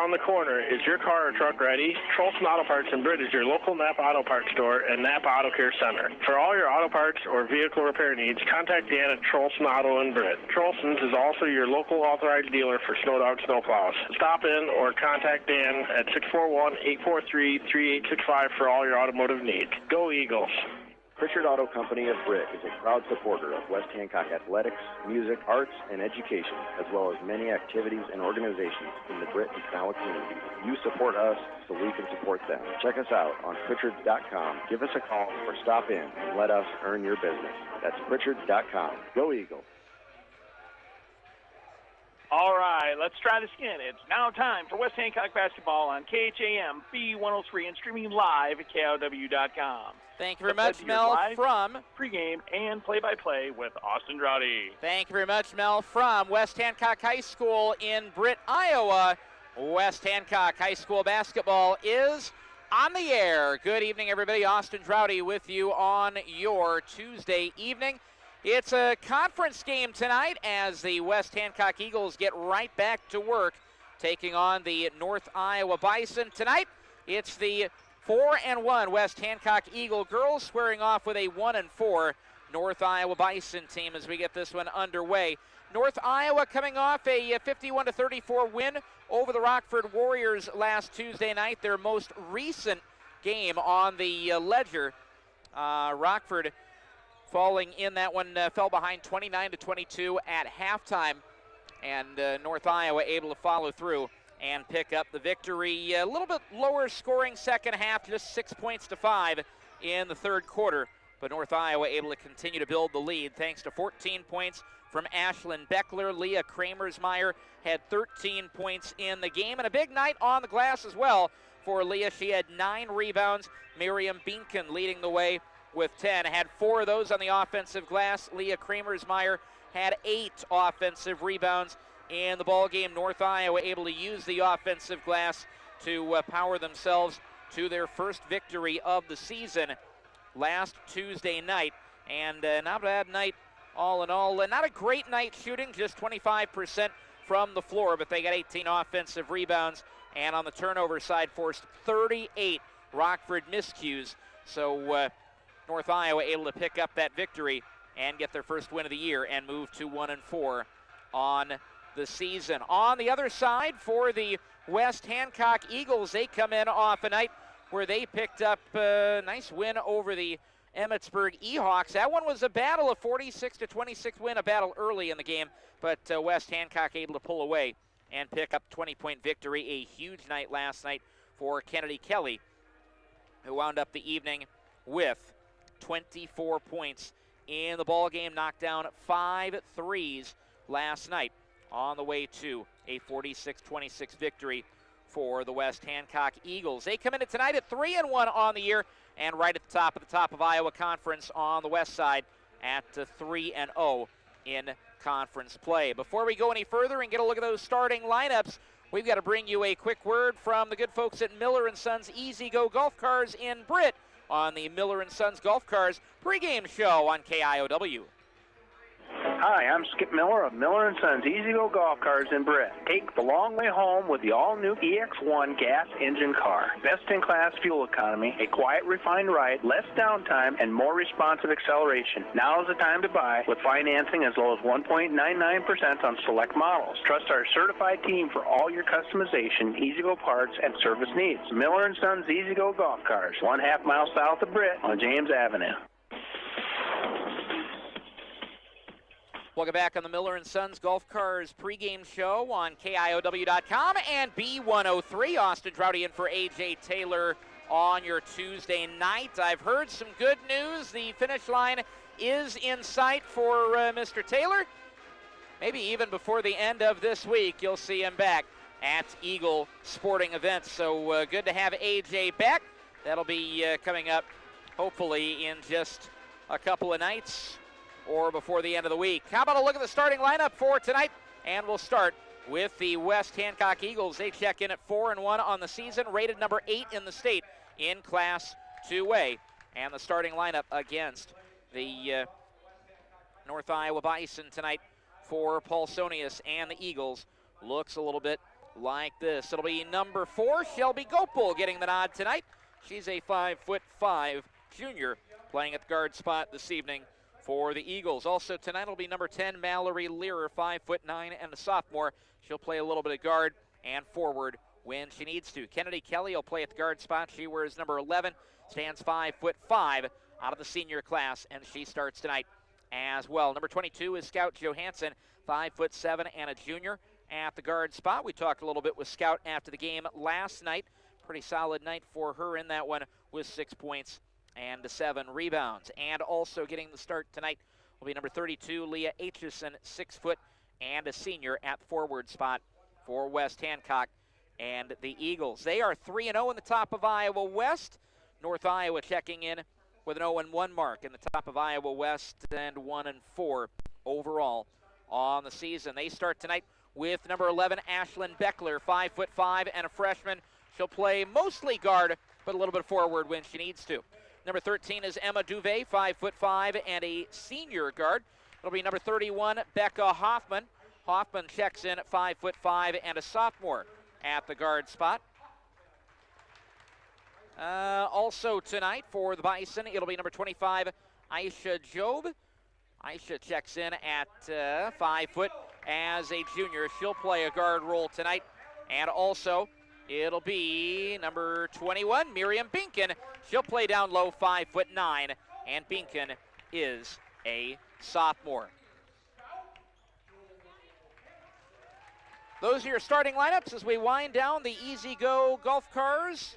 around the corner. Is your car or truck ready? Trolson Auto Parts in Britt is your local Napa Auto Parts store and Napa Auto Care Center. For all your auto parts or vehicle repair needs, contact Dan at Trolson Auto in Britt. Trolson's is also your local authorized dealer for Snowdog snowplows. Stop in or contact Dan at 641-843-3865 for all your automotive needs. Go Eagles! Pritchard Auto Company of Britt is a proud supporter of West Hancock athletics, music, arts, and education, as well as many activities and organizations in the Britt and Canala community. You support us, so we can support them. Check us out on Pritchard.com. Give us a call or stop in and let us earn your business. That's Pritchard.com. Go Eagles! All right, let's try this again. It's now time for West Hancock basketball on KHAM B103 and streaming live at KIOW.com. Thank you very much, Mel, from pregame and play-by-play with Austin Droughty. Thank you very much, Mel, from West Hancock High School in Britt, Iowa. West Hancock High School basketball is on the air. Good evening, everybody. Austin Droughty with you on your Tuesday evening. It's a conference game tonight as the West Hancock Eagles get right back to work, taking on the North Iowa Bison. Tonight, it's the 4-1 West Hancock Eagle girls squaring off with a 1-4 North Iowa Bison team as we get this one underway. North Iowa coming off a 51-34 win over the Rockford Warriors last Tuesday night, their most recent game on the ledger. Rockford falling in that one, fell behind 29-22 at halftime, and North Iowa able to follow through and pick up the victory. A little bit lower scoring second half, just 6 points to 5 in the third quarter, but North Iowa able to continue to build the lead thanks to 14 points from Ashlyn Beckler. Leah Kramersmeyer had 13 points in the game, and a big night on the glass as well for Leah. She had 9 rebounds. Miriam Beankin leading the way with 10, had 4 of those on the offensive glass. Leah Kramersmeyer had 8 offensive rebounds in the ball game. North Iowa able to use the offensive glass to power themselves to their first victory of the season last Tuesday night. And not a bad night all in all. Not a great night shooting, just 25% from the floor, but they got 18 offensive rebounds, and on the turnover side forced 38 Rockford miscues. So North Iowa able to pick up that victory and get their first win of the year and move to 1-4 on the season. On the other side for the West Hancock Eagles, they come in off a night where they picked up a nice win over the Emmetsburg Ehawks. That one was a battle, a 46-26 win, a battle early in the game, but West Hancock able to pull away and pick up 20-point victory. A huge night last night for Kennedy Kelly, who wound up the evening with 24 points in the ball game, knocked down 5 threes last night on the way to a 46-26 victory for the West Hancock Eagles. They come in tonight at 3-1 on the year and right at the top of Iowa Conference on the west side at 3-0 in conference play. Before we go any further and get a look at those starting lineups, we've got to bring you a quick word from the good folks at Miller & Sons Easy Go Golf Cars in Britt on the Miller & Sons Golf Cars pregame show on KIOW. Hi, I'm Skip Miller of Miller & Sons Easy Go Golf Cars in Britt. Take the long way home with the all-new EX1 gas engine car. Best-in-class fuel economy, a quiet, refined ride, less downtime, and more responsive acceleration. Now is the time to buy with financing as low as 1.99% on select models. Trust our certified team for all your customization, Easy-Go parts, and service needs. Miller & Sons Easy Go Golf Cars, 1/2 mile south of Britt on James Avenue. Welcome back on the Miller & Sons Golf Cars pregame show on KIOW.com and B103. Austin Droughty in for A.J. Taylor on your Tuesday night. I've heard some good news. The finish line is in sight for Mr. Taylor. Maybe even before the end of this week, you'll see him back at Eagle Sporting Events. So good to have A.J. back. That'll be coming up hopefully in just a couple of nights or before the end of the week. How about a look at the starting lineup for tonight? And we'll start with the West Hancock Eagles. They check in at 4-1 on the season, rated number 8 in the state in Class 2A. And the starting lineup against the North Iowa Bison tonight for Paulsonius and the Eagles looks a little bit like this. It'll be number 4, Shelby Gopel, getting the nod tonight. She's a 5'5" junior playing at the guard spot this evening for the Eagles. Also tonight will be number 10, Mallory Learer, 5'9" and a sophomore. She'll play a little bit of guard and forward when she needs to. Kennedy Kelly will play at the guard spot. She wears number 11, stands 5'5" out of the senior class, and she starts tonight as well. Number 22 is Scout Johansson, 5'7" and a junior at the guard spot. We talked a little bit with Scout after the game last night. Pretty solid night for her in that one with 6 points and 7 rebounds. And also getting the start tonight will be number 32, Leah Aitchison, 6 foot and a senior at the forward spot for West Hancock and the Eagles. They are 3-0 in the top of Iowa West. North Iowa checking in with an 0-1 mark in the top of Iowa West and 1-4 overall on the season. They start tonight with number 11, Ashlyn Beckler, 5'5" and a freshman. She'll play mostly guard, but a little bit forward when she needs to. Number 13 is Emma Duvet, 5'5" and a senior guard. It'll be number 31, Becca Hoffman. Hoffman checks in at 5'5" and a sophomore at the guard spot. Also tonight for the Bison, it'll be number 25, Aisha Job. Aisha checks in at 5 foot as a junior. She'll play a guard role tonight. And also, it'll be number 21, Miriam Binken. She'll play down low, 5'9", and Binken is a sophomore. Those are your starting lineups as we wind down the Easy Go Golf Cars,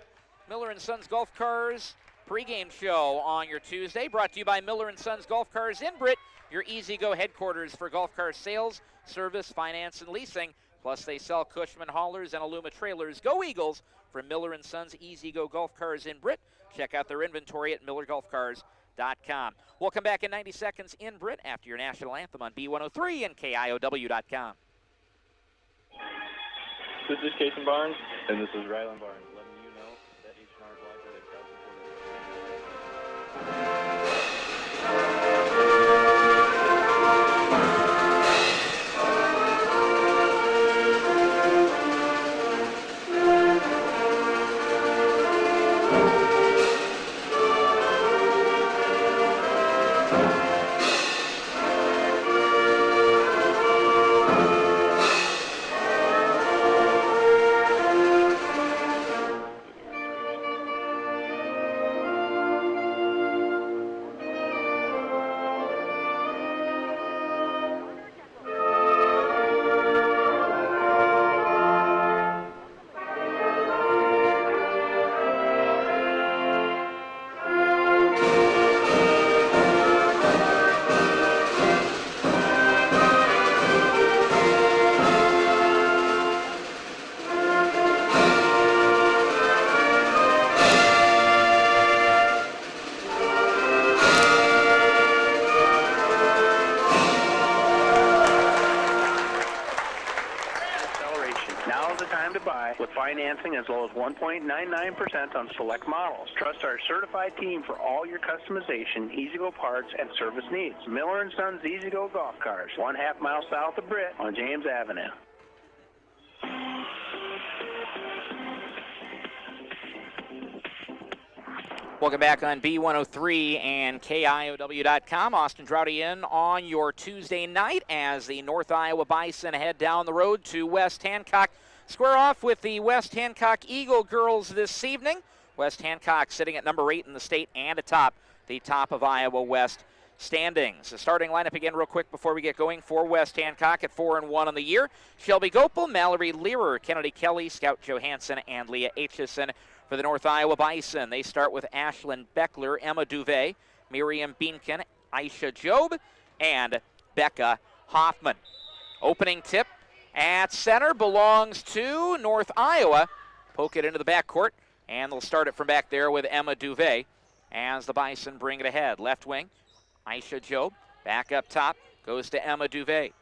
Miller & Sons Golf Cars pregame show on your Tuesday. Brought to you by Miller & Sons Golf Cars in Britt, your Easy Go headquarters for golf car sales, service, finance, and leasing. Plus, they sell Cushman haulers and Aluma trailers. Go Eagles from Miller & Sons Easy Go Golf Cars in Britt. Check out their inventory at millergolfcars.com. We'll come back in 90 seconds in Britt after your national anthem on B103 and KIOW.com. This is Jason Barnes. And this is Rylan Barnes, letting you know that H&R Block is a proud supporter. Financing as low as 1.99% on select models. Trust our certified team for all your customization, easy-go parts, and service needs. Miller & Sons Easy-Go Golf Cars, 1/2 mile south of Britt on James Avenue. Welcome back on B103 and KIOW.com. Austin Droughty in on your Tuesday night as the North Iowa Bison head down the road to West Hancock. Square off with the West Hancock Eagle girls this evening. West Hancock sitting at number 8 in the state and atop the top of Iowa West standings. The starting lineup again real quick before we get going for West Hancock at 4-1 on the year. Shelby Gopel, Mallory Learer, Kennedy Kelly, Scout Johansson, and Leah Aitchison for the North Iowa Bison. They start with Ashlyn Beckler, Emma Duvet, Miriam Binken, Aisha Job, and Becca Hoffman. Opening tip at center belongs to North Iowa. Poke it into the backcourt, and they'll start it from back there with Emma Duvet as the Bison bring it ahead. Left wing, Aisha Job. Back up top, goes to Emma Duvet.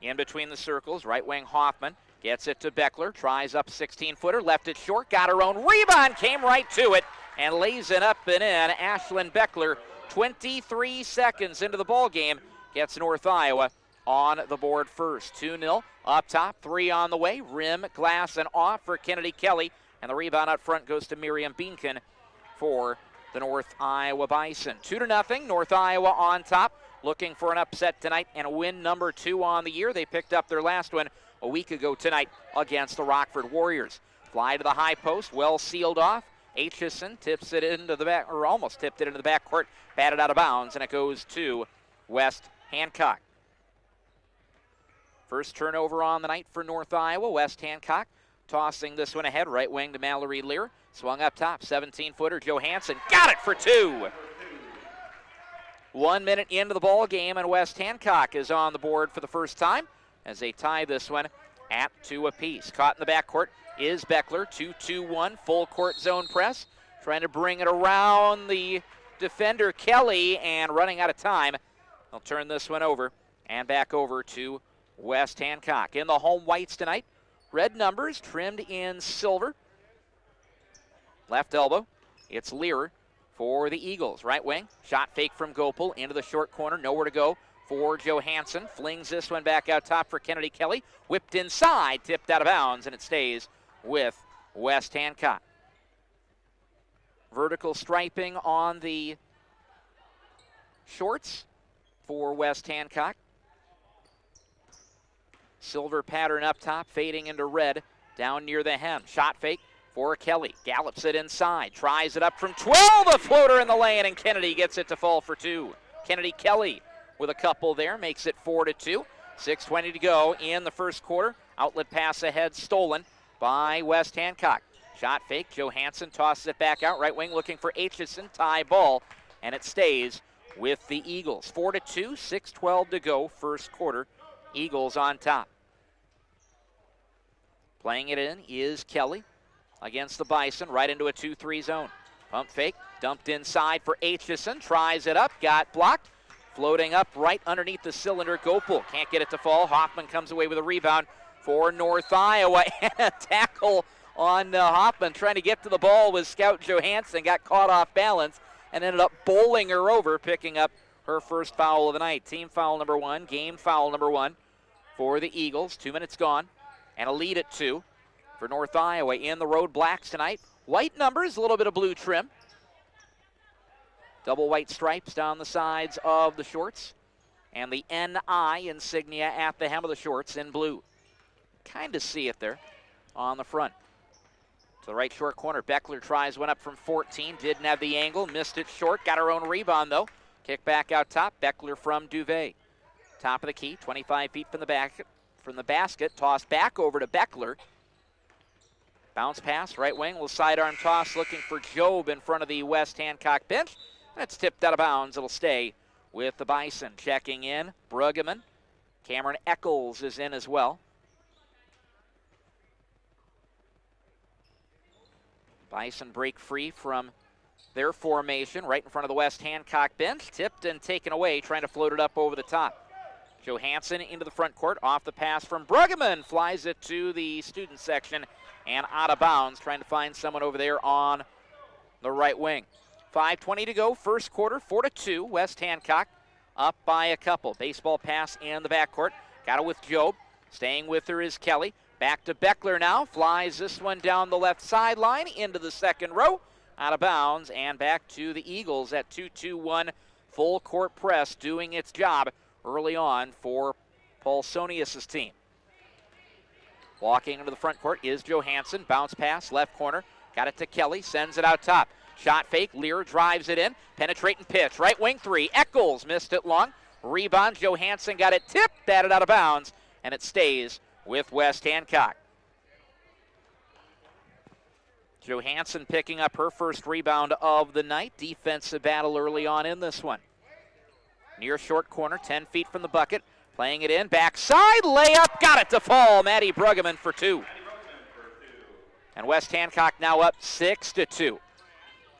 In between the circles, right wing Hoffman gets it to Beckler, tries up 16-footer, left it short, got her own rebound, came right to it, and lays it up and in. Ashlyn Beckler, 23 seconds into the ball game, gets North Iowa on the board first. 2-0 up top, 3 on the way. Rim, glass, and off for Kennedy Kelly. And the rebound out front goes to Miriam Beankin for the North Iowa Bison. 2-0, North Iowa on top, looking for an upset tonight and a win number 2 on the year. They picked up their last one a week ago tonight against the Rockford Warriors. Fly to the high post, well sealed off. Aitchison tips it into the back, or almost tipped it into the backcourt, batted out of bounds, and it goes to West Hancock. First turnover on the night for North Iowa. West Hancock tossing this one ahead, right wing to Mallory Lear. Swung up top, 17-footer Johansson, got it for 2. 1 minute into the ball game, and West Hancock is on the board for the first time as they tie this one at 2 apiece. Caught in the backcourt is Beckler, 2-2-1, full court zone press, trying to bring it around the defender Kelly, and running out of time. They'll turn this one over and back over to West Hancock. In the home whites tonight, red numbers trimmed in silver. Left elbow, it's Lear for the Eagles. Right wing, shot fake from Gopal into the short corner, nowhere to go for Johansson. Flings this one back out top for Kennedy Kelly. Whipped inside, tipped out of bounds, and it stays with West Hancock. Vertical striping on the shorts for West Hancock. Silver pattern up top, fading into red down near the hem. Shot fake for Kelly. Gallops it inside. Tries it up from 12. A floater in the lane, and Kennedy gets it to fall for 2. Kennedy Kelly with a couple there, makes it 4-2. 6:20 to go in the first quarter. Outlet pass ahead, stolen by West Hancock. Shot fake. Johansson tosses it back out. Right wing looking for Aitchison. Tie ball, and it stays with the Eagles. 4-2, 6:12 to go, first quarter. Eagles on top. Playing it in is Kelly against the Bison, right into a 2-3 zone. Pump fake, dumped inside for Aitchison. Tries it up, got blocked. Floating up right underneath the cylinder. Gopal can't get it to fall. Hoffman comes away with a rebound for North Iowa. And a tackle on Hoffman trying to get to the ball with Scout Johansson. Got caught off balance and ended up bowling her over, picking up her first foul of the night. Team foul number 1, game foul number 1 for the Eagles. 2 minutes gone and a lead at 2 for North Iowa in the road blacks tonight. White numbers, a little bit of blue trim. Double white stripes down the sides of the shorts. And the NI insignia at the hem of the shorts in blue. Kind of see it there on the front. To the right short corner, Beckler tries one up from 14. Didn't have the angle, missed it short. Got her own rebound though. Kick back out top, Beckler from Duvet. Top of the key, 25 feet from the basket. Tossed back over to Beckler. Bounce pass, right wing, will sidearm toss looking for Job in front of the West Hancock bench. That's tipped out of bounds. It'll stay with the Bison. Checking in, Bruggeman. Cameron Eccles is in as well. Bison break free from their formation right in front of the West Hancock bench. Tipped and taken away, trying to float it up over the top. Johansson into the front court, off the pass from Bruggeman. Flies it to the student section and out of bounds, trying to find someone over there on the right wing. 5:20 to go, first quarter, 4-2. West Hancock up by a couple. Baseball pass in the backcourt. Got it with Job. Staying with her is Kelly. Back to Beckler now. Flies this one down the left sideline into the second row. Out of bounds and back to the Eagles at 2-2-1. Full court press doing its job early on for Paulsonius' team. Walking into the front court is Johansson. Bounce pass, left corner. Got it to Kelly. Sends it out top. Shot fake, Lear drives it in. Penetrating pitch, right wing 3. Eccles missed it long. Rebound, Johansson got it tipped, batted out of bounds, and it stays with West Hancock. Johansson picking up her first rebound of the night. Defensive battle early on in this one. Near short corner, 10 feet from the bucket. Playing it in, backside, layup, got it to fall. Maddie Bruggeman for 2. And West Hancock now up 6-2.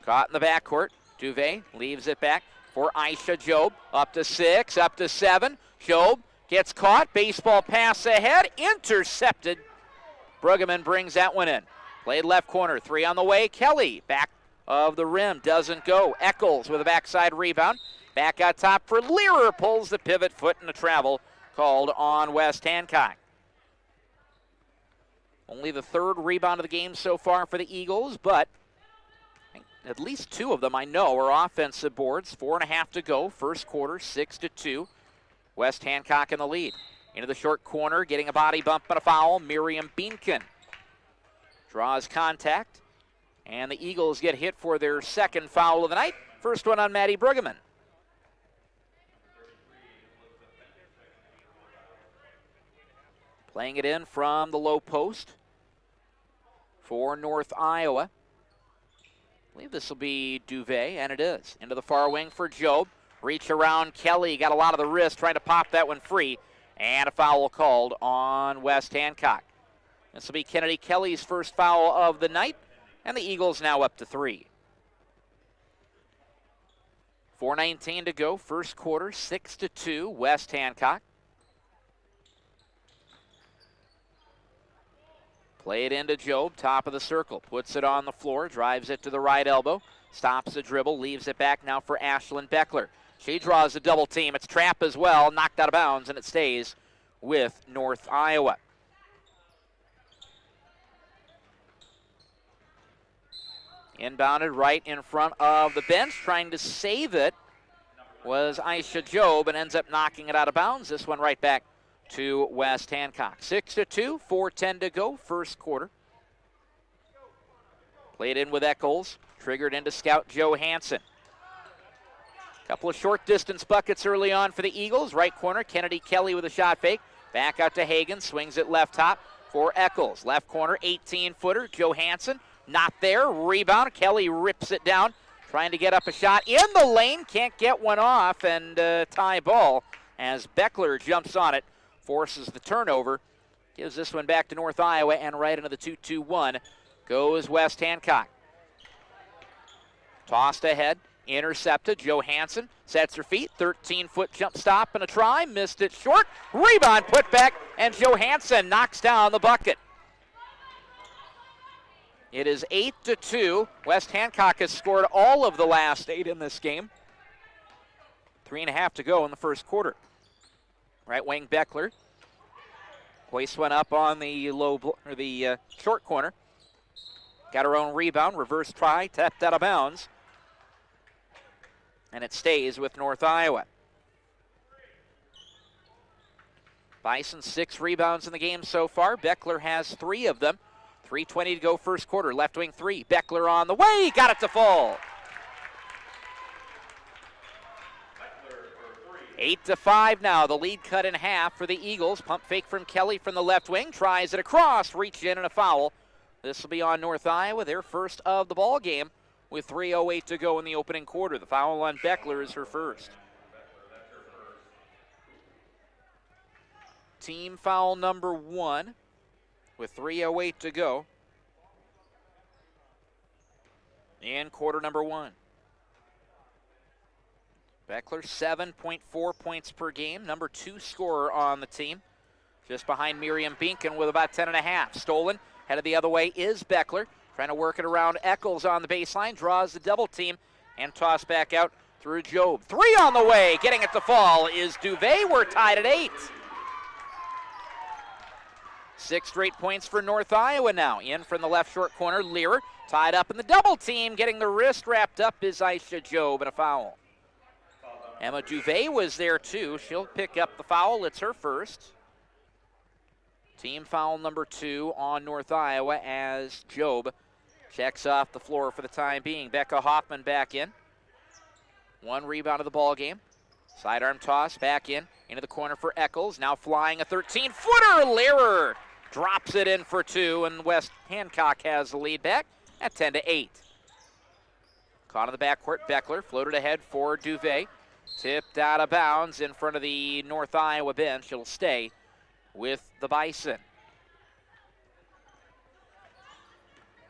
Caught in the backcourt. Duvet leaves it back for Aisha Job. Up to 6, up to 7. Job gets caught. Baseball pass ahead. Intercepted. Bruggeman brings that one in. Played left corner. 3 on the way. Kelly back of the rim. Doesn't go. Eccles with a backside rebound. Back out top for Learer. Pulls the pivot foot and the travel. called on West Hancock. Only the third rebound of the game so far for the Eagles, but at least two of them I know are offensive boards. 4.5 to go, first quarter, 6-2. West Hancock in the lead. Into the short corner, getting a body bump and a foul. Miriam Beankin draws contact, and the Eagles get hit for their second foul of the night. First one on Maddie Brueggemann. Playing it in from the low post for North Iowa. I believe this will be Duvet, and it is. Into the far wing for Job. Reach around Kelly, got a lot of the wrist, trying to pop that one free, and a foul called on West Hancock. This will be Kennedy Kelly's first foul of the night, and the Eagles now up to 3. 4:19 to go, first quarter, 6-2, West Hancock. Play it into Job, top of the circle. Puts it on the floor, drives it to the right elbow. Stops the dribble, leaves it back now for Ashlyn Beckler. She draws a double team. It's trap as well, knocked out of bounds, and it stays with North Iowa. Inbounded right in front of the bench, trying to save it was Aisha Job, and ends up knocking it out of bounds. This one right back to West Hancock. 6-2, 4:10 to go, first quarter. Played in with Eccles, triggered into scout Joe Hansen. Couple of short distance buckets early on for the Eagles. Right corner, Kennedy Kelly with a shot fake. Back out to Hagan, swings it left top for Eccles. Left corner, 18-footer, Joe Hansen. Not there, rebound, Kelly rips it down. Trying to get up a shot in the lane, can't get one off, and tie ball as Beckler jumps on it. Forces the turnover, gives this one back to North Iowa, and right into the 2-2-1 goes West Hancock. Tossed ahead, intercepted, Joe Hansen sets her feet, 13-foot jump stop and a try, missed it short, rebound put back, and Joe Hansen knocks down the bucket. It is 8-2. West Hancock has scored all of the last 8 in this game. 3.5 to go in the first quarter. Right wing Beckler hoists one up on the short corner. Got her own rebound, reverse try, tapped out of bounds, and it stays with North Iowa. Bison 6 rebounds in the game so far. Beckler has 3 of them. 3:20 to go first quarter. Left wing 3. Beckler on the way, got it to fall. 8-5 now. The lead cut in half for the Eagles. Pump fake from Kelly from the left wing. Tries it across. Reach in and a foul. This will be on North Iowa, their first of the ball game with 3:08 to go in the opening quarter. The foul on Beckler is her first. Team foul number 1 with 3:08 to go in quarter number 1. Beckler, 7.4 points per game, number 2 scorer on the team. Just behind Miriam Beankin with about 10.5. Stolen, headed the other way is Beckler. Trying to work it around Eccles on the baseline, draws the double team, and toss back out through Job. 3 on the way, getting it to fall is Duvet. We're tied at 8. 6 straight points for North Iowa now. In from the left short corner, Lear tied up in the double team. Getting the wrist wrapped up is Aisha Job, and a foul. Emma Duvet was there too. She'll pick up the foul. It's her first. Team foul number 2 on North Iowa as Job checks off the floor for the time being. Becca Hoffman back in. 1 rebound of the ball game. Sidearm toss back into the corner for Eccles. Now flying a 13-footer. Learer drops it in for 2, and West Hancock has the lead back at 10-8. Caught in the backcourt, Beckler floated ahead for Duvet. Tipped out of bounds in front of the North Iowa bench. It'll stay with the Bison.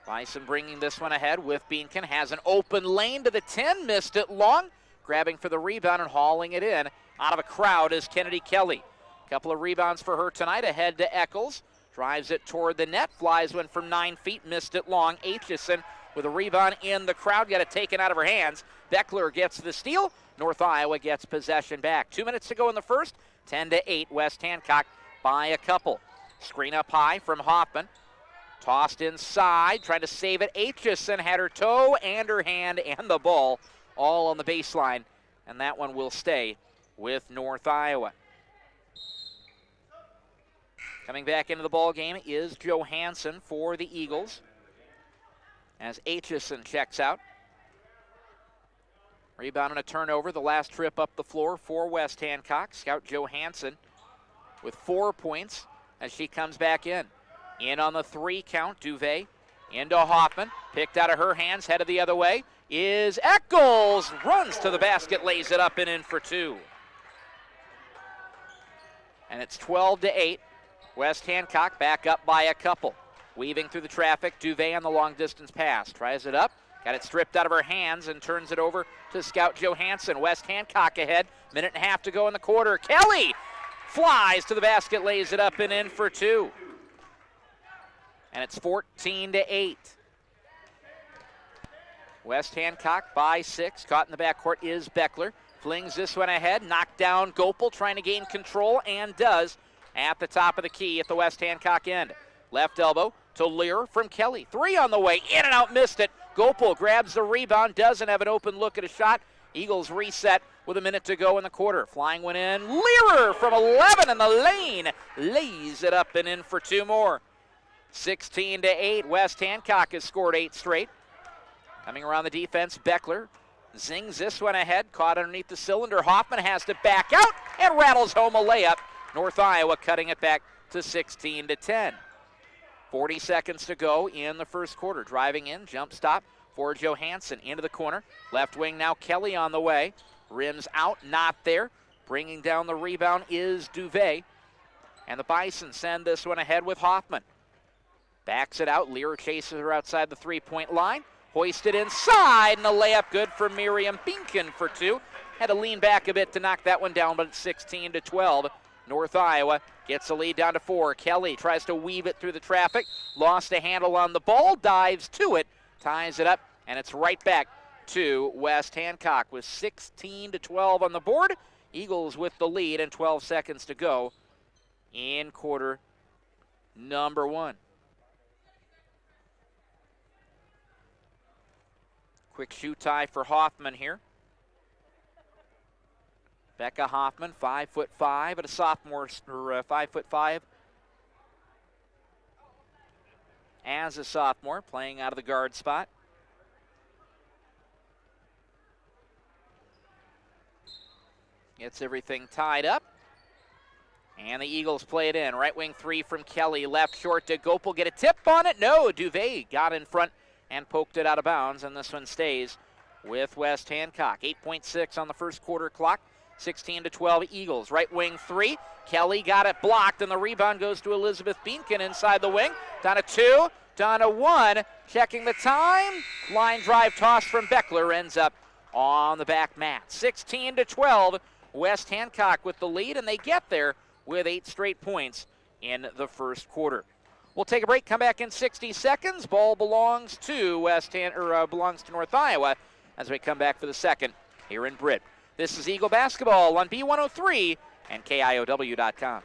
Bison bringing this one ahead with Beankin. Has an open lane to the 10. Missed it long. Grabbing for the rebound and hauling it in. Out of a crowd is Kennedy Kelly. Couple of rebounds for her tonight. Ahead to Eccles. Drives it toward the net. Flies one from 9 feet. Missed it long. Aitchison with a rebound in the crowd. Got it taken out of her hands. Beckler gets the steal. North Iowa gets possession back. 2 minutes to go in the first. 10-8, West Hancock by a couple. Screen up high from Hoffman. Tossed inside, trying to save it. Aitchison had her toe and her hand and the ball all on the baseline, and that one will stay with North Iowa. Coming back into the ball game is Johansson for the Eagles as Aitchison checks out. Rebound and a turnover, the last trip up the floor for West Hancock. Scout Johansson with 4 points as she comes back in. In on the 3 count, Duvet into Hoffman. Picked out of her hands, headed the other way is Eccles. Runs to the basket, lays it up and in for 2. And it's 12-8. West Hancock back up by a couple. Weaving through the traffic, Duvet on the long distance pass. Tries it up, got it stripped out of her hands and turns it over to Scout Johansson. West Hancock ahead, minute and a half to go in the quarter. Kelly flies to the basket, lays it up and in for 2. And it's 14-8. West Hancock by 6. Caught in the backcourt is Beckler. Flings this one ahead, knocked down Gopel, trying to gain control, and does at the top of the key at the West Hancock end. Left elbow to Lear from Kelly. 3 on the way, in and out, missed it. Gopel grabs the rebound, doesn't have an open look at a shot. Eagles reset with a minute to go in the quarter. Flying one in, Lear from 11 in the lane, lays it up and in for 2 more. 16-8, West Hancock has scored 8 straight. Coming around the defense, Beckler zings this one ahead, caught underneath the cylinder. Hoffman has to back out and rattles home a layup. North Iowa cutting it back to 16-10. 40 seconds to go in the first quarter. Driving in, jump stop for Johansson into the corner. Left wing now, Kelly on the way. Rims out, not there. Bringing down the rebound is Duvet. And the Bison send this one ahead with Hoffman. Backs it out, Lear chases her outside the 3-point line. Hoisted inside, and the layup good for Miriam Binkin for 2. Had to lean back a bit to knock that one down, but it's 16-12. North Iowa gets the lead down to 4. Kelly tries to weave it through the traffic. Lost a handle on the ball, dives to it, ties it up, and it's right back to West Hancock with 16-12 on the board. Eagles with the lead and 12 seconds to go in quarter number 1. Quick shoe tie for Hoffman here. Becca Hoffman, 5'5", but a sophomore, or 5'5", as a sophomore, playing out of the guard spot. Gets everything tied up. And the Eagles play it in. Right wing 3 from Kelly. Left short to Gopel. Get a tip on it? No, Duvet got in front and poked it out of bounds, and this one stays with West Hancock. 8.6 on the first quarter clock. 16-12 Eagles. Right wing 3. Kelly got it blocked, and the rebound goes to Elizabeth Beankin inside the wing. Down to 2, down to 1. Checking the time. Line drive toss from Beckler ends up on the back mat. 16-12. West Hancock with the lead, and they get there with 8 straight points in the first quarter. We'll take a break, come back in 60 seconds. Ball belongs to belongs to North Iowa as we come back for the second here in Britt. This is Eagle Basketball on B103 and KIOW.com.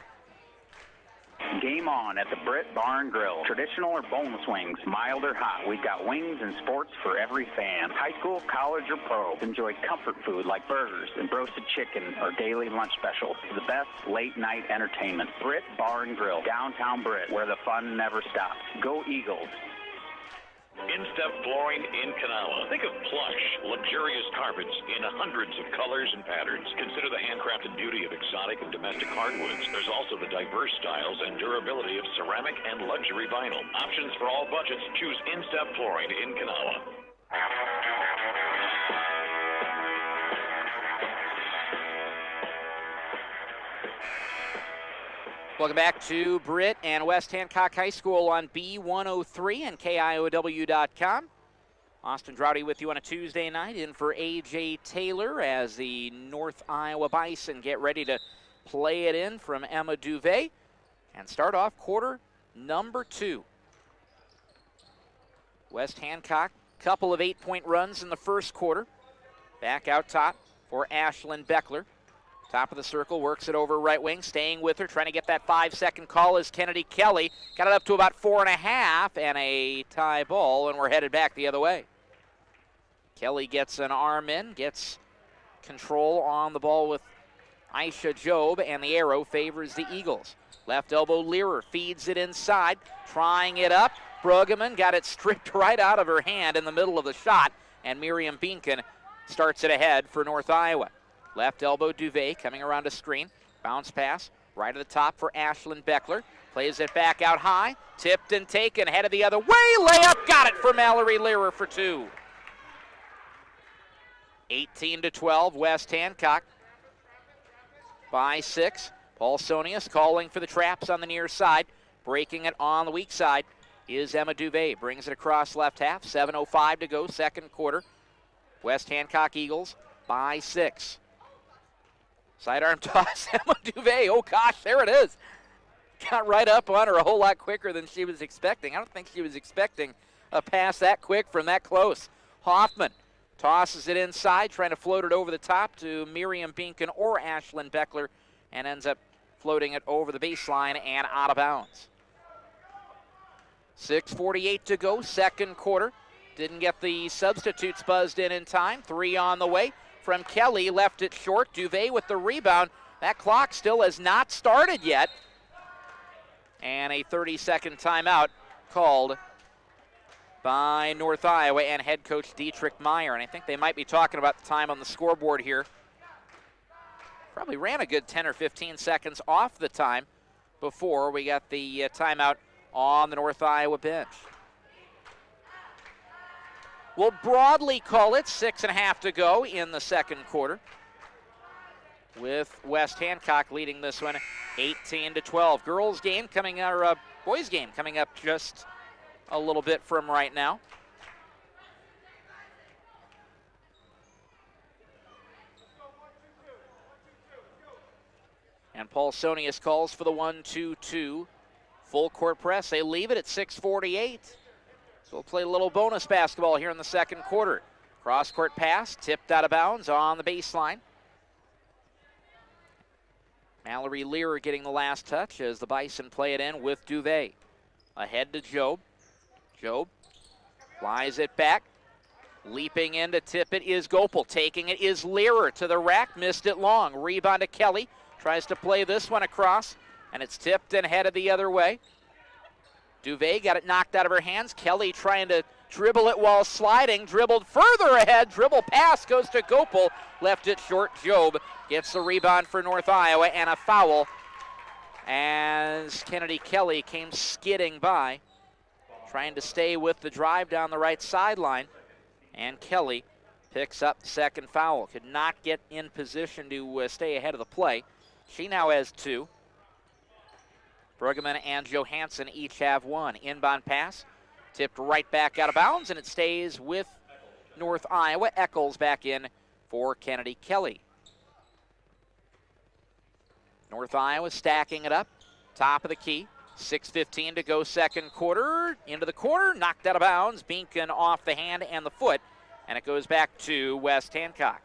Game on at the Britt Barn Grill. Traditional or boneless wings, mild or hot. We've got wings and sports for every fan. High school, college, or pro. Enjoy comfort food like burgers and roasted chicken or daily lunch specials. The best late night entertainment. Britt Barn Grill, downtown Britt, where the fun never stops. Go Eagles. In-step flooring in Kanawha. Think of plush, luxurious carpets in hundreds of colors and patterns. Consider the handcrafted beauty of exotic and domestic hardwoods. There's also the diverse styles and durability of ceramic and luxury vinyl. Options for all budgets. Choose in-step flooring in Kanawha. Welcome back to Britt and West Hancock High School on B103 and KIOW.com. Austin Droughty with you on a Tuesday night, in for A.J. Taylor as the North Iowa Bison get ready to play it in from Emma Duvet and start off quarter number 2. West Hancock, couple of 8-point runs in the first quarter. Back out top for Ashlyn Beckler. Top of the circle, works it over right wing, staying with her, trying to get that 5-second call is Kennedy Kelly. Got it up to about 4.5 and a tie ball, and we're headed back the other way. Kelly gets an arm in, gets control on the ball with Aisha Job, and the arrow favors the Eagles. Left elbow Learer feeds it inside, trying it up. Bruggeman got it stripped right out of her hand in the middle of the shot, and Miriam Beankin starts it ahead for North Iowa. Left elbow Duvet coming around a screen. Bounce pass right at the top for Ashlyn Beckler. Plays it back out high. Tipped and taken. Headed the other way. Layup. Got it for Mallory Learer for 2. 18-12. West Hancock by 6. Paul Sonius calling for the traps on the near side. Breaking it on the weak side is Emma Duvet. Brings it across left half. 7:05 to go, second quarter. West Hancock Eagles by 6. Sidearm toss, Emma Duvet. Oh, gosh, there it is. Got right up on her a whole lot quicker than she was expecting. I don't think she was expecting a pass that quick from that close. Hoffman tosses it inside, trying to float it over the top to Miriam Beankin or Ashlyn Beckler, and ends up floating it over the baseline and out of bounds. 6:48 to go, second quarter. Didn't get the substitutes buzzed in time. 3 on the way from Kelly, left it short. Duvet with the rebound. That clock still has not started yet. And a 30-second timeout called by North Iowa and head coach Dietrich Meyer. And I think they might be talking about the time on the scoreboard here. Probably ran a good 10 or 15 seconds off the time before we got the timeout on the North Iowa bench. We'll broadly call it 6.5 to go in the second quarter, with West Hancock leading this one 18-12. Girls game coming up, or boys game coming up just a little bit from right now. And Paul Sonius calls for the 1-2-2 full court press. They leave it at 6:48. So we'll play a little bonus basketball here in the second quarter. Cross-court pass, tipped out of bounds on the baseline. Mallory Learer getting the last touch as the Bison play it in with Duvet. Ahead to Job. Job flies it back. Leaping in to tip it is Gopel. Taking it is Learer to the rack. Missed it long. Rebound to Kelly. Tries to play this one across, and it's tipped and headed the other way. Duvet got it knocked out of her hands. Kelly trying to dribble it while sliding. Dribbled further ahead. Dribble pass goes to Gopel. Left it short. Job gets the rebound for North Iowa, and a foul as Kennedy Kelly came skidding by, trying to stay with the drive down the right sideline. And Kelly picks up the second foul. Could not get in position to stay ahead of the play. She now has 2. Bruggeman and Johansson each have 1. Inbound pass, tipped right back out of bounds, and it stays with North Iowa. Eccles back in for Kennedy Kelly. North Iowa stacking it up, top of the key. 6:15 to go, second quarter. Into the corner, knocked out of bounds. Beankin off the hand and the foot, and it goes back to West Hancock.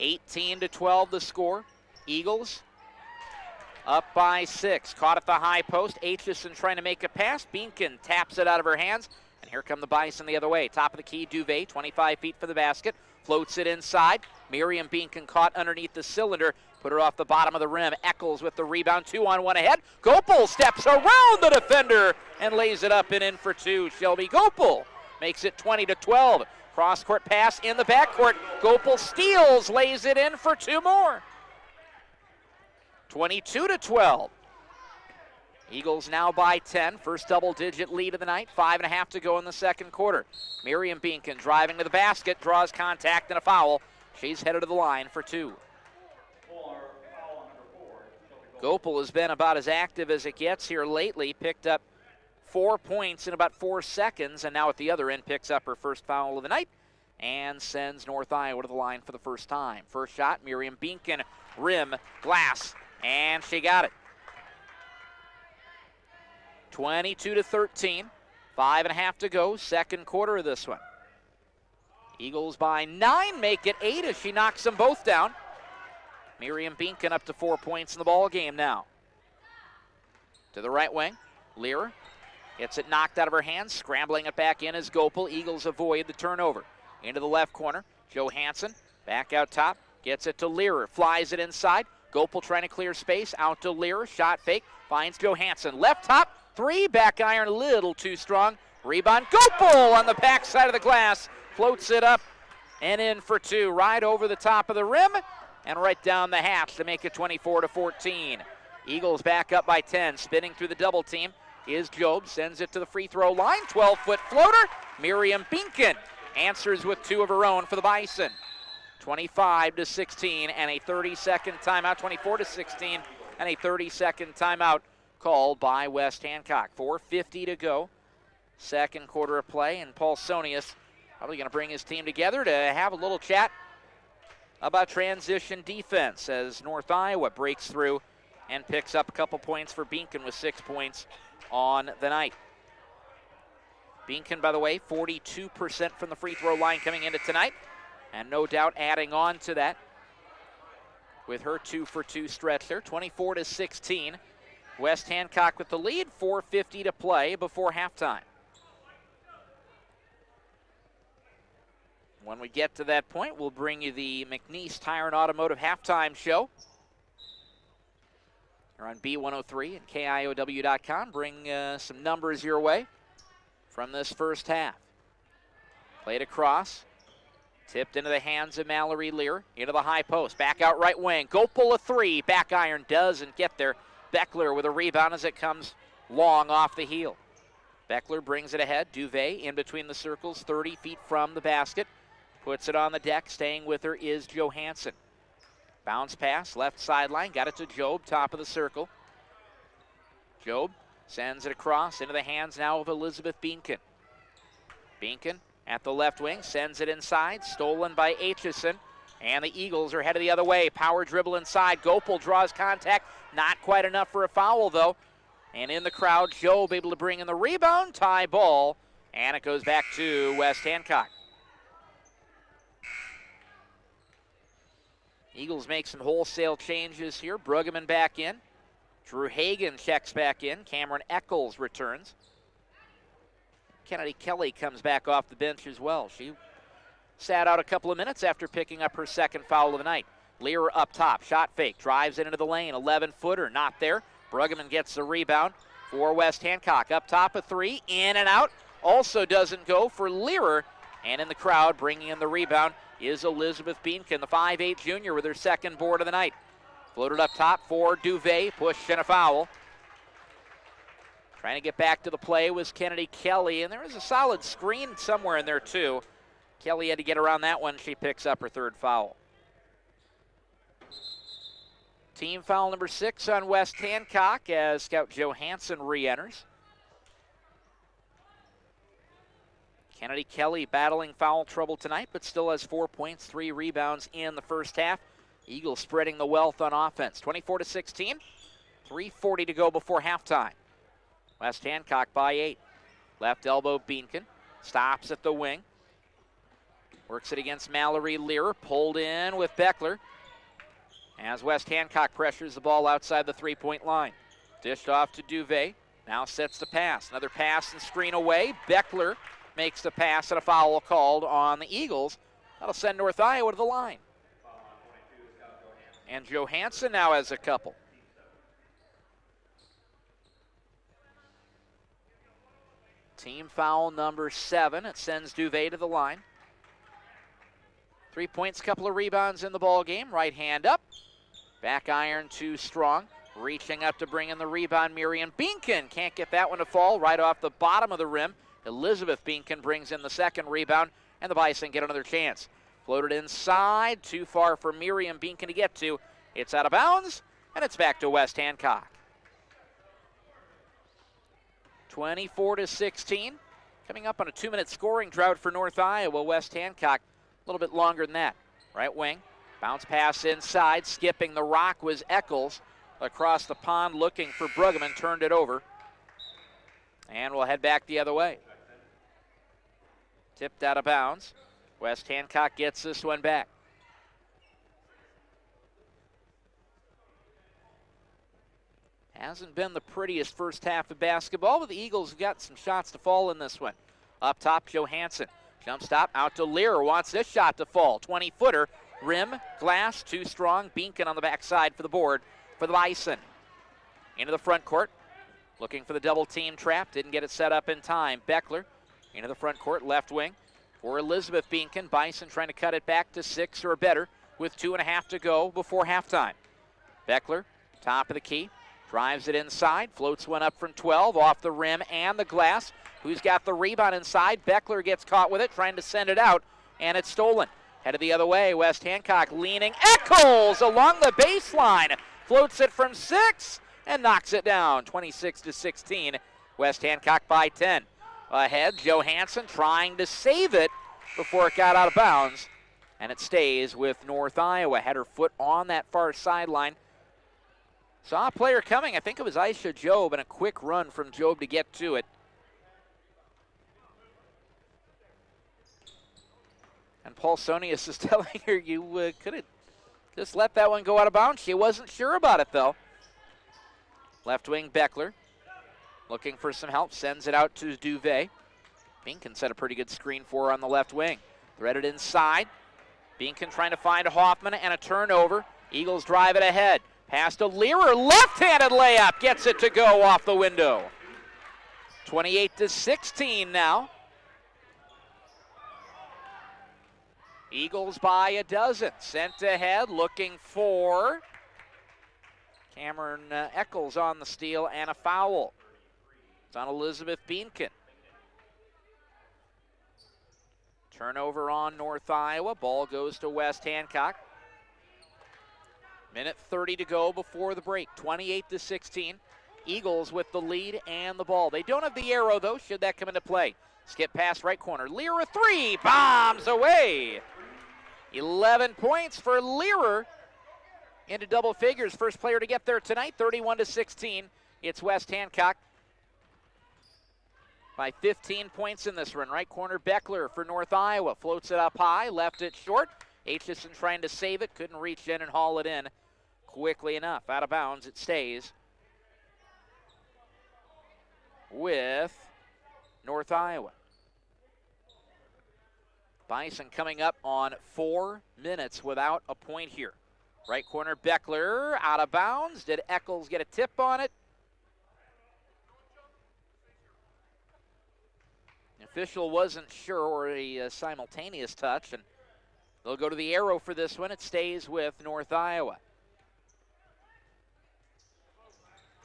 18-12 the score. Eagles up by 6. Caught at the high post. Aitchison trying to make a pass. Beankin taps it out of her hands. And here come the Bison the other way. Top of the key, Duvet, 25 feet for the basket. Floats it inside. Miriam Beankin caught underneath the cylinder. Put it off the bottom of the rim. Eccles with the rebound. 2-on-1 ahead. Gopel steps around the defender and lays it up and in for 2. Shelby Gopel makes it 20-12. Cross-court pass in the backcourt. Gopel steals, lays it in for 2 more. 22-12. Eagles now by 10. First double-digit lead of the night. 5.5 to go in the second quarter. Miriam Beankin driving to the basket, draws contact and a foul. She's headed to the line for 2. Gopel has been about as active as it gets here lately. Picked up 4 points in about 4 seconds, and now at the other end picks up her first foul of the night and sends North Iowa to the line for the first time. First shot, Miriam Beankin, rim, glass, and she got it. 22-13, 5.5 to go, second quarter of this one. Eagles by 9, make it 8 as she knocks them both down. Miriam Beankin up to 4 points in the ball game now. To the right wing, Lear gets it knocked out of her hands, scrambling it back in as Gopal. Eagles avoid the turnover. Into the left corner, Johansson back out top, gets it to Lear, flies it inside. Gopal trying to clear space, out to Lear, shot fake, finds Johansson. Left top, 3, back iron a little too strong. Rebound, Gopal on the back side of the glass, floats it up and in for 2, right over the top of the rim and right down the hatch to make it 24-14. Eagles back up by 10, spinning through the double team is Job, sends it to the free throw line, 12-foot floater. Miriam Beankin answers with 2 of her own for the Bison. 25-16 and a 30-second timeout, 24-16 and a 30-second timeout called by West Hancock. 4:50 to go, second quarter of play, and Paul Sonius probably going to bring his team together to have a little chat about transition defense as North Iowa breaks through and picks up a couple points for Beankin with 6 points on the night. Beankin, by the way, 42% from the free throw line coming into tonight, and no doubt adding on to that with her 2-for-2 stretch there. 24-16. West Hancock with the lead, 4:50 to play before halftime. When we get to that point, we'll bring you the McNeese Tire and Automotive halftime show. You're on B103 and KIOW.com. Bring some numbers your way from this first half. Played across. Tipped into the hands of Mallory Lear. Into the high post. Back out right wing. Gopal a 3. Back iron doesn't get there. Beckler with a rebound as it comes long off the heel. Beckler brings it ahead. Duvet in between the circles, 30 feet from the basket. Puts it on the deck. Staying with her is Johansson. Bounce pass, left sideline. Got it to Job, top of the circle. Job sends it across into the hands now of Elizabeth Beankin. Beankin at the left wing, sends it inside. Stolen by Aitchison. And the Eagles are headed the other way. Power dribble inside. Gopal draws contact. Not quite enough for a foul, though. And in the crowd, Job able to bring in the rebound. Tie ball. And it goes back to West Hancock. Eagles make some wholesale changes here. Bruggeman back in. Drew Hagan checks back in. Cameron Eccles returns. Kennedy Kelly comes back off the bench as well. She sat out a couple of minutes after picking up her second foul of the night. Lear up top. Shot fake. Drives it into the lane. 11-footer. Not there. Bruggeman gets the rebound for West Hancock. Up top a 3. In and out. Also doesn't go for Lear. And in the crowd, bringing in the rebound, is Elizabeth Beankin, the 5'8 junior, with her second board of the night. Floated up top for Duvet, push and a foul. Trying to get back to the play was Kennedy Kelly, and there was a solid screen somewhere in there too. Kelly had to get around that one. She picks up her third foul. Team foul number 6 on West Hancock as Scout Johansson re-enters. Kennedy Kelly battling foul trouble tonight, but still has 4 points, 3 rebounds in the first half. Eagles spreading the wealth on offense. 24-16, 3:40 to go before halftime. West Hancock by 8. Left elbow Beankin, stops at the wing. Works it against Mallory Lear, pulled in with Beckler. As West Hancock pressures the ball outside the three-point line. Dished off to Duvet, now sets the pass. Another pass and screen away. Beckler makes the pass and a foul called on the Eagles. That'll send North Iowa to the line. And Johansson now has a couple. Team foul number 7. It sends Duvet to the line. 3 points, couple of rebounds in the ball game. Right hand up. Back iron too strong. Reaching up to bring in the rebound, Miriam Beankin. Can't get that one to fall. Right off the bottom of the rim. Elizabeth Beankin brings in the second rebound, and the Bison get another chance. Floated inside, too far for Miriam Beankin to get to. It's out of bounds, and it's back to West Hancock. 24-16. Coming up on a 2-minute scoring drought for North Iowa. West Hancock a little bit longer than that. Right wing, bounce pass inside. Skipping the rock was Eccles. Across the pond looking for Bruggeman, turned it over. And we'll head back the other way. Tipped out of bounds. West Hancock gets this one back. Hasn't been the prettiest first half of basketball, but the Eagles have got some shots to fall in this one. Up top, Johansson. Jump stop out to Lear. Wants this shot to fall. 20-footer. Rim, glass, too strong. Beankin on the backside for the board for the Bison. Into the front court. Looking for the double team trap. Didn't get it set up in time. Beckler into the front court, left wing for Elizabeth Beankin. Bison trying to cut it back to 6 or better with 2.5 to go before halftime. Beckler, top of the key. Drives it inside, floats one up from 12, off the rim and the glass. Who's got the rebound inside? Beckler gets caught with it, trying to send it out, and it's stolen. Headed the other way, West Hancock leaning. Eccles along the baseline, floats it from 6 and knocks it down. 26-16, West Hancock by 10. Ahead, Johansson trying to save it before it got out of bounds, and it stays with North Iowa. Had her foot on that far sideline. Saw a player coming. I think it was Aisha Job, and a quick run from Job to get to it. And Paul Sonius is telling her you could have just let that one go out of bounds. She wasn't sure about it, though. Left wing Beckler looking for some help. Sends it out to Duvet. Beankin set a pretty good screen for her on the left wing. Threaded inside. Beankin trying to find Hoffman and a turnover. Eagles drive it ahead. Pass to Learer, left-handed layup, gets it to go off the window. 28-16 now. Eagles by a dozen. Sent ahead, looking for Cameron Eccles on the steal and a foul. It's on Elizabeth Beankin. Turnover on North Iowa. Ball goes to West Hancock. Minute 30 to go before the break. 28-16. Eagles with the lead and the ball. They don't have the arrow, though, should that come into play. Skip pass right corner. Lear a 3. Bombs away. 11 points for Learer into double figures. First player to get there tonight. 31-16. It's West Hancock by 15 points in this run. Right corner, Beckler for North Iowa. Floats it up high. Left it short. Aitchison trying to save it. Couldn't reach in and haul it in quickly enough. Out of bounds, it stays with North Iowa. Bison coming up on 4 minutes without a point here. Right corner, Beckler out of bounds. Did Eccles get a tip on it? The official wasn't sure, or a simultaneous touch, and they'll go to the arrow for this one. It stays with North Iowa.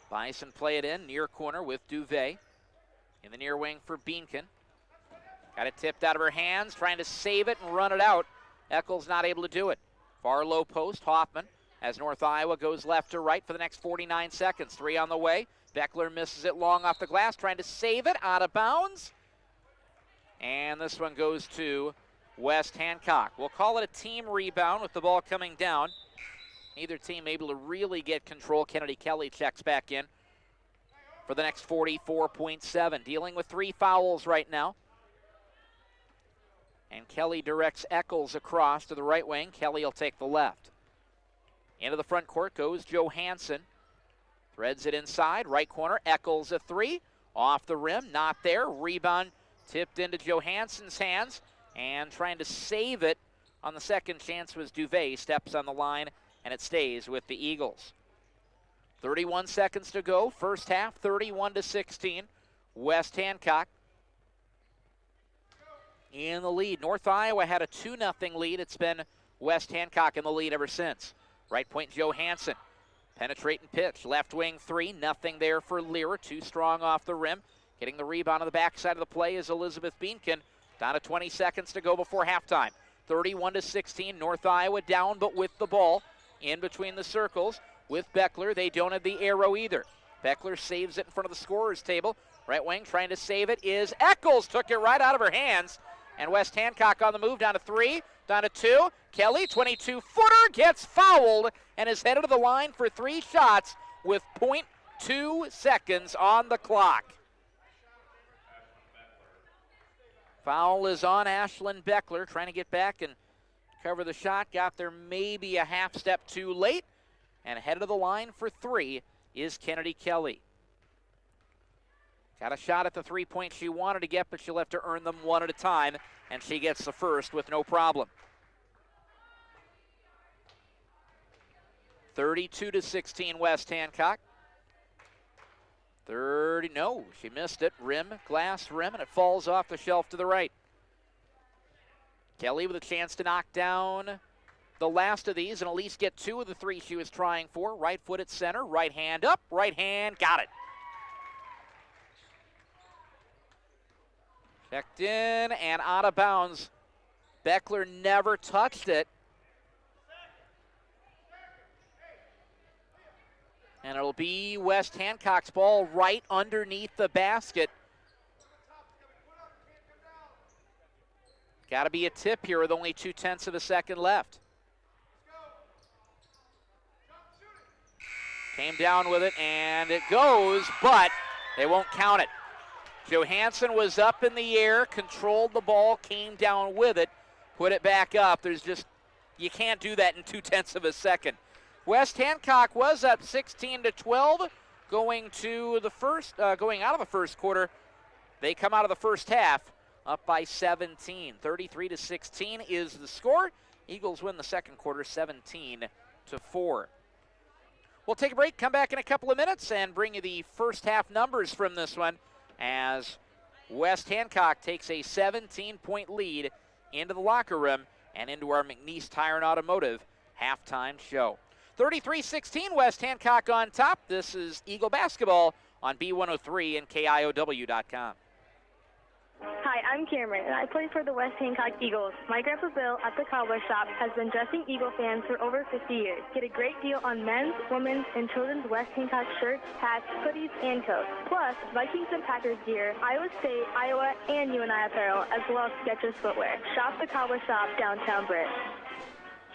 Bison play it in, near corner with Duvet. In the near wing for Beankin. Got it tipped out of her hands, trying to save it and run it out. Eccles not able to do it. Far low post, Hoffman, as North Iowa goes left to right for the next 49 seconds. 3 on the way. Beckler misses it long off the glass, trying to save it, out of bounds. And this one goes to West Hancock. We'll call it a team rebound with the ball coming down. Neither team able to really get control. Kennedy Kelly checks back in for the next 44.7. Dealing with 3 fouls right now. And Kelly directs Eccles across to the right wing. Kelly will take the left. Into the front court goes Johansson. Threads it inside. Right corner. Eccles a 3. Off the rim. Not there. Rebound tipped into Johansson's hands. And trying to save it on the second chance was Duvet. Steps on the line, and it stays with the Eagles. 31 seconds to go. First half, 31-16. West Hancock in the lead. North Iowa had a 2-0 lead. It's been West Hancock in the lead ever since. Right point, Johansson. Penetrating pitch. Left wing 3. Nothing there for Lear. Too strong off the rim. Getting the rebound on the backside of the play is Elizabeth Beankin. Down to 20 seconds to go before halftime. 31-16. North Iowa down, but with the ball in between the circles with Beckler. They don't have the arrow either. Beckler saves it in front of the scorer's table. Right wing trying to save it is Eccles. Took it right out of her hands. And West Hancock on the move, down to 3, down to 2. Kelly, 22-footer, gets fouled and is headed to the line for 3 shots with 0.2 seconds on the clock. Foul is on Ashlyn Beckler, trying to get back and cover the shot. Got there maybe a half step too late. And headed to the line for three is Kennedy Kelly. Got a shot at the 3 points she wanted to get, but she'll have to earn them one at a time, and she gets the first with no problem. 32-16 West Hancock. 30, no, she missed it. Rim, glass rim, and it falls off the shelf to the right. Kelly with a chance to knock down the last of these and at least get two of the three she was trying for. Right foot at center, right hand up, right hand, got it. Checked in and out of bounds. Beckler never touched it. And it'll be West Hancock's ball right underneath the basket. Got to be a tip here with only 0.2 of a second left. Came down with it, and it goes, but they won't count it. Johansson was up in the air, controlled the ball, came down with it, put it back up. You can't do that in 0.2 of a second. West Hancock was up 16-12 going out of the first quarter. They come out of the first half up by 17. 33-16 is the score. Eagles win the second quarter 17-4. We'll take a break, come back in a couple of minutes, and bring you the first half numbers from this one as West Hancock takes a 17-point lead into the locker room and into our McNeese Tire and Automotive halftime show. 33-16, West Hancock on top. This is Eagle basketball on B103 and KIOW.com. Hi, I'm Cameron, and I play for the West Hancock Eagles. My Grandpa Bill at the Cowboy Shop has been dressing Eagle fans for over 50 years. Get a great deal on men's, women's, and children's West Hancock shirts, hats, hoodies, and coats. Plus, Vikings and Packers gear, Iowa State, Iowa, and UNI apparel, as well as Skechers footwear. Shop the Cowboy Shop, downtown Britt.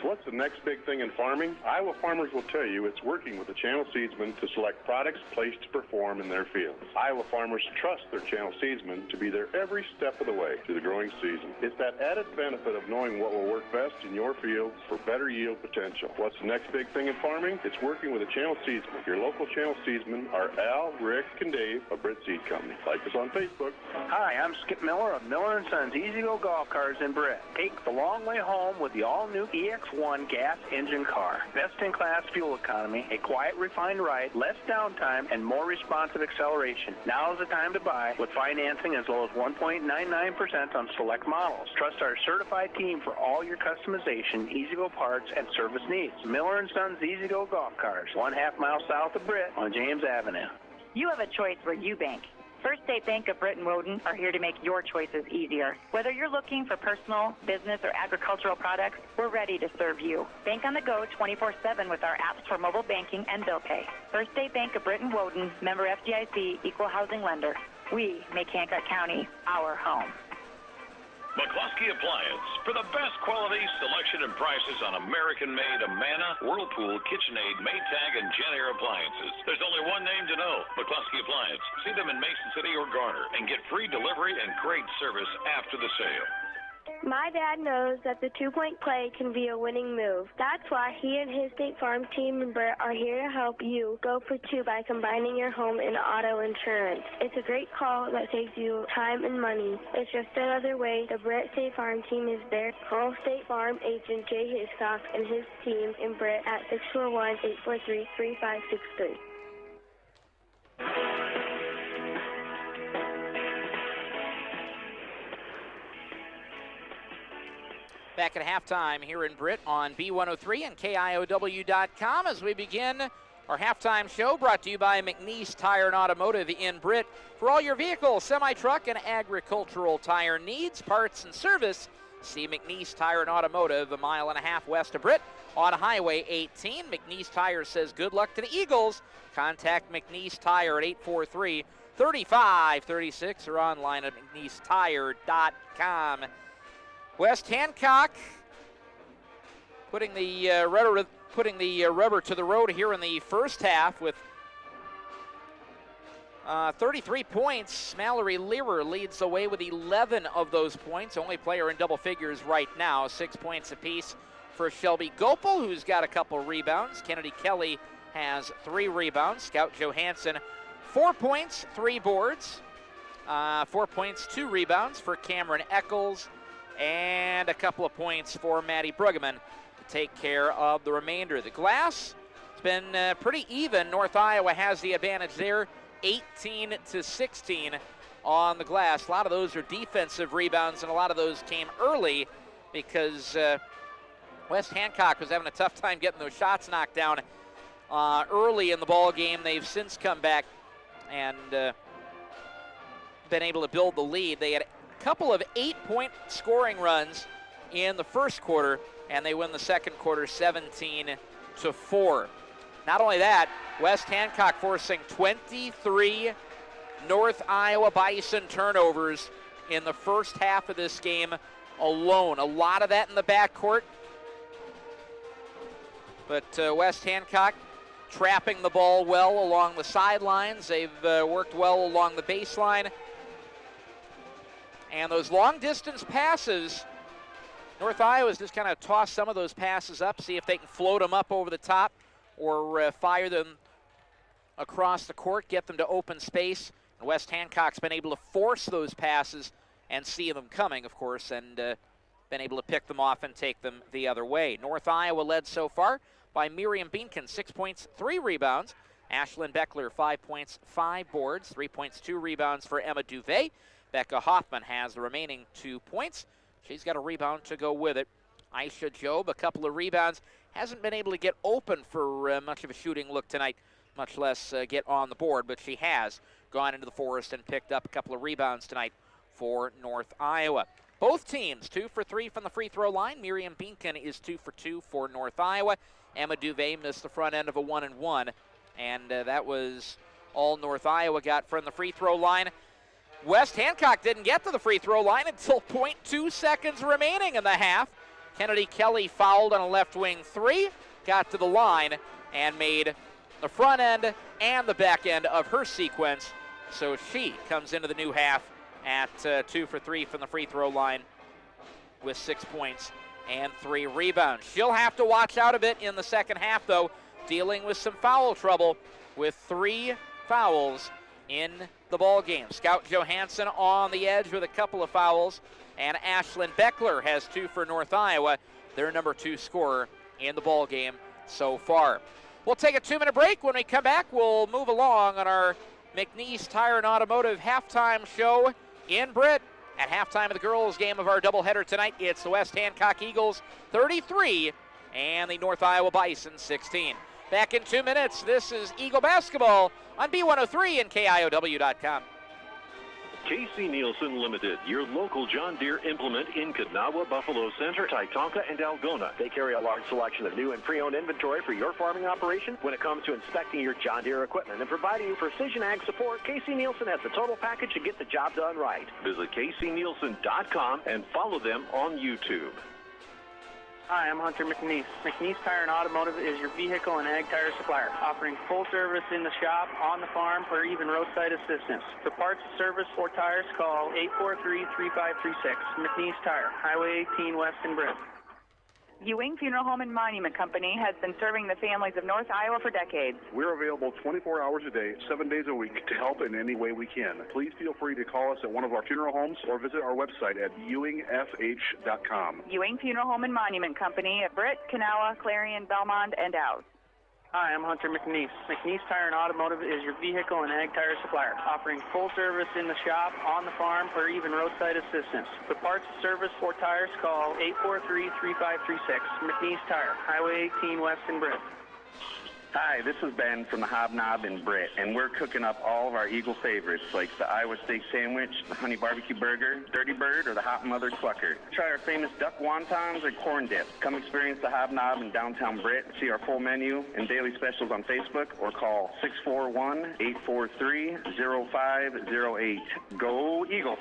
What's the next big thing in farming? Iowa farmers will tell you it's working with the channel seedsmen to select products placed to perform in their fields. Iowa farmers trust their channel seedsmen to be there every step of the way through the growing season. It's that added benefit of knowing what will work best in your fields for better yield potential. What's the next big thing in farming? It's working with a channel seedsman. Your local channel seedsmen are Al, Rick, and Dave of Britt Seed Company. Like us on Facebook. Hi, I'm Skip Miller of Miller & Sons Easy Go Golf Cars in Britt. Take the long way home with the all-new EX1 gas engine car. Best-in-class fuel economy, a quiet, refined ride, less downtime, and more responsive acceleration. Now is the time to buy with financing as low as 1.99% on select models. Trust our certified team for all your customization, easy-go parts, and service needs. Miller & Sons Easy Go Golf Cars, 1/2 mile south of Britt on James Avenue. You have a choice where you bank. First State Bank of Britt and Woden are here to make your choices easier. Whether you're looking for personal, business, or agricultural products, we're ready to serve you. Bank on the go 24/7 with our apps for mobile banking and bill pay. First State Bank of Britt and Woden, member FDIC, equal housing lender. We make Hancock County our home. McCluskey Appliance for the best quality, selection, and prices on American-made Amana, Whirlpool, KitchenAid, Maytag, and Jenn-Air appliances. There's only one name to know, McCluskey Appliance. See them in Mason City or Garner and get free delivery and great service after the sale. My dad knows that the two-point play can be a winning move. That's why he and his State Farm team and Britt are here to help you go for two by combining your home and auto insurance. It's a great call that saves you time and money. It's just another way the Britt State Farm team is there. Call State Farm agent Jay Hiscock and his team in Britt at 641-843-3563. Back at halftime here in Britt on B103 and KIOW.com as we begin our halftime show brought to you by McNeese Tire and Automotive in Britt. For all your vehicle, semi-truck, and agricultural tire needs, parts, and service, see McNeese Tire and Automotive 1.5 miles west of Britt on Highway 18. McNeese Tire says good luck to the Eagles. Contact McNeese Tire at 843-3536 or online at McNeeseTire.com. West Hancock putting the rubber to the road here in the first half with 33 points. Mallory Learer leads the way with 11 of those points. Only player in double figures right now. 6 points apiece for Shelby Gopal, who's got a couple rebounds. Kennedy Kelly has 3 rebounds. Scout Johansson, 4 points, 3 boards. 4 points, 2 rebounds for Cameron Eccles. And a couple of points for Maddie Bruggeman to take care of the remainder. The glass has been pretty even. North Iowa has the advantage there. 18-16 on the glass. A lot of those are defensive rebounds, and a lot of those came early because West Hancock was having a tough time getting those shots knocked down early in the ball game. They've since come back and been able to build the lead. They had a couple of 8-point scoring runs in the first quarter, and they win the second quarter 17-4. Not only that, West Hancock forcing 23 North Iowa Bison turnovers in the first half of this game alone. A lot of that in the backcourt. But West Hancock trapping the ball well along the sidelines. They've worked well along the baseline. And those long-distance passes, North Iowa's just kind of tossed some of those passes up, see if they can float them up over the top or fire them across the court, get them to open space. And West Hancock's been able to force those passes and see them coming, of course, and been able to pick them off and take them the other way. North Iowa led so far by Miriam Beankin, 6 points, 3 rebounds. Ashlyn Beckler, 5 points, 5 boards, 3 points, 2 rebounds for Emma Duvet. Becca Hoffman has the remaining 2 points. She's got a rebound to go with it. Aisha Job, a couple of rebounds. Hasn't been able to get open for much of a shooting look tonight, much less get on the board, but she has gone into the forest and picked up a couple of rebounds tonight for North Iowa. Both teams 2 for 3 from the free throw line. Miriam Beankin is 2 for 2 for North Iowa. Emma Duvet missed the front end of a 1-and-1, and that was all North Iowa got from the free throw line. West Hancock didn't get to the free throw line until 0.2 seconds remaining in the half. Kennedy Kelly fouled on a left wing 3, got to the line, and made the front end and the back end of her sequence. So she comes into the new half at 2 for 3 from the free throw line with 6 points and 3 rebounds. She'll have to watch out a bit in the second half, though, dealing with some foul trouble with 3 fouls in the ball game. Scout Johansson on the edge with a couple of fouls, and Ashlyn Beckler has 2 for North Iowa, their number 2 scorer in the ball game so far. We'll take a 2-minute break. When we come back, we'll move along on our McNeese Tire and Automotive halftime show in Britt. At halftime of the girls' game of our doubleheader tonight, it's the West Hancock Eagles 33 and the North Iowa Bison 16. Back in 2 minutes, this is Eagle Basketball on B103 and KIOW.com. KC Nielsen Limited, your local John Deere implement in Kanawha, Buffalo Center, Titonka, and Algona. They carry a large selection of new and pre-owned inventory for your farming operation. When it comes to inspecting your John Deere equipment and providing you precision ag support, KC Nielsen has the total package to get the job done right. Visit KCNielsen.com and follow them on YouTube. Hi, I'm Hunter McNeese. McNeese Tire and Automotive is your vehicle and ag tire supplier, offering full service in the shop, on the farm, or even roadside assistance. For parts, service, or tires, call 843-3536. McNeese Tire, Highway 18 West in Britt. Ewing Funeral Home and Monument Company has been serving the families of North Iowa for decades. We're available 24 hours a day, 7 days a week to help in any way we can. Please feel free to call us at one of our funeral homes or visit our website at ewingfh.com. Ewing Funeral Home and Monument Company at Britt, Kanawha, Clarion, Belmont, and Dowd. Hi, I'm Hunter McNeese. McNeese Tire and Automotive is your vehicle and ag tire supplier, offering full service in the shop, on the farm, or even roadside assistance. For parts, service, or tires, call 843-3536. McNeese Tire, Highway 18 West in Britt. Hi, this is Ben from the Hobnob in Britt, and we're cooking up all of our Eagle favorites, like the Iowa Steak Sandwich, the Honey Barbecue Burger, Dirty Bird, or the Hot Mother Clucker. Try our famous duck wontons or corn dip. Come experience the Hobnob in downtown Britt. See our full menu and daily specials on Facebook, or call 641-843-0508. Go Eagles!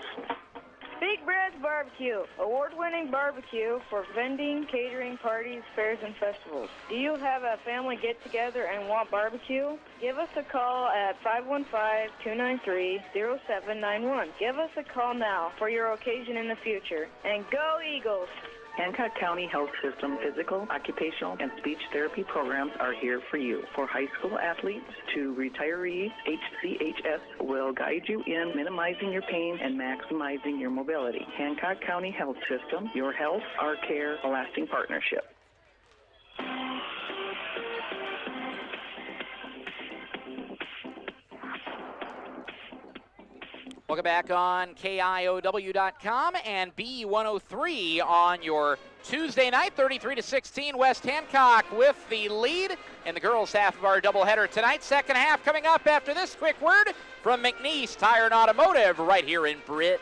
Big Brad's Barbecue, award-winning barbecue for vending, catering, parties, fairs, and festivals. Do you have a family get-together and want barbecue? Give us a call at 515-293-0791. Give us a call now for your occasion in the future. And go Eagles! Hancock County Health System physical, occupational, and speech therapy programs are here for you. For high school athletes to retirees, HCHS will guide you in minimizing your pain and maximizing your mobility. Hancock County Health System, your health, our care, a lasting partnership. Welcome back on KIOW.com and B103 on your Tuesday night, 33-16. West Hancock with the lead in the girls' half of our doubleheader tonight. Second half coming up after this quick word from McNeese Tire and Automotive right here in Britt.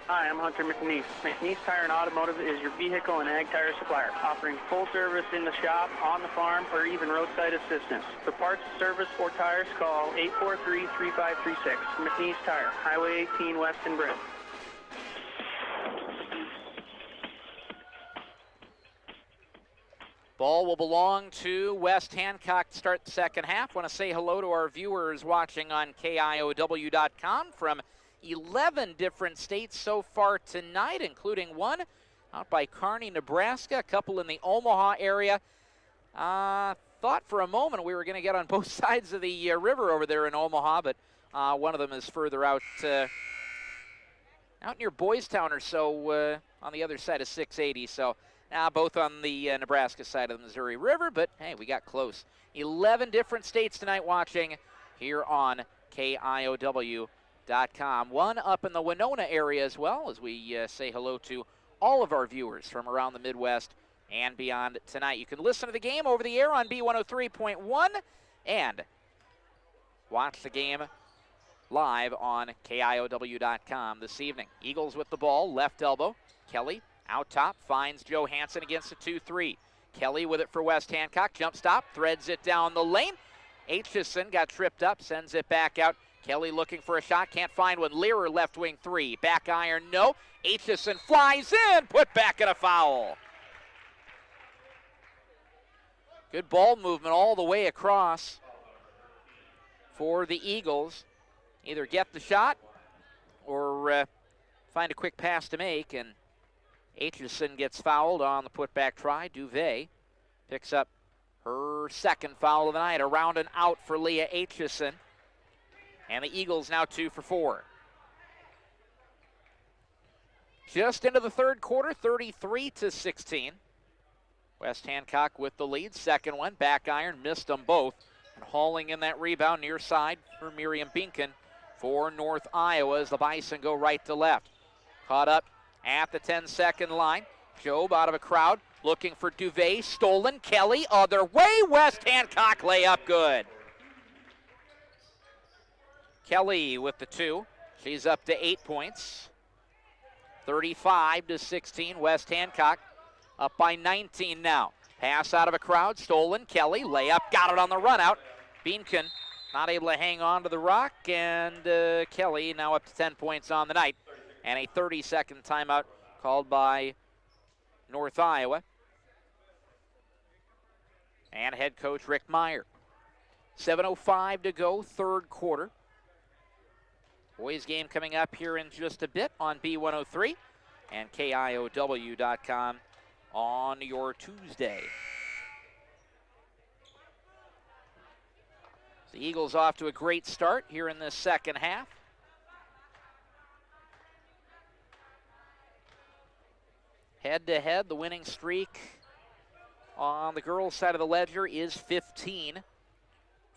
Hi, I'm Hunter McNeese. McNeese Tire and Automotive is your vehicle and ag tire supplier, offering full service in the shop, on the farm, or even roadside assistance. For parts, service, or tires, call 843-3536. McNeese Tire, Highway 18 West in Britt. Ball will belong to West Hancock to start the second half. Want to say hello to our viewers watching on KIOW.com from 11 different states so far tonight, including one out by Kearney, Nebraska, a couple in the Omaha area. Thought for a moment we were going to get on both sides of the river over there in Omaha, but one of them is further out near Boys Town or so on the other side of 680. So both on the Nebraska side of the Missouri River, but hey, we got close. 11 different states tonight watching here on KIOW.com. One up in the Winona area as well, as we say hello to all of our viewers from around the Midwest and beyond tonight. You can listen to the game over the air on B103.1 and watch the game live on KIOW.com this evening. Eagles with the ball, left elbow. Kelly out top, finds Johansson against a 2-3. Kelly with it for West Hancock, jump stop, threads it down the lane. Aitchison got tripped up, sends it back out. Kelly looking for a shot, can't find one. Learer left wing 3, back iron, no. Aitchison flies in, put back at a foul. Good ball movement all the way across for the Eagles. Either get the shot or find a quick pass to make, and Aitchison gets fouled on the putback try. Duvet picks up her second foul of the night. Around and out for Leah Aitchison. And the Eagles now 2 for 4. Just into the third quarter, 33-16. West Hancock with the lead. Second one, back iron, missed them both. And hauling in that rebound near side for Miriam Binken for North Iowa as the Bison go right to left. Caught up at the 10-second line. Job out of a crowd looking for Duvet. Stolen. Kelly other way. West Hancock layup good. Kelly with the 2. She's up to 8 points. 35-16. West Hancock up by 19 now. Pass out of a crowd. Stolen. Kelly. Layup. Got it on the run out. Beankin not able to hang on to the rock. And Kelly now up to 10 points on the night. And a 30-second timeout called by North Iowa. And head coach Rick Meyer. 7:05 to go, third quarter. Boys game coming up here in just a bit on B103 and KIOW.com on your Tuesday. The Eagles off to a great start here in this second half. Head-to-head, the winning streak on the girls' side of the ledger is 15.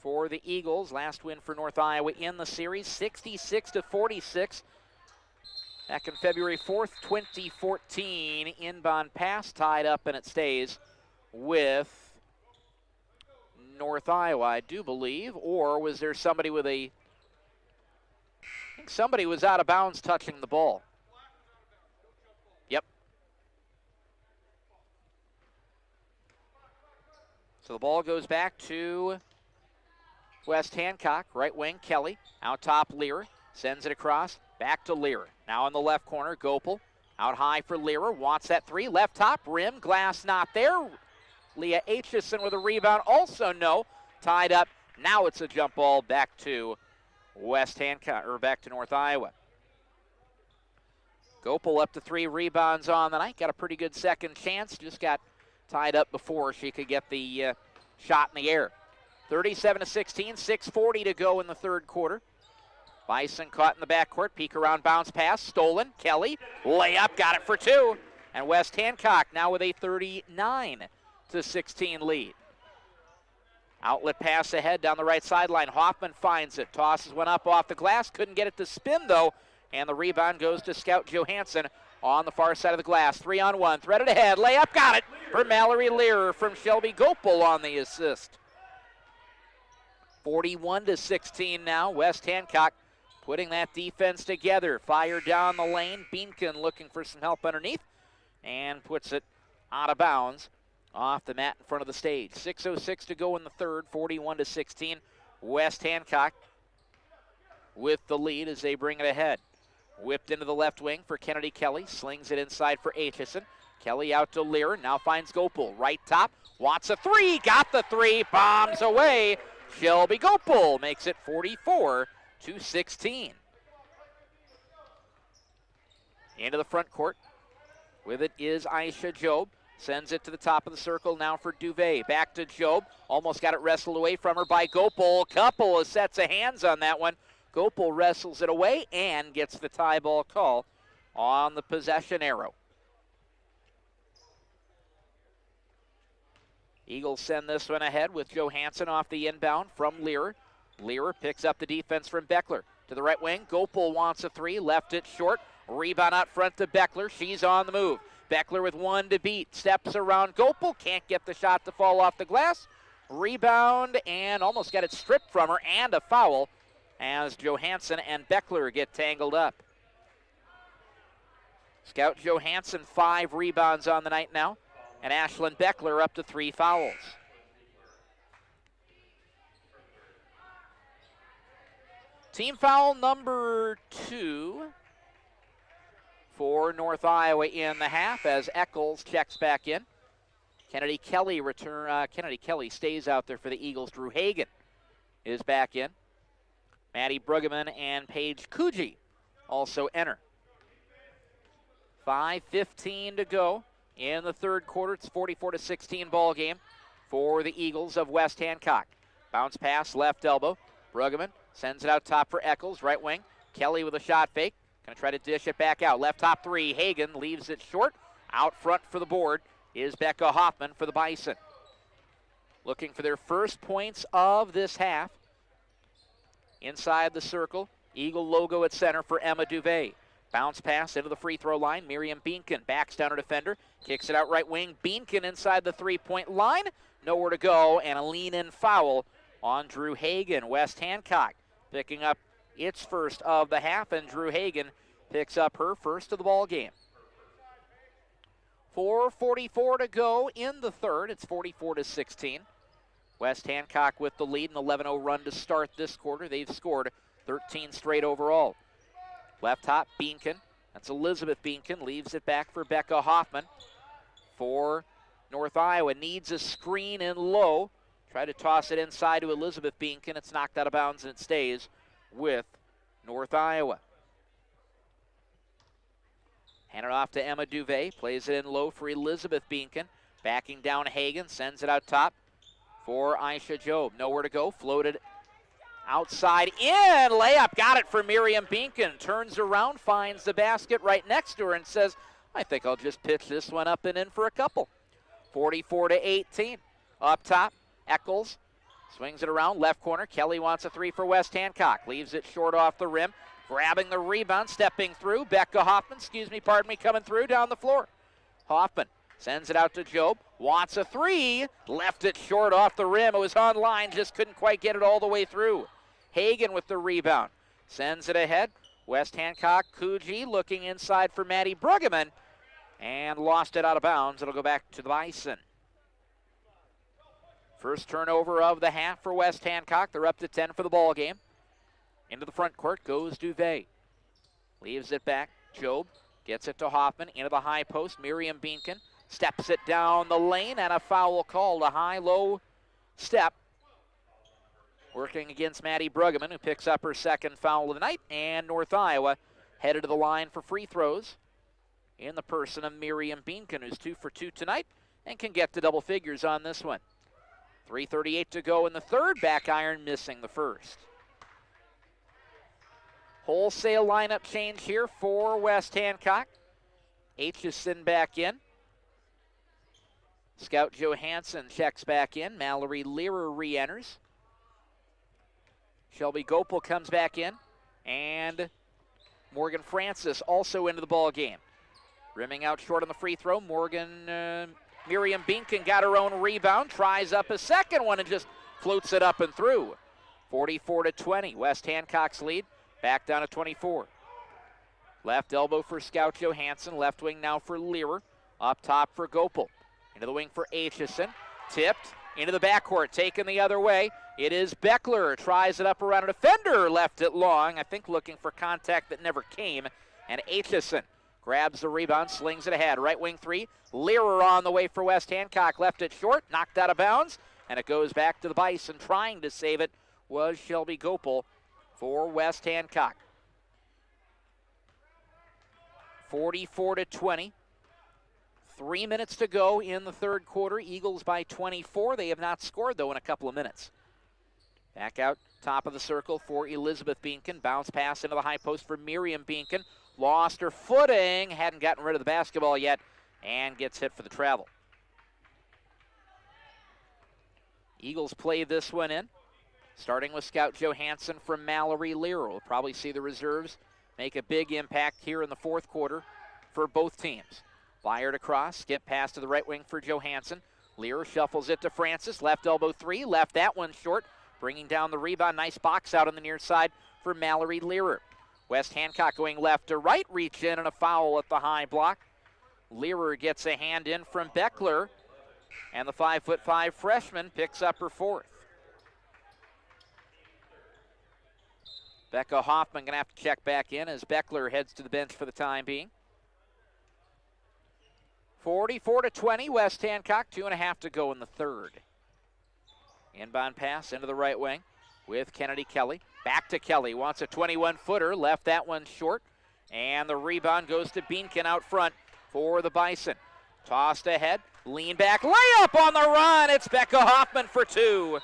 For the Eagles, last win for North Iowa in the series, 66-46. Back in February 4th, 2014, inbound pass tied up, and it stays with North Iowa, I do believe. Or was there somebody with I think somebody was out of bounds touching the ball. Yep. So the ball goes back to West Hancock, right wing, Kelly. Out top, Lear. Sends it across. Back to Lear. Now in the left corner, Gopel. Out high for Lear. Wants that three. Left top. Rim. Glass not there. Leah Aitchison with a rebound. Also no. Tied up. Now it's a jump ball back to West Hancock, or back to North Iowa. Gopel up to 3 rebounds on the night. Got a pretty good second chance. Just got tied up before she could get the shot in the air. 37-16, 6:40 to go in the third quarter. Bison caught in the backcourt. Peek around, bounce pass, stolen. Kelly, layup, got it for 2. And West Hancock now with a 39-16 lead. Outlet pass ahead down the right sideline. Hoffman finds it. Tosses one up off the glass. Couldn't get it to spin, though. And the rebound goes to Scout Johansson on the far side of the glass. 3-on-1. Threaded ahead. Layup. Got it for Mallory Lear from Shelby Gopel on the assist. 41-16 now. West Hancock putting that defense together. Fire down the lane. Beankin looking for some help underneath. And puts it out of bounds off the mat in front of the stage. 6:06 to go in the third. 41-16. West Hancock with the lead as they bring it ahead. Whipped into the left wing for Kennedy Kelly. Slings it inside for Aitchison. Kelly out to Lear. Now finds Gopel. Right top. Wants a 3. Got the 3. Bombs away. Shelby Gopel makes it 44-16. Into the front court. With it is Aisha Job. Sends it to the top of the circle now for Duvet. Back to Job. Almost got it wrestled away from her by Gopel. Couple of sets of hands on that one. Gopel wrestles it away and gets the tie ball call on the possession arrow. Eagles send this one ahead with Johansson off the inbound from Lear. Lear picks up the defense from Beckler. To the right wing, Gopel wants a 3, left it short. Rebound out front to Beckler. She's on the move. Beckler with 1 to beat. Steps around Gopel. Can't get the shot to fall off the glass. Rebound and almost got it stripped from her, and a foul as Johansson and Beckler get tangled up. Scout Johansson 5 rebounds on the night now, and Ashlyn Beckler up to 3 fouls. Team foul number 2 for North Iowa in the half as Eccles checks back in. Kennedy Kelly stays out there for the Eagles. Drew Hagan is back in. Maddie Bruggeman and Paige Coogee also enter. 5:15 to go in the third quarter. It's 44-16 ball game for the Eagles of West Hancock. Bounce pass, left elbow. Bruggeman sends it out top for Eccles, right wing. Kelly with a shot fake. Going to try to dish it back out. Left top 3. Hagan leaves it short. Out front for the board is Becca Hoffman for the Bison. Looking for their first points of this half. Inside the circle, Eagle logo at center for Emma Duvet. Bounce pass into the free throw line. Miriam Beankin backs down her defender. Kicks it out right wing. Beankin inside the 3-point line. Nowhere to go, and a lean-in foul on Drew Hagan. West Hancock picking up its first of the half, and Drew Hagan picks up her first of the ball game. 4:44 to go in the third. It's 44-16. West Hancock with the lead, an 11-0 run to start this quarter. They've scored 13 straight overall. Left top, Beankin. That's Elizabeth Beankin. Leaves it back for Becca Hoffman. For North Iowa, needs a screen in low. Try to toss it inside to Elizabeth Beankin. It's knocked out of bounds and it stays with North Iowa. Hand it off to Emma Duvet. Plays it in low for Elizabeth Beankin. Backing down Hagan. Sends it out top for Aisha Job. Nowhere to go. Floated outside in. Layup. Got it for Miriam Beankin. Turns around. Finds the basket right next to her and says, I think I'll just pitch this one up and in for a couple. 44-18. Up top, Eccles swings it around. Left corner. Kelly wants a 3 for West Hancock. Leaves it short off the rim. Grabbing the rebound. Stepping through. Becca Hoffman. Coming through down the floor. Hoffman sends it out to Job. Wants a 3. Left it short off the rim. It was on line. Just couldn't quite get it all the way through. Hagan with the rebound. Sends it ahead. West Hancock. Coogee looking inside for Maddie Bruggeman. And lost it out of bounds. It'll go back to the Bison. First turnover of the half for West Hancock. They're up to 10 for the ball game. Into the front court goes Duvet. Leaves it back. Job gets it to Hoffman. Into the high post. Miriam Beankin steps it down the lane, and a foul called. A high-low step. Working against Maddie Bruggeman, who picks up her second foul of the night. And North Iowa headed to the line for free throws in the person of Miriam Beankin, who's 2 for 2 tonight and can get to double figures on this one. 3:38 to go in the third. Back iron missing the first. Wholesale lineup change here for West Hancock. Aitchison back in. Scout Johansson checks back in. Mallory Learer re-enters. Shelby Gopel comes back in. And Morgan Francis also into the ball game. Rimming out short on the free throw. Miriam Beankin got her own rebound. Tries up a second one and just floats it up and through. 44-20. West Hancock's lead. Back down to 24. Left elbow for Scout Johansson. Left wing now for Learer. Up top for Gopel. Into the wing for Aitchison. Tipped into the backcourt. Taken the other way. It is Beckler. Tries it up around a defender. Left it long. I think looking for contact that never came. And Aitchison grabs the rebound. Slings it ahead. Right wing three. Learer on the way for West Hancock. Left it short. Knocked out of bounds. And it goes back to the Bison. Trying to save it was Shelby Gopel for West Hancock. 44-20. 3 minutes to go in the third quarter. Eagles by 24. They have not scored, though, in a couple of minutes. Back out top of the circle for Elizabeth Beankin. Bounce pass into the high post for Miriam Beankin. Lost her footing. Hadn't gotten rid of the basketball yet and gets hit for the travel. Eagles play this one in. Starting with Scout Johansson from Mallory Learer. We'll probably see the reserves make a big impact here in the fourth quarter for both teams. Fired across, skip pass to the right wing for Johansson. Learer shuffles it to Francis. Left elbow three, left that one short. Bringing down the rebound. Nice box out on the near side for Mallory Learer. West Hancock going left to right. Reach in and a foul at the high block. Learer gets a hand in from Beckler. And the 5'5" freshman picks up her fourth. Becca Hoffman going to have to check back in as Beckler heads to the bench for the time being. 44-20, West Hancock, 2.5 to go in the third. Inbound pass into the right wing with Kennedy Kelly. Back to Kelly, wants a 21-footer, left that one short. And the rebound goes to Beankin out front for the Bison. Tossed ahead, lean back, layup on the run. It's Becca Hoffman for two.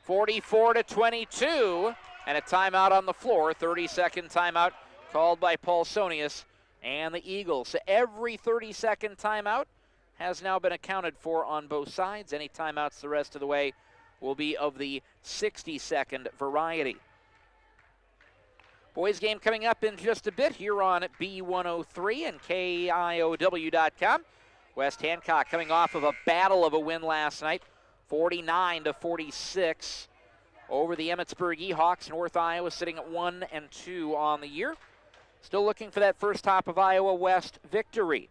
44-22. And a timeout on the floor, 30-second timeout called by Paul Sonius and the Eagles. So every 30-second timeout has now been accounted for on both sides. Any timeouts the rest of the way will be of the 60-second variety. Boys game coming up in just a bit here on B103 and KIOW.com. West Hancock coming off of a battle of a win last night, 49-46. Over the Emmetsburg Ehawks. North Iowa sitting at 1-2 on the year. Still looking for that first top of Iowa West victory.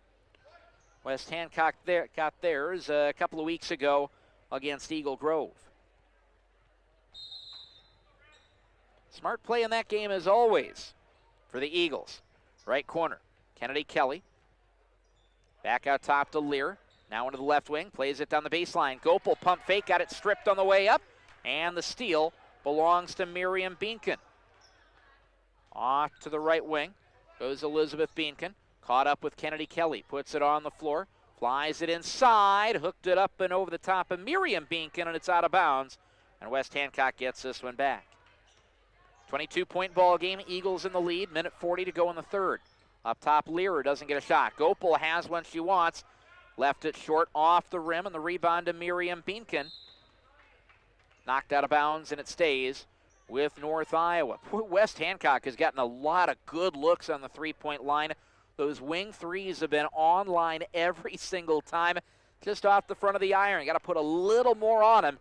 West Hancock got theirs a couple of weeks ago against Eagle Grove. Smart play in that game as always for the Eagles. Right corner, Kennedy Kelly. Back out top to Lear. Now into the left wing, plays it down the baseline. Gopel pump fake, got it stripped on the way up. And the steal belongs to Miriam Beankin. Off to the right wing goes Elizabeth Beankin. Caught up with Kennedy Kelly. Puts it on the floor. Flies it inside. Hooked it up and over the top of Miriam Beankin, and it's out of bounds. And West Hancock gets this one back. 22-point ball game. Eagles in the lead. Minute 40 to go in the third. Up top, Learer doesn't get a shot. Gopel has one she wants. Left it short off the rim, and the rebound to Miriam Beankin. Knocked out of bounds, and it stays with North Iowa. West Hancock has gotten a lot of good looks on the three-point line. Those wing threes have been online every single time, just off the front of the iron. Got to put a little more on them,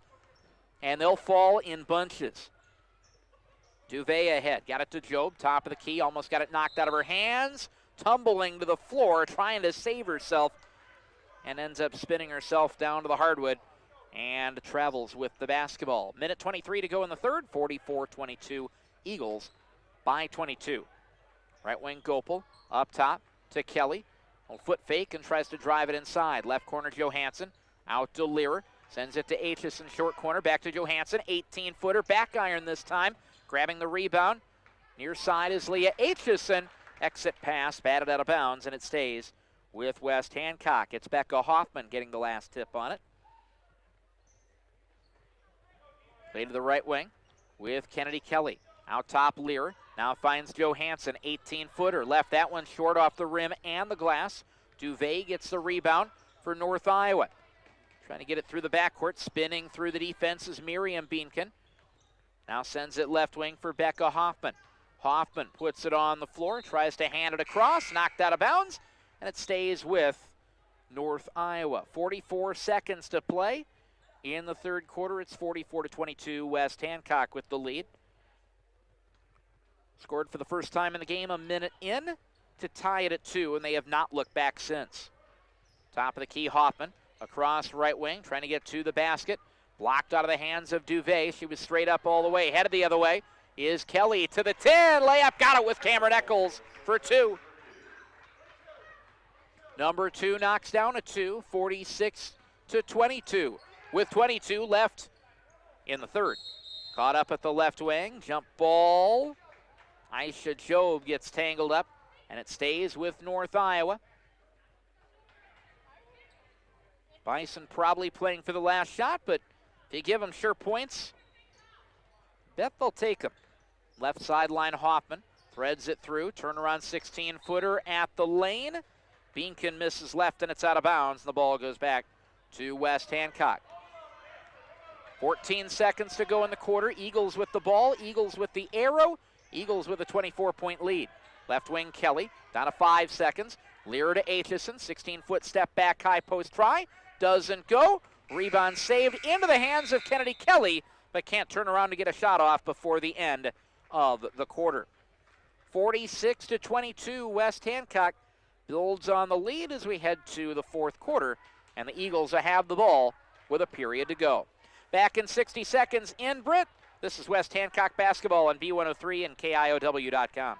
and they'll fall in bunches. Duvet ahead. Got it to Job, top of the key. Almost got it knocked out of her hands. Tumbling to the floor, trying to save herself, and ends up spinning herself down to the hardwood. and travels with the basketball. Minute 23 to go in the third, 44-22, Eagles by 22. Right wing Gopel up top to Kelly. A foot fake and tries to drive it inside. Left corner Johansson, out to Lear. Sends it to Aitchison, short corner, back to Johansson. 18-footer, back iron this time. Grabbing the rebound. Near side is Leah Aitchison. Exit pass, batted out of bounds, and it stays with West Hancock. It's Becca Hoffman getting the last tip on it. Play to the right wing with Kennedy Kelly. Out top, Lear. Now finds Johansson, 18-footer. Left that one short off the rim and the glass. Duvet gets the rebound for North Iowa. Trying to get it through the backcourt. Spinning through the defense is Miriam Beankin. Now sends it left wing for Becca Hoffman. Hoffman puts it on the floor, tries to hand it across, knocked out of bounds, and it stays with North Iowa. 44 seconds to play. In the third quarter, it's 44-22, West Hancock with the lead. Scored for the first time in the game a minute in to tie it at 2, and they have not looked back since. Top of the key, Hoffman, across right wing, trying to get to the basket. Blocked out of the hands of Duvet. She was straight up all the way. Headed the other way is Kelly to the 10. Layup, got it with Cameron Eccles for 2. Number 2 knocks down a 2, 46-22. With 22 left in the third. Caught up at the left wing. Jump ball. Aisha Job gets tangled up, and it stays with North Iowa. Bison probably playing for the last shot, but if you give them sure points, bet they'll take them. Left sideline, Hoffman threads it through. Turnaround 16-footer at the lane. Beankin misses left, and it's out of bounds, and the ball goes back to West Hancock. 14 seconds to go in the quarter. Eagles with the ball. Eagles with the arrow. Eagles with a 24-point lead. Left wing Kelly, down to 5 seconds. Lear to Aitchison, 16-foot step back, high post try. Doesn't go. Rebound saved into the hands of Kennedy Kelly, but can't turn around to get a shot off before the end of the quarter. 46-22, West Hancock builds on the lead as we head to the fourth quarter, and the Eagles have the ball with a period to go. Back in 60 seconds in Britt. This is West Hancock basketball on B103 and KIOW.com.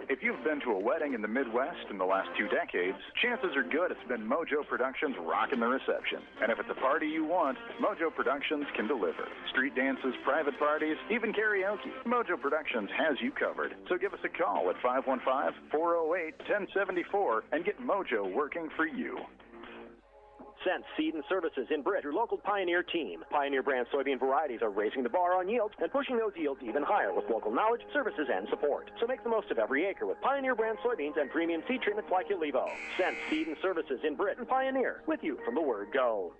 If you've been to a wedding in the Midwest in the last 2 decades, chances are good it's been Mojo Productions rocking the reception. And if it's a party you want, Mojo Productions can deliver. Street dances, private parties, even karaoke. Mojo Productions has you covered. So give us a call at 515-408-1074 and get Mojo working for you. Sense Seed and Services in Britt, your local Pioneer team. Pioneer brand soybean varieties are raising the bar on yields and pushing those yields even higher with local knowledge, services, and support. So make the most of every acre with Pioneer brand soybeans and premium seed treatments like Ulevo. Sense Seed and Services in Britt and Pioneer, with you from the word go.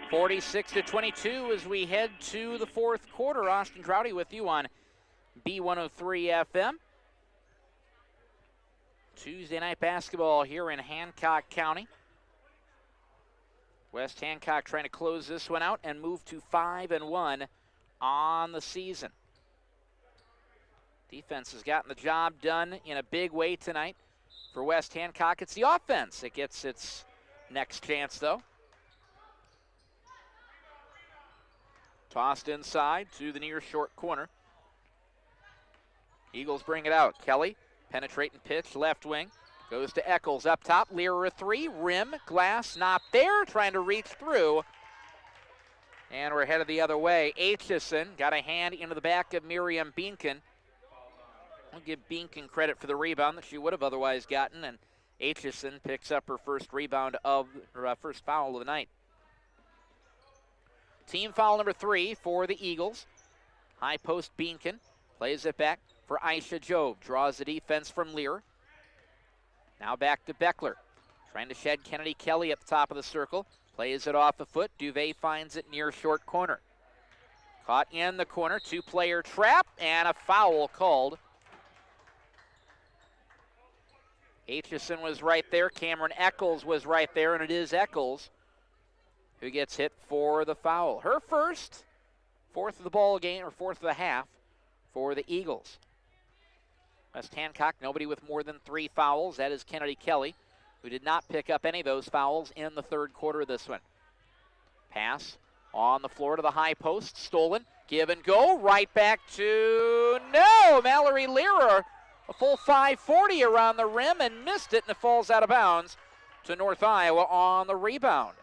(46-22) as we head to the fourth quarter. Austin Trouty with you on B103 FM. Tuesday night basketball here in Hancock County. West Hancock trying to close this one out and move to 5-1 on the season. Defense has gotten the job done in a big way tonight for West Hancock. It's the offense that gets its next chance, though. Tossed inside to the near short corner. Eagles bring it out. Kelly, penetrating pitch, left wing. Goes to Eccles up top. Lear a 3. Rim, glass, not there. Trying to reach through. And we're headed the other way. Aitchison got a hand into the back of Miriam Beankin. I'll give Beankin credit for the rebound that she would have otherwise gotten. And Aitchison picks up her first rebound of her first foul of the night. Team foul number 3 for the Eagles. High post Beankin. Plays it back for Aisha Job. Draws the defense from Lear. Now back to Beckler. Trying to shed Kennedy Kelly at the top of the circle. Plays it off a foot. Duvet finds it near short corner. Caught in the corner. 2-player trap and a foul called. Aitchison was right there. Cameron Eccles was right there, and it is Eccles who gets hit for the foul. Her first, fourth of the ball game, or fourth of the half for the Eagles. West Hancock, nobody with more than 3 fouls. That is Kennedy Kelly, who did not pick up any of those fouls in the third quarter of this one. Pass on the floor to the high post, stolen, give and go, right back to, no, Mallory Learer, a full 540 around the rim and missed it, and it falls out of bounds to North Iowa on the rebound.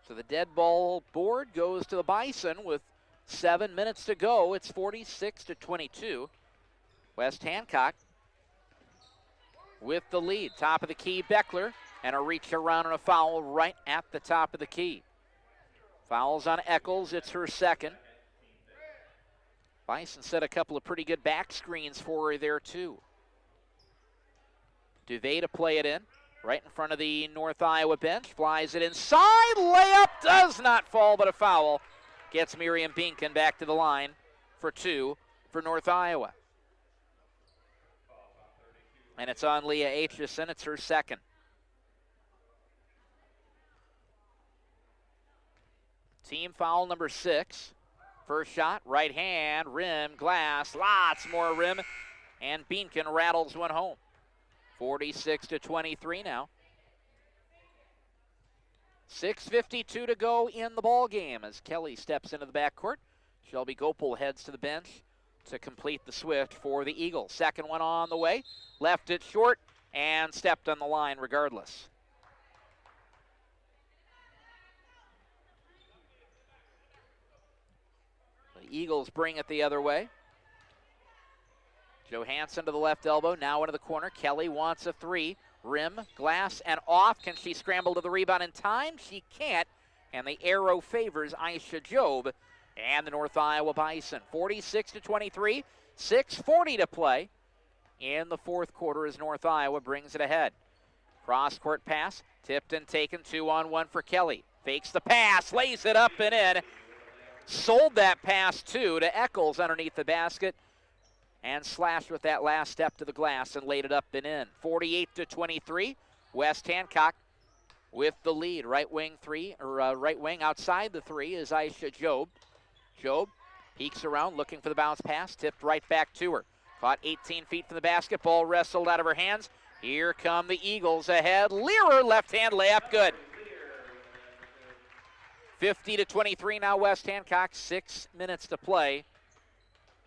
So the dead ball board goes to the Bison with 7 minutes to go. It's 46-22. West Hancock with the lead. Top of the key, Beckler, and a reach around and a foul right at the top of the key. Fouls on Eccles, it's her second. Bison set a couple of pretty good back screens for her there too. Duvet to play it in. Right in front of the North Iowa bench, flies it inside, layup does not fall, but a foul. Gets Miriam Binken back to the line for 2 for North Iowa. And it's on Leah Aitchison, it's her second. Team foul number 6. First shot, right hand, rim, glass, lots more rim, and Binken rattles one home. 46-23 now. 6:52 to go in the ball game as Kelly steps into the backcourt. Shelby Gopel heads to the bench to complete the Swift for the Eagles. Second one on the way. Left it short and stepped on the line regardless. The Eagles bring it the other way. Johansson to the left elbow, now into the corner. Kelly wants a 3. Rim, glass, and off. Can she scramble to the rebound in time? She can't. And the arrow favors Aisha Job and the North Iowa Bison. 46-23, 6:40 to play in the fourth quarter as North Iowa brings it ahead. Cross-court pass, tipped and taken, 2-on-1 for Kelly. Fakes the pass, lays it up and in. Sold that pass, too, to Eccles underneath the basket. And slashed with that last step to the glass and laid it up and in. 48-23. West Hancock with the lead. Right wing outside the 3 is Aisha Job. Job peeks around looking for the bounce pass. Tipped right back to her. Caught 18 feet from the basket. Ball wrestled out of her hands. Here come the Eagles ahead. Learer, left hand layup, good. 50-23 now West Hancock. 6 minutes to play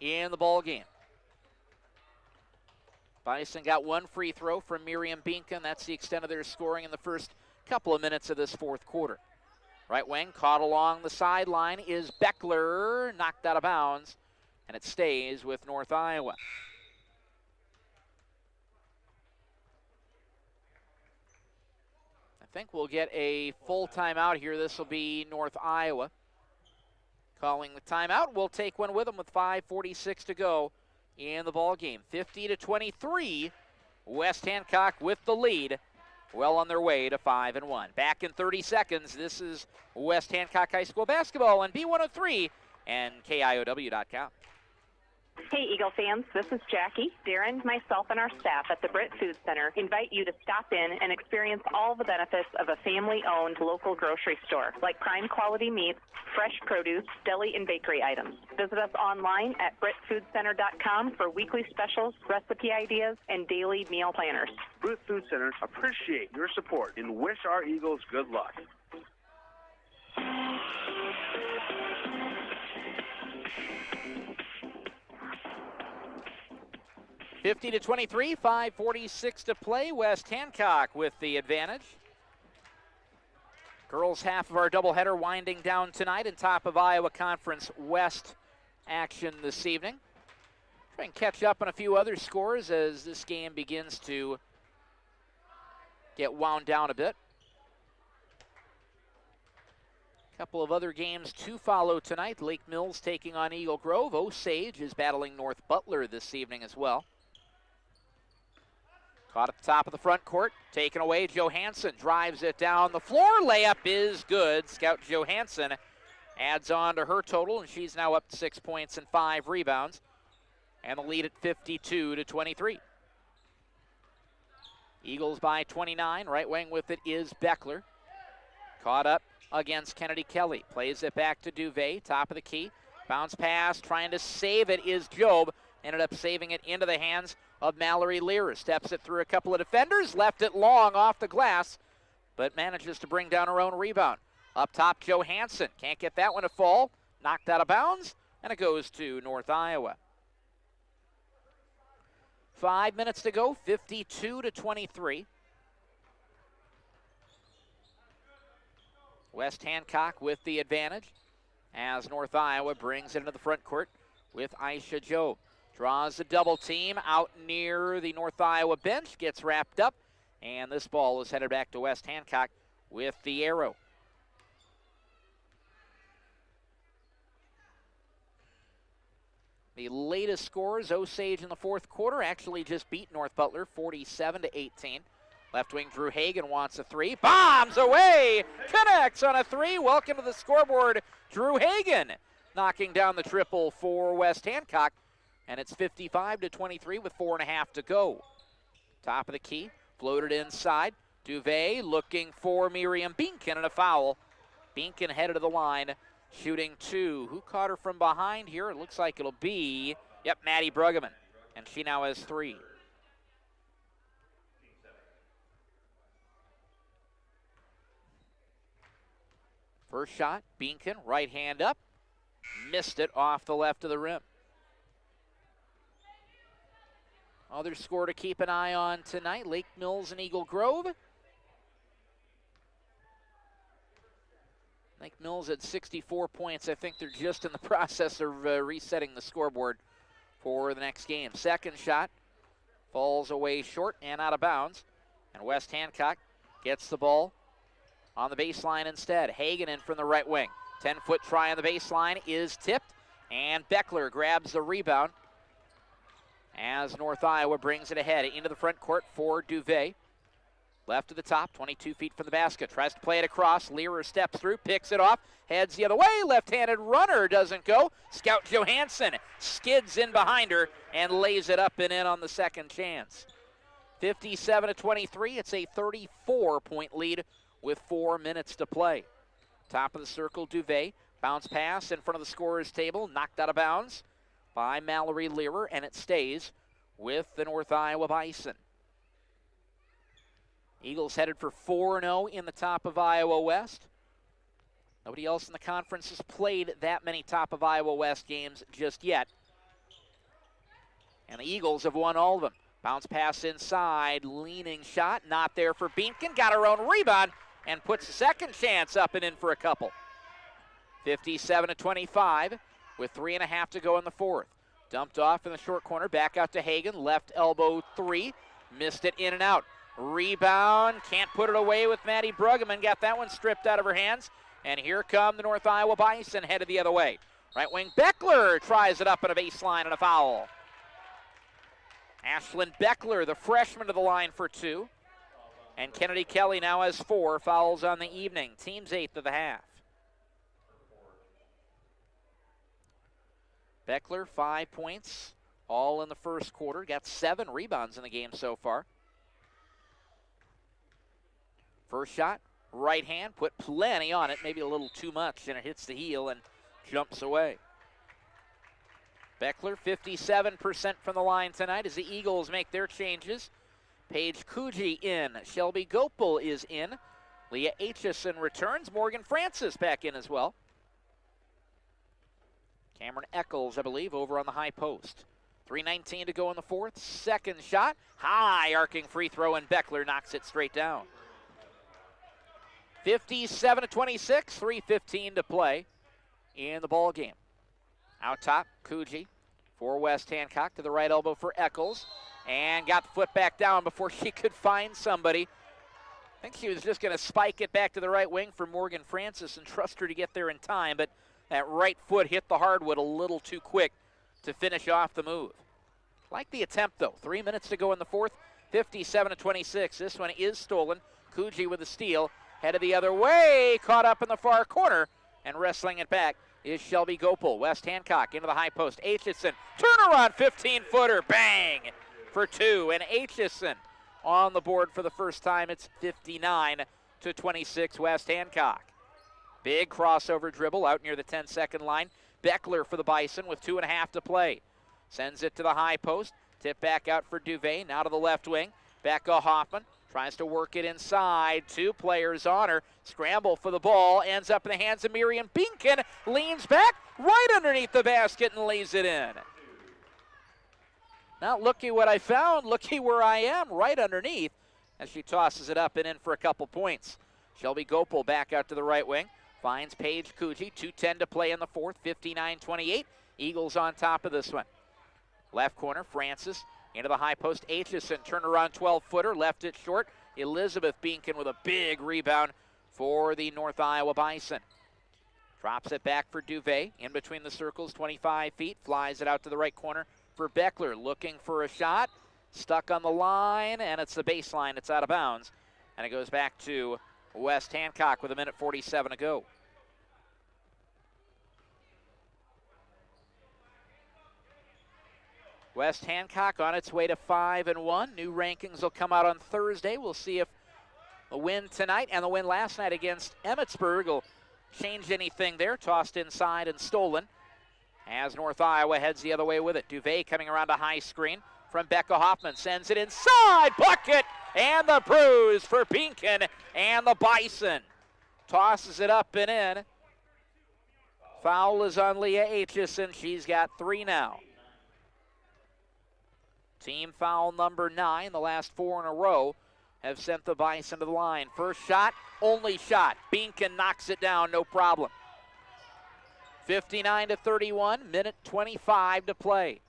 in the ball game. Bison got 1 free throw from Miriam Binken. That's the extent of their scoring in the first couple of minutes of this fourth quarter. Right wing caught along the sideline is Beckler, knocked out of bounds, and it stays with North Iowa. I think we'll get a full timeout here. This will be North Iowa calling the timeout. We'll take one with them with 5:46 to go in the ball game. 50-23, West Hancock with the lead, well on their way to 5-1. Back in 30 seconds, this is West Hancock High School basketball on B103 and KIOW.com. Hey, Eagle fans, this is Jackie. Darren, myself, and our staff at the Britt Food Center invite you to stop in and experience all the benefits of a family-owned local grocery store, like prime quality meats, fresh produce, deli, and bakery items. Visit us online at BrittFoodCenter.com for weekly specials, recipe ideas, and daily meal planners. Britt Food Center appreciate your support and wish our Eagles good luck. 50-23, 5:46 to play. West Hancock with the advantage. Girls half of our doubleheader winding down tonight in top of Iowa Conference West action this evening. Try and catch up on a few other scores as this game begins to get wound down a bit. A couple of other games to follow tonight. Lake Mills taking on Eagle Grove. Osage is battling North Butler this evening as well. Caught at the top of the front court, taken away. Johansson drives it down the floor. Layup is good. Scout Johansson adds on to her total, and she's now up to 6 points and 5 rebounds. And the lead at 52-23. Eagles by 29. Right wing with it is Beckler. Caught up against Kennedy Kelly. Plays it back to Duvet, top of the key. Bounce pass, trying to save it is Job. Ended up saving it into the hands of Mallory Lear. Steps it through a couple of defenders, left it long off the glass, but manages to bring down her own rebound. Up top, Johansson. Can't get that one to fall. Knocked out of bounds, and it goes to North Iowa. 5 minutes to go, 52-23. West Hancock with the advantage as North Iowa brings it into the front court with Aisha Job. Draws the double team out near the North Iowa bench, gets wrapped up, and this ball is headed back to West Hancock with the arrow. The latest scores, Osage in the fourth quarter actually just beat North Butler 47-18. Left wing Drew Hagan wants a three. Bombs away! Connects on a three. Welcome to the scoreboard, Drew Hagan. Knocking down the triple for West Hancock. And it's 55-23 with 4.5 to go. Top of the key, floated inside. Duvet looking for Miriam Binken and a foul. Binken headed to the line, shooting two. Who caught her from behind here? It looks like it'll be, Maddie Bruggeman. And she now has three. First shot, Binken, right hand up. Missed it off the left of the rim. Other score to keep an eye on tonight, Lake Mills and Eagle Grove. Lake Mills at 64 points. I think they're just in the process of resetting the scoreboard for the next game. Second shot falls away short and out of bounds. And West Hancock gets the ball on the baseline instead. Hagan in from the right wing. 10-foot try on the baseline is tipped. And Beckler grabs the rebound as North Iowa brings it ahead into the front court for Duvet. Left to the top, 22 feet from the basket. Tries to play it across. Learer steps through, picks it off, heads the other way. Left-handed runner doesn't go. Scout Johansson skids in behind her and lays it up and in on the second chance. 57-23. It's a 34-point lead with 4 minutes to play. Top of the circle, Duvet. Bounce pass in front of the scorer's table. Knocked out of bounds by Mallory Learer, and it stays with the North Iowa Bison. Eagles headed for 4-0 in the top of Iowa West. Nobody else in the conference has played that many top of Iowa West games just yet. And the Eagles have won all of them. Bounce pass inside, leaning shot, not there for Binken. Got her own rebound and puts the second chance up and in for a couple. 57-25 with 3.5 to go in the fourth. Dumped off in the short corner, back out to Hagan, left elbow three, missed it in and out. Rebound, can't put it away with Maddie Bruggeman, got that one stripped out of her hands. And here come the North Iowa Bison headed the other way. Right wing Beckler tries it up on a baseline and a foul. Ashlyn Beckler, the freshman, to the line for two. And Kennedy Kelly now has 4 fouls on the evening. Team's 8th of the half. Beckler, 5 points, all in the first quarter. Got 7 rebounds in the game so far. First shot, right hand, put plenty on it, maybe a little too much, and it hits the heel and jumps away. Beckler, 57% from the line tonight as the Eagles make their changes. Paige Coogee in. Shelby Gopel is in. Leah Aitchison returns. Morgan Francis back in as well. Cameron Eccles, I believe, over on the high post. 3:19 to go in the fourth. Second shot. High arcing free throw, and Beckler knocks it straight down. 57-26, 3:15 to play in the ball game. Out top, Coogee for West Hancock to the right elbow for Eccles. And got the foot back down before she could find somebody. I think she was just going to spike it back to the right wing for Morgan Francis and trust her to get there in time, but that right foot hit the hardwood a little too quick to finish off the move. Like the attempt, though. 3 minutes to go in the fourth, 57-26. This one is stolen. Coogee with the steal. Headed the other way, caught up in the far corner, and wrestling it back is Shelby Gopel. West Hancock into the high post. Aitchison, turnaround 15-footer, bang! For 2, and Aitchison on the board for the first time. It's 59 26 West Hancock. Big crossover dribble out near the 10-second line. Beckler for the Bison with 2.5 to play. Sends it to the high post. Tip back out for Duvet. Now to the left wing. Becca Hoffman tries to work it inside. 2 players on her. Scramble for the ball. Ends up in the hands of Miriam Binkin. Leans back right underneath the basket and lays it in. Now looky what I found. Looky where I am. Right underneath as she tosses it up and in for a couple points. Shelby Gopel back out to the right wing. Finds Paige Coogee. 2:10 to play in the fourth. 59-28. Eagles on top of this one. Left corner, Francis. Into the high post, Aitchison. Turnaround 12-footer. Left it short. Elizabeth Binkin with a big rebound for the North Iowa Bison. Drops it back for Duvet. In between the circles, 25 feet. Flies it out to the right corner for Beckler. Looking for a shot. Stuck on the line, and it's the baseline. It's out of bounds. And it goes back to West Hancock with 1:47 to go. West Hancock on its way to 5-1. New rankings will come out on Thursday. We'll see if the win tonight and the win last night against Emmetsburg will change anything there. Tossed inside and stolen as North Iowa heads the other way with it. Duvet coming around a high screen from Becca Hoffman. Sends it inside. Bucket! And the bruise for Binkin and the Bison. Tosses it up and in. Foul is on Leah Aitchison. She's got 3 now. Team foul number 9. The last 4 in a row have sent the Bison to the line. First shot, only shot. Binkin knocks it down, no problem. 59-31, minute 25 to play.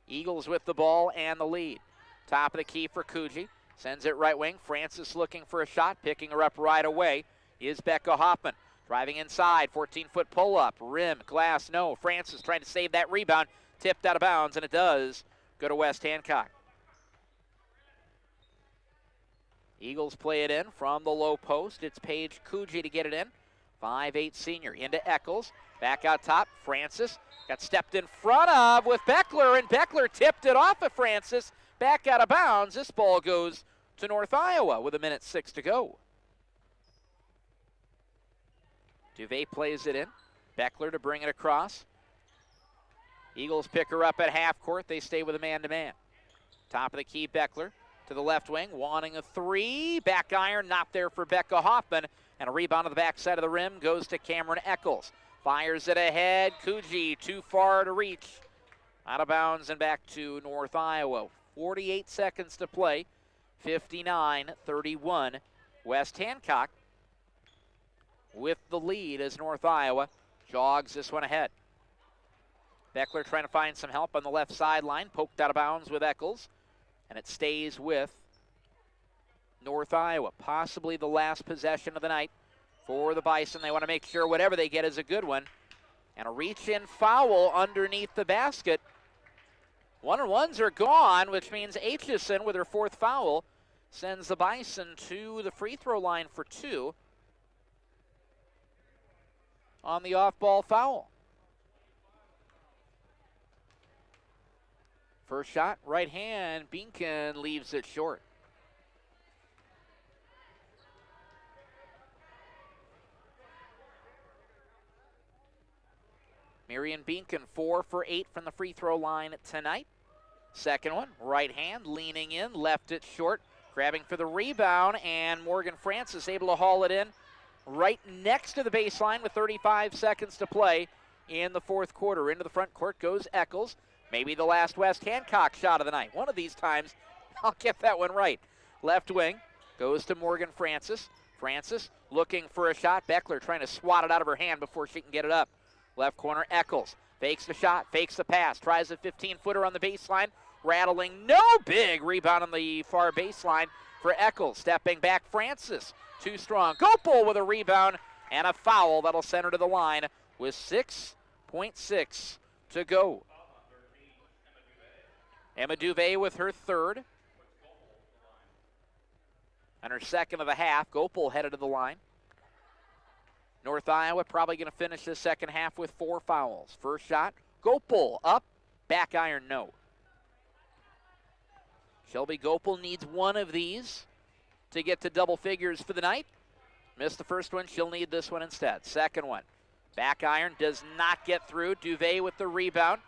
Eagles with the ball and the lead. Top of the key for Coogee. Sends it right wing. Francis looking for a shot. Picking her up right away is Becca Hoffman. Driving inside, 14-foot pull-up. Rim, glass, no. Francis trying to save that rebound. Tipped out of bounds, and it does go to West Hancock. Eagles play it in from the low post. It's Paige Coogee to get it in. 5'8" senior into Eccles. Back out top, Francis. Got stepped in front of with Beckler, and Beckler tipped it off of Francis. Back out of bounds. This ball goes to North Iowa with 1:06 to go. Duvet plays it in. Beckler to bring it across. Eagles pick her up at half court. They stay with a man-to-man. Top of the key, Beckler to the left wing, wanting a 3. Back iron, not there for Becca Hoffman. And a rebound on the backside of the rim goes to Cameron Eccles. Fires it ahead. Coogee too far to reach. Out of bounds and back to North Iowa. 48 seconds to play. 59-31. West Hancock with the lead as North Iowa jogs this one ahead. Beckler trying to find some help on the left sideline. Poked out of bounds with Eccles. And it stays with North Iowa. Possibly the last possession of the night for the Bison. They want to make sure whatever they get is a good one. And a reach-in foul underneath the basket. 1-on-1s are gone, which means Aitchison with her 4th foul sends the Bison to the free throw line for 2 on the off-ball foul. First shot, right hand. Binkin leaves it short. Marion Binkin 4 for 8 from the free throw line tonight. Second one, right hand, leaning in, left it short, grabbing for the rebound, and Morgan Francis able to haul it in right next to the baseline with 35 seconds to play in the fourth quarter. Into the front court goes Eccles. Maybe the last West Hancock shot of the night. One of these times, I'll get that one right. Left wing goes to Morgan Francis. Francis looking for a shot. Beckler trying to swat it out of her hand before she can get it up. Left corner, Eccles. Fakes the shot, fakes the pass. Tries a 15-footer on the baseline. Rattling, no, big rebound on the far baseline for Eccles. Stepping back, Francis. Too strong. Gopel with a rebound and a foul. That'll send her to the line with 6.6 to go. Emma Duvet with her 3rd. And her 2nd of the half. Gopel headed to the line. North Iowa probably going to finish the second half with 4 fouls. First shot, Gopel up, back iron, no. Shelby Gopel needs one of these to get to double figures for the night. Missed the first one. She'll need this one instead. Second one. Back iron does not get through. Duvet with the rebound.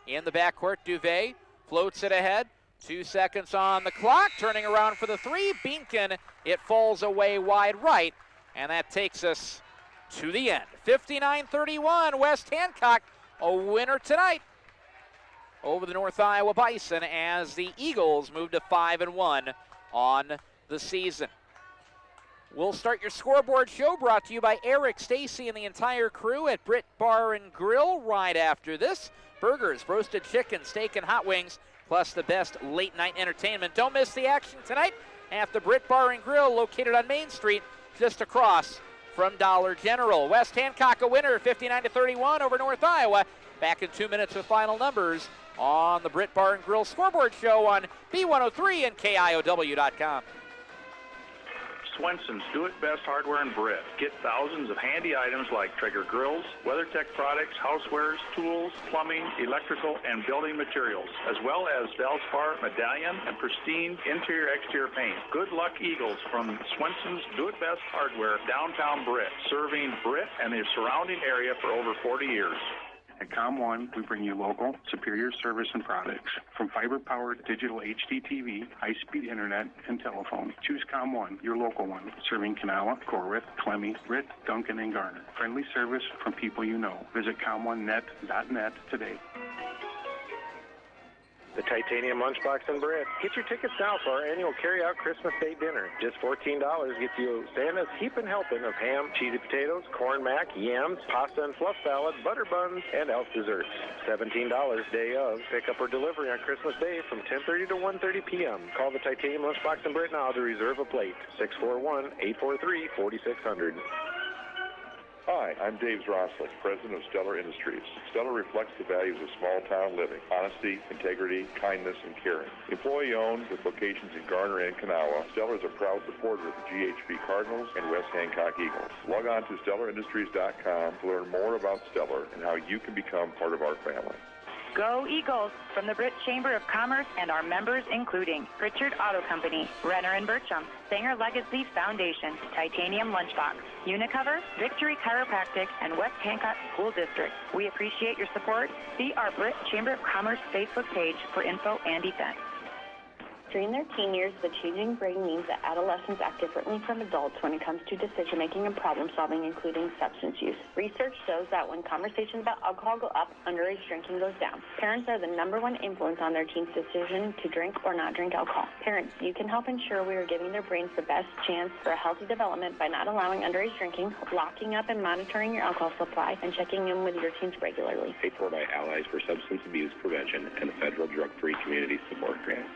In the backcourt, Duvet floats it ahead. 2 seconds on the clock. Turning around for the three. Beankin, it falls away wide right. And that takes us to the end. 59-31, West Hancock, a winner tonight over the North Iowa Bison as the Eagles move to 5-1 on the season. We'll start your scoreboard show brought to you by Eric, Stacy, and the entire crew at Britt Bar and Grill right after this. Burgers, roasted chicken, steak, and hot wings, plus the best late-night entertainment. Don't miss the action tonight at the Britt Bar and Grill located on Main Street, just across from Dollar General. West Hancock a winner, 59-31 over North Iowa. Back in 2 minutes with final numbers on the Britt Bar and Grill scoreboard show on B103 and KIOW.com. Swenson's Do It Best Hardware in Britt. Get thousands of handy items like Traeger grills, WeatherTech products, housewares, tools, plumbing, electrical, and building materials, as well as Valspar, medallion, and pristine interior-exterior paint. Good luck, Eagles, from Swenson's Do It Best Hardware, downtown Britt, serving Britt and the surrounding area for over 40 years. At ComOne, we bring you local, superior service and products. From fiber-powered digital HD TV, high-speed internet, and telephone. Choose ComOne, your local one, serving Kanawha, Corwith, Clemmy, Britt, Duncan, and Garner. Friendly service from people you know. Visit ComOneNet.net today. The Titanium Lunchbox in Britt. Get your tickets now for our annual carry-out Christmas Day dinner. Just $14 gets you Santa's heaping helping of ham, cheesy potatoes, corn mac, yams, pasta and fluff salad, butter buns, and elf desserts. $17 day of. Pickup or delivery on Christmas Day from 10:30 to 1:30 p.m. Call the Titanium Lunchbox in Britt now to reserve a plate. 641-843-4600. Hi, I'm Dave Rosling, president of Stellar Industries. Stellar reflects the values of small-town living: honesty, integrity, kindness, and caring. Employee-owned with locations in Garner and Kanawha, Stellar is a proud supporter of the GHB Cardinals and West Hancock Eagles. Log on to StellarIndustries.com to learn more about Stellar and how you can become part of our family. Go Eagles! From the Britt Chamber of Commerce and our members including Pritchard Auto Company, Renner and Bircham, Sanger Legacy Foundation, Titanium Lunchbox, Unicover, Victory Chiropractic, and West Hancock School District. We appreciate your support. See our Britt Chamber of Commerce Facebook page for info and events. During their teen years, the changing brain means that adolescents act differently from adults when it comes to decision-making and problem-solving, including substance use. Research shows that when conversations about alcohol go up, underage drinking goes down. Parents are the #1 influence on their teens' decision to drink or not drink alcohol. Parents, you can help ensure we are giving their brains the best chance for a healthy development by not allowing underage drinking, locking up and monitoring your alcohol supply, and checking in with your teens regularly. Paid for by Allies for Substance Abuse Prevention and the Federal Drug-Free Community Support Grant.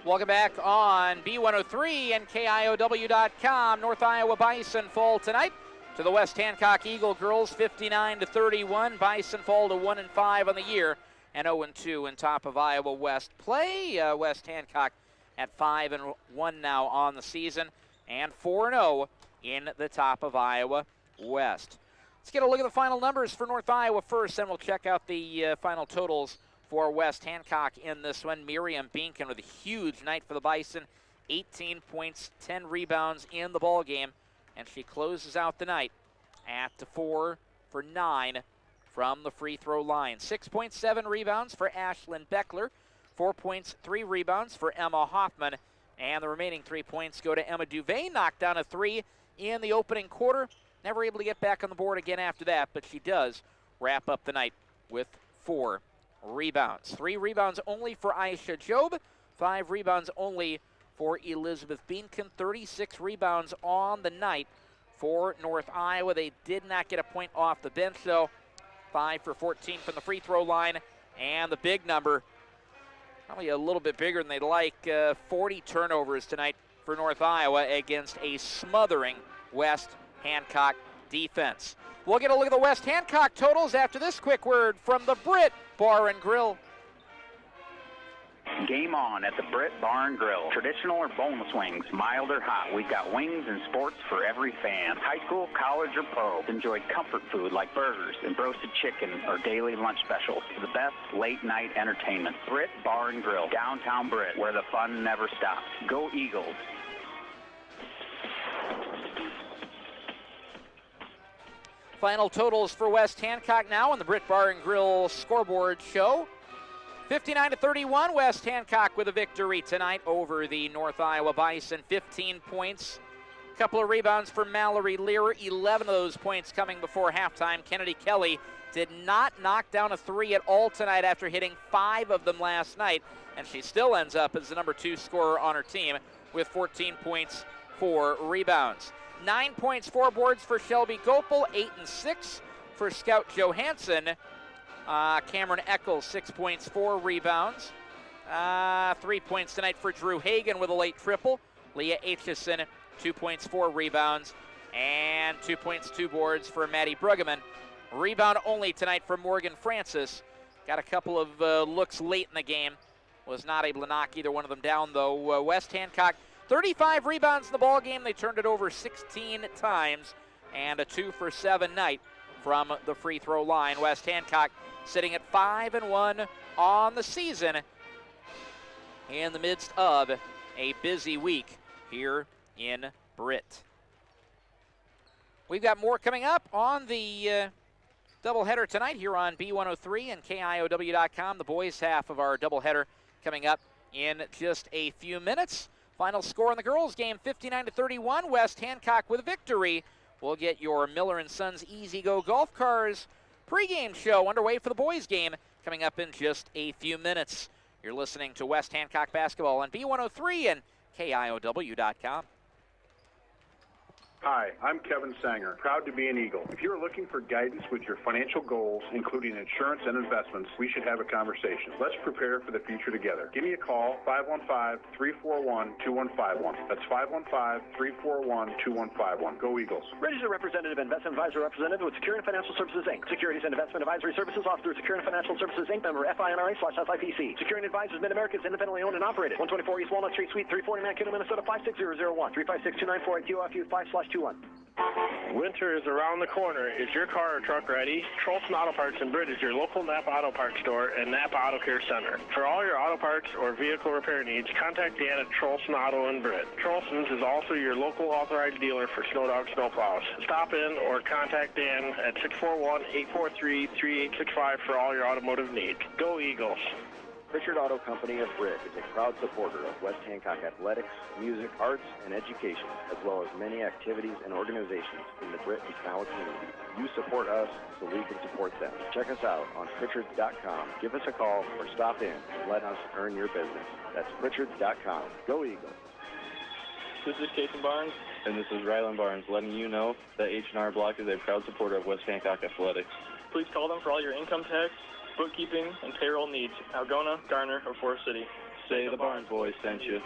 Welcome back on B103 and KIOW.com. North Iowa Bison fall tonight to the West Hancock Eagle girls, 59-31. Bison fall to 1-5 on the year and 0-2 in top of Iowa West play. West Hancock at 5-1 now on the season and 4-0 in the top of Iowa West. Let's get a look at the final numbers for North Iowa first, then we'll check out the final totals for West Hancock in this one. Miriam Beankin with a huge night for the Bison. 18 points, 10 rebounds in the ball game, and she closes out the night at 4 for 9 from the free throw line. 6.7 rebounds for Ashlyn Beckler. 4 points, 3 rebounds for Emma Hoffman, and the remaining 3 points go to Emma Duvet. Knocked down a 3 in the opening quarter. Never able to get back on the board again after that, but she does wrap up the night with 4 rebounds. 3 rebounds only for Aisha Job. 5 rebounds only for Elizabeth Beankin. 36 rebounds on the night for North Iowa. They did not get a point off the bench, though. 5 for 14 from the free throw line. And the big number, probably a little bit bigger than they'd like, 40 turnovers tonight for North Iowa against a smothering West Hancock defense. We'll get a look at the West Hancock totals after this quick word from the Britt Bar and Grill. Game on at the Britt Barn Grill. Traditional or boneless wings, mild or hot. We've got wings and sports for every fan. High school, college, or pro. Enjoy comfort food like burgers and roasted chicken or daily lunch specials. The best late night entertainment. Britt Barn Grill, downtown Britt, where the fun never stops. Go Eagles. Final totals for West Hancock now on the Britt Bar and Grill scoreboard show. 59-31, West Hancock with a victory tonight over the North Iowa Bison. 15 points, a couple of rebounds for Mallory Lear. 11 of those points coming before halftime. Kennedy Kelly did not knock down a three at all tonight after hitting 5 of them last night, and she still ends up as the number 2 scorer on her team with 14 points, 4 rebounds. 9 points, 4 boards for Shelby Gopel, 8 and 6 for Scout Johansson. Cameron Eccles, 6 points, 4 rebounds. 3 points tonight for Drew Hagan with a late triple. Leah Aitchison, 2 points, 4 rebounds. And 2 points, 2 boards for Maddie Bruggeman. Rebound only tonight for Morgan Francis. Got a couple of looks late in the game. Was not able to knock either one of them down, though. West Hancock, 35 rebounds in the ball game. They turned it over 16 times. And a 2-for-7 night from the free throw line. West Hancock sitting at 5-1 on the season in the midst of a busy week here in Britt. We've got more coming up on the doubleheader tonight here on B103 and KIOW.com. The boys' half of our doubleheader coming up in just a few minutes. Final score in the girls' game, 59-31. West Hancock with a victory. We'll get your Miller & Sons Easy Go Golf Cars pregame show underway for the boys' game coming up in just a few minutes. You're listening to West Hancock basketball on B103 and KIOW.com. Hi, I'm Kevin Sanger, proud to be an Eagle. If you're looking for guidance with your financial goals, including insurance and investments, we should have a conversation. Let's prepare for the future together. Give me a call, 515-341-2151. That's 515-341-2151. Go Eagles. Registered representative, investment advisor representative with Securian Financial Services, Inc. Securities and investment advisory services offered through Securian Financial Services, Inc. Member FINRA/SIPC. Securian Advisors Mid-America is independently owned and operated. 124 East Walnut Street, Suite 340, Mankato, Minnesota, 56001. 356-294-QFU//21. Winter is around the corner. Is your car or truck ready? Trolson Auto Parts in Britt is your local Napa Auto Parts store and Napa Auto Care Center. For all your auto parts or vehicle repair needs, contact Dan at Trolson Auto in Britt. Trolson's is also your local authorized dealer for Snowdog snowplows. Stop in or contact Dan at 641-843-3865 for all your automotive needs. Go Eagles. Pritchard Auto Company of Britt is a proud supporter of West Hancock athletics, music, arts, and education, as well as many activities and organizations in the Britt and Kanawha community. You support us so we can support them. Check us out on Pritchards.com. Give us a call or stop in and let us earn your business. That's Pritchards.com. Go Eagles. This is Jason Barnes. And this is Rylan Barnes, letting you know that H&R Block is a proud supporter of West Hancock athletics. Please call them for all your income tax, bookkeeping, and payroll needs. Algona, Garner, or Forest City. Say the Barnes boys sent you.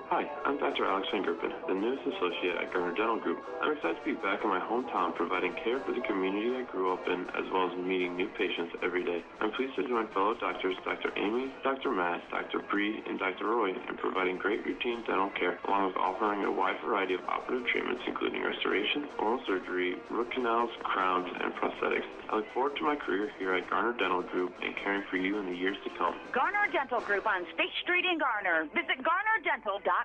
Hi, I'm Dr. Alex Fingerpin, the newest associate at Garner Dental Group. I'm excited to be back in my hometown providing care for the community I grew up in, as well as meeting new patients every day. I'm pleased to join fellow doctors Dr. Amy, Dr. Matt, Dr. Bree, and Dr. Roy in providing great routine dental care, along with offering a wide variety of operative treatments, including restoration, oral surgery, root canals, crowns, and prosthetics. I look forward to my career here at Garner Dental Group and caring for you in the years to come. Garner Dental Group on State Street in Garner. Visit GarnerDental.com.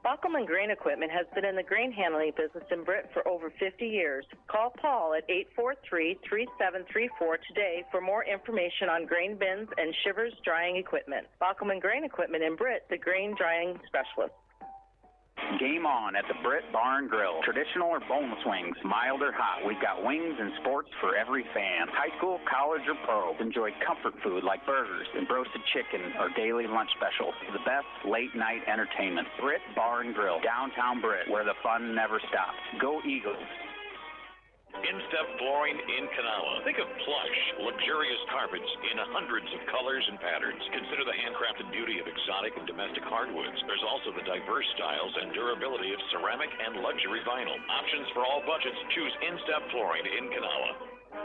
Bauchelman Grain Equipment has been in the grain handling business in Britt for over 50 years. Call Paul at 843-3734 today for more information on grain bins and Shivers drying equipment. Bauchelman Grain Equipment in Britt, the grain drying specialist. Game on at the Britt Barn Grill. Traditional or boneless wings, mild or hot. We've got wings and sports for every fan. High school, college, or pro. Enjoy comfort food like burgers and roasted chicken or daily lunch specials. The best late night entertainment. Britt Barn Grill, downtown Britt, where the fun never stops. Go Eagles. In-step flooring in Kanawha. Think of plush, luxurious carpets in hundreds of colors and patterns. Consider the handcrafted beauty of exotic and domestic hardwoods. There's also the diverse styles and durability of ceramic and luxury vinyl. Options for all budgets. Choose In-step flooring in Kanawha.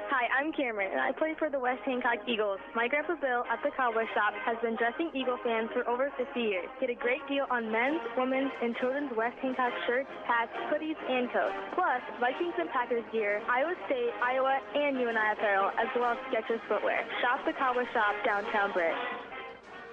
Hi, Hi, I'm Cameron, and I play for the West Hancock Eagles. My Grandpa Bill at the Cowboy Shop has been dressing Eagle fans for over 50 years. Get a great deal on men's, women's, and children's West Hancock shirts, hats, hoodies, and coats. Plus, Vikings and Packers gear, Iowa State, Iowa, and UNI apparel, as well as Skechers footwear. Shop the Cowboy Shop, downtown Britt.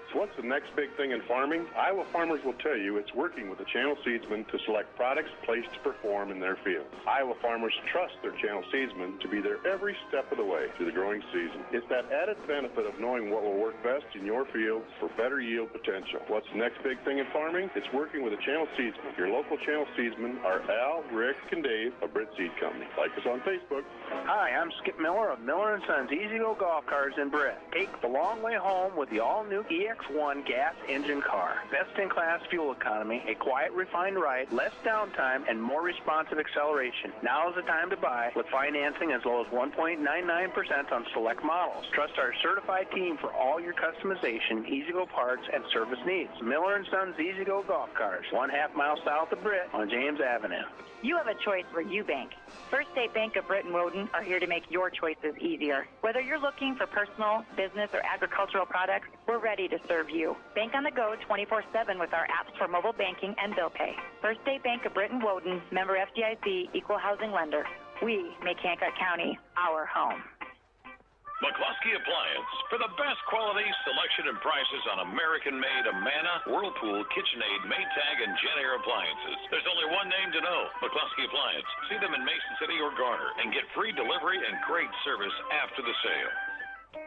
So what's the next big thing in farming? Iowa farmers will tell you it's working with the channel seedsmen to select products placed to perform in their fields. Iowa farmers trust their channel seedsmen to be there every step of the way through the growing season. It's that added benefit of knowing what will work best in your field for better yield potential. What's the next big thing in farming? It's working with a channel seedsman. Your local channel seedsmen are Al, Rick, and Dave of Britt Seed Company. Like us on Facebook. Hi, I'm Skip Miller of Miller & Sons Easy Go Golf Cars in Britt. Take the long way home with the all-new EX1 gas engine car. Best-in-class fuel economy, a quiet, refined ride, less downtime, and more responsive acceleration. Now is the time to buy with financing as low as 1.99% on select models. Trust our certified team for all your customization, Easy Go parts, and service needs. Miller & Sons Easy Go Golf Cars, 1/2 mile south of Britt on James Avenue. You have a choice where you bank. First State Bank of Britt and Woden are here to make your choices easier. Whether you're looking for personal, business, or agricultural products, we're ready to serve you. Bank on the go 24/7 with our apps for mobile banking and bill pay. First State Bank of Britt and Woden, member FDIC, equal housing lender. We make Hancock County our home. McCluskey Appliance. For the best quality, selection, and prices on American-made Amana, Whirlpool, KitchenAid, Maytag, and Jen-Air appliances. There's only one name to know, McCluskey Appliance. See them in Mason City or Garner and get free delivery and great service after the sale.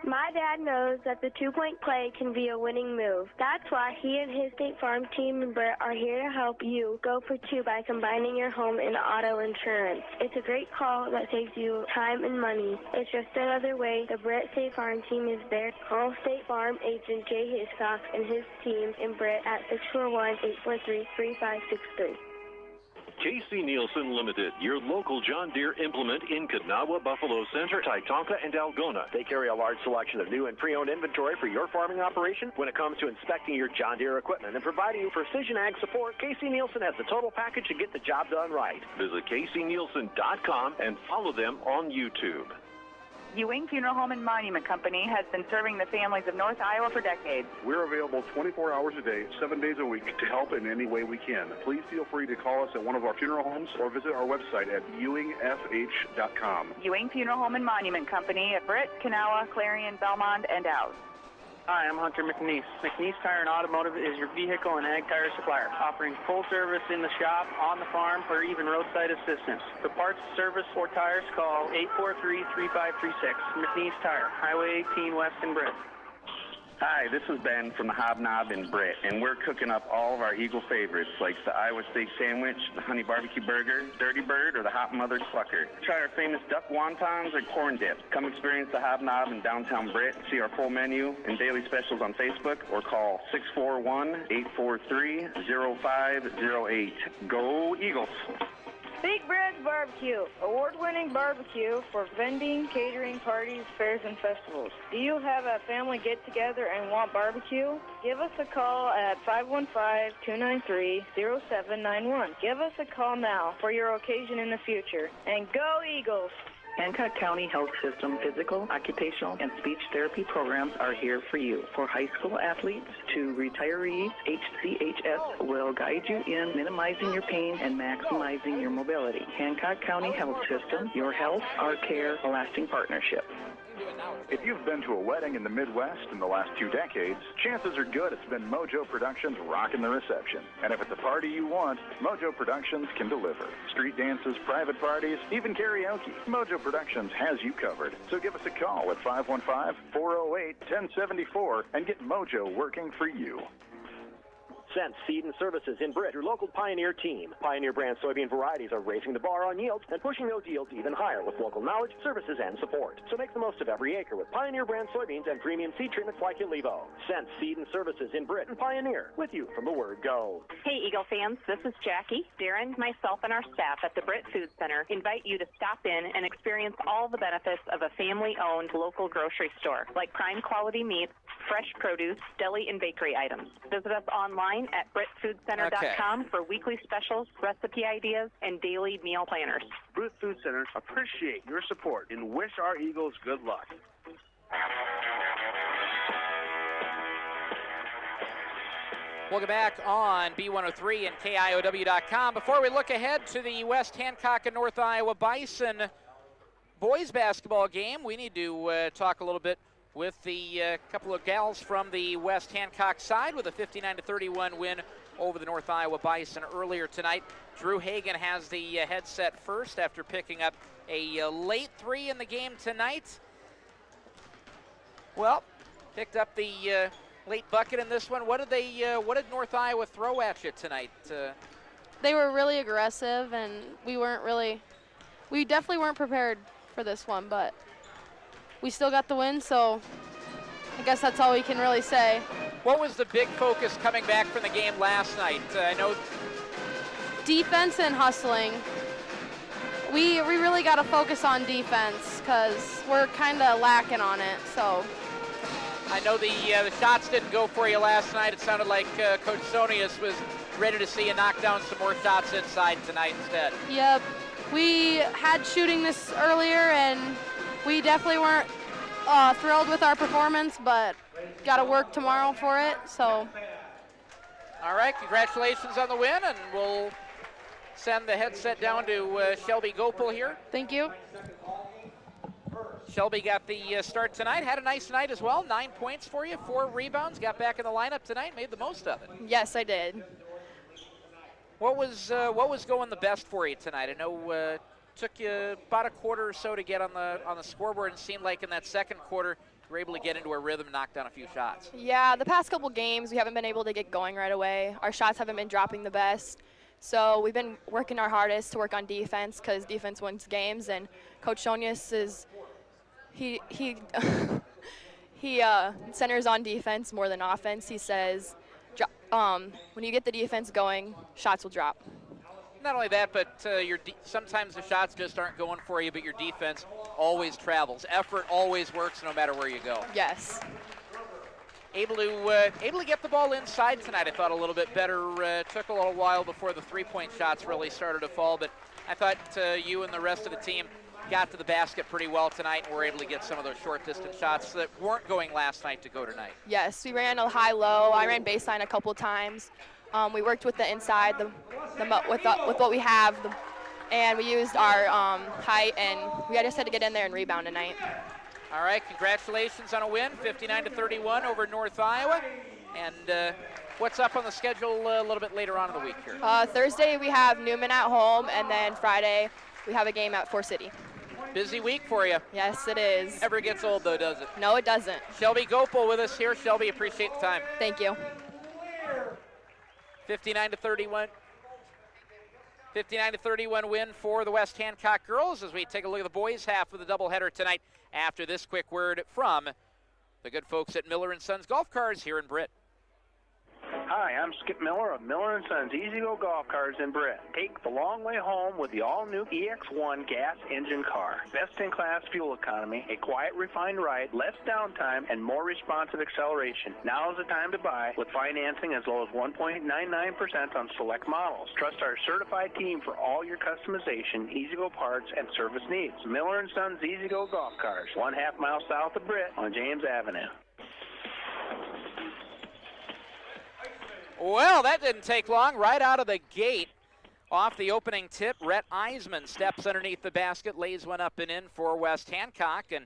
My dad knows that the two-point play can be a winning move. That's why he and his State Farm team and Britt are here to help you go for two by combining your home and auto insurance. It's a great call that saves you time and money. It's just another way the Britt State Farm team is there. Call State Farm agent Jay Hiscock and his team in Britt at 641-843-3563. K.C. Nielsen Limited, your local John Deere implement in Kanawha, Buffalo Center, Titonka, and Algona. They carry a large selection of new and pre-owned inventory for your farming operation. When it comes to inspecting your John Deere equipment and providing you precision ag support, K.C. Nielsen has the total package to get the job done right. Visit kcnielsen.com and follow them on YouTube. Ewing Funeral Home and Monument Company has been serving the families of North Iowa for decades. We're available 24 hours a day, 7 days a week to help in any way we can. Please feel free to call us at one of our funeral homes or visit our website at ewingfh.com. Ewing Funeral Home and Monument Company at Britt, Kanawha, Clarion, Belmont, and Dowd. Hi, I'm Hunter McNeese. McNeese Tire and Automotive is your vehicle and ag tire supplier, offering full service in the shop, on the farm, or even roadside assistance. For parts, service, or tires, call 843-3536. McNeese Tire, Highway 18 West in Britt. Hi, this is Ben from the Hobnob in Britt, and we're cooking up all of our Eagle favorites like the Iowa Steak Sandwich, the Honey Barbecue Burger, Dirty Bird, or the Hot Mother Clucker. Try our famous duck wontons or corn dip. Come experience the Hobnob in downtown Britt. See our full menu and daily specials on Facebook or call 641-843-0508. Go Eagles! Big Brad's Barbecue, award-winning barbecue for vending, catering, parties, fairs, and festivals. Do you have a family get-together and want barbecue? Give us a call at 515-293-0791. Give us a call now for your occasion in the future. And go Eagles! Hancock County Health System physical, occupational, and speech therapy programs are here for you. For high school athletes to retirees, HCHS will guide you in minimizing your pain and maximizing your mobility. Hancock County Health System, your health, our care, a lasting partnership. If you've been to a wedding in the Midwest in the last 2 decades, chances are good it's been Mojo Productions rocking the reception. And if it's a party you want, Mojo Productions can deliver. Street dances, private parties, even karaoke. Mojo Productions has you covered. So give us a call at 515-408-1074 and get Mojo working for you. Sense Seed and Services in Britt, your local Pioneer team. Pioneer brand soybean varieties are raising the bar on yields and pushing those yields even higher with local knowledge, services, and support. So make the most of every acre with Pioneer brand soybeans and premium seed treatments like Ilevo. Sense Seed and Services in Britt and Pioneer, with you from the word go. Hey, Eagle fans, this is Jackie. Darren, myself, and our staff at the Britt Food Center invite you to stop in and experience all the benefits of a family-owned local grocery store, like prime quality meats, fresh produce, deli, and bakery items. Visit us online at BritFoodCenter.com for weekly specials, recipe ideas, and daily meal planners. Brit Food Center appreciate your support and wish our Eagles good luck. Welcome back on B103 and KIOW.com. Before we look ahead to the West Hancock and North Iowa Bison boys basketball game, we need to talk a little bit with the couple of gals from the West Hancock side with a 59-31 win over the North Iowa Bison earlier tonight. Drew Hagan has the headset first after picking up a late three in the game tonight. Well, picked up the late bucket in this one. What did North Iowa throw at you tonight? They were really aggressive, and we definitely weren't prepared for this one, but we still got the win, so I guess that's all we can really say. What was the big focus coming back from the game last night? I know defense and hustling. We really got to focus on defense because we're kind of lacking on it, so. I know the shots didn't go for you last night. It sounded like Coach Sonius was ready to see you knock down some more shots inside tonight instead. Yep. We had shooting this earlier, and we definitely weren't thrilled with our performance, but got to work tomorrow for it, so. All right, congratulations on the win, and we'll send the headset down to Shelby Gopel here. Thank you. Shelby got the start tonight, had a nice night as well, 9 points for you, 4 rebounds, got back in the lineup tonight, made the most of it. Yes, I did. What was going the best for you tonight? I know took you about a quarter or so to get on the scoreboard, and seemed like in that second quarter you were able to get into a rhythm and knock down a few shots. Yeah, the past couple games we haven't been able to get going right away. Our shots haven't been dropping the best. So we've been working our hardest to work on defense because defense wins games, and Coach Shonius is he centers on defense more than offense. He says when you get the defense going, shots will drop. Not only that, but sometimes the shots just aren't going for you, but your defense always travels. Effort always works no matter where you go. Yes. Able to get the ball inside tonight, I thought a little bit better. Took a little while before the three-point shots really started to fall, but I thought you and the rest of the team got to the basket pretty well tonight and were able to get some of those short-distance shots that weren't going last night to go tonight. Yes, we ran a high-low. I ran baseline a couple times. We worked with the inside with what we have, and we used our height, and we just had to get in there and rebound tonight. All right, congratulations on a win, 59-31 over North Iowa. And what's up on the schedule a little bit later on in the week here? Thursday we have Newman at home, and then Friday we have a game at Fort City. Busy week for you. Yes, it is. Never gets old, though, does it? No, it doesn't. Shelby Gopel with us here. Shelby, appreciate the time. Thank you. 59-31. 59-31 win for the West Hancock girls as we take a look at the boys' half of the doubleheader tonight after this quick word from the good folks at Miller & Sons Golf Cars here in Britt. Hi, I'm Skip Miller of Miller & Sons Easy Go Golf Cars in Britt. Take the long way home with the all-new EX1 gas engine car. Best-in-class fuel economy, a quiet, refined ride, less downtime, and more responsive acceleration. Now is the time to buy with financing as low as 1.99% on select models. Trust our certified team for all your customization, Easy Go parts, and service needs. Miller & Sons Easy Go Golf Cars, 1/2 mile south of Britt on James Avenue. Well, that didn't take long. Right out of the gate, off the opening tip, Rhett Eisman steps underneath the basket, lays one up and in for West Hancock. And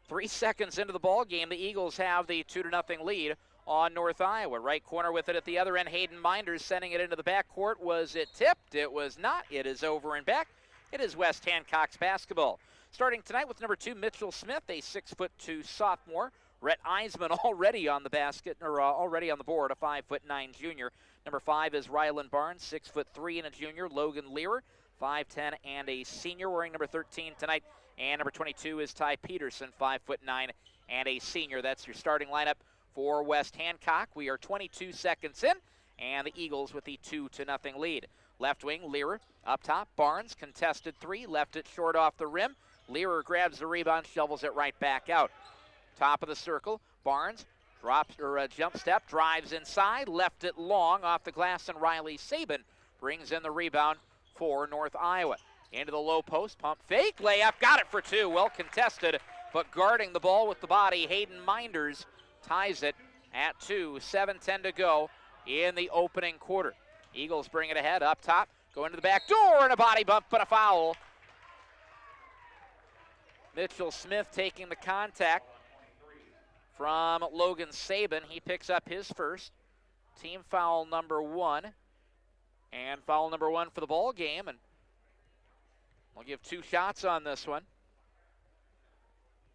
3 seconds into the ball game, the Eagles have the 2-0 lead on North Iowa. Right corner with it at the other end, Hayden Minders sending it into the backcourt. Was it tipped? It was not. It is over and back. It is West Hancock's basketball. Starting tonight with number 2, Mitchell Smith, a 6'2" sophomore. Rhett Eisman already on the basket, or already on the board, a 5'9" junior. Number 5 is Rylan Barnes, 6'3" and a junior. Logan Lear, 5'10" and a senior, wearing number 13 tonight. And number 22 is Ty Peterson, 5'9" and a senior. That's your starting lineup for West Hancock. We are 22 seconds in, and the Eagles with the 2-0 lead. Left wing, Lear up top. Barnes, contested 3, left it short off the rim. Lear grabs the rebound, shovels it right back out. Top of the circle, Barnes Jump step, drives inside, left it long off the glass, and Riley Saban brings in the rebound for North Iowa. Into the low post, pump fake, layup, got it for two. Well contested, but guarding the ball with the body, Hayden Minders ties it at 2. 7:10 to go in the opening quarter. Eagles bring it ahead, up top, go into the back door, and a body bump, but a foul. Mitchell Smith taking the contact from Logan Saban. He picks up his first. Team foul number 1. And foul number 1 for the ball game. And we'll give 2 shots on this one.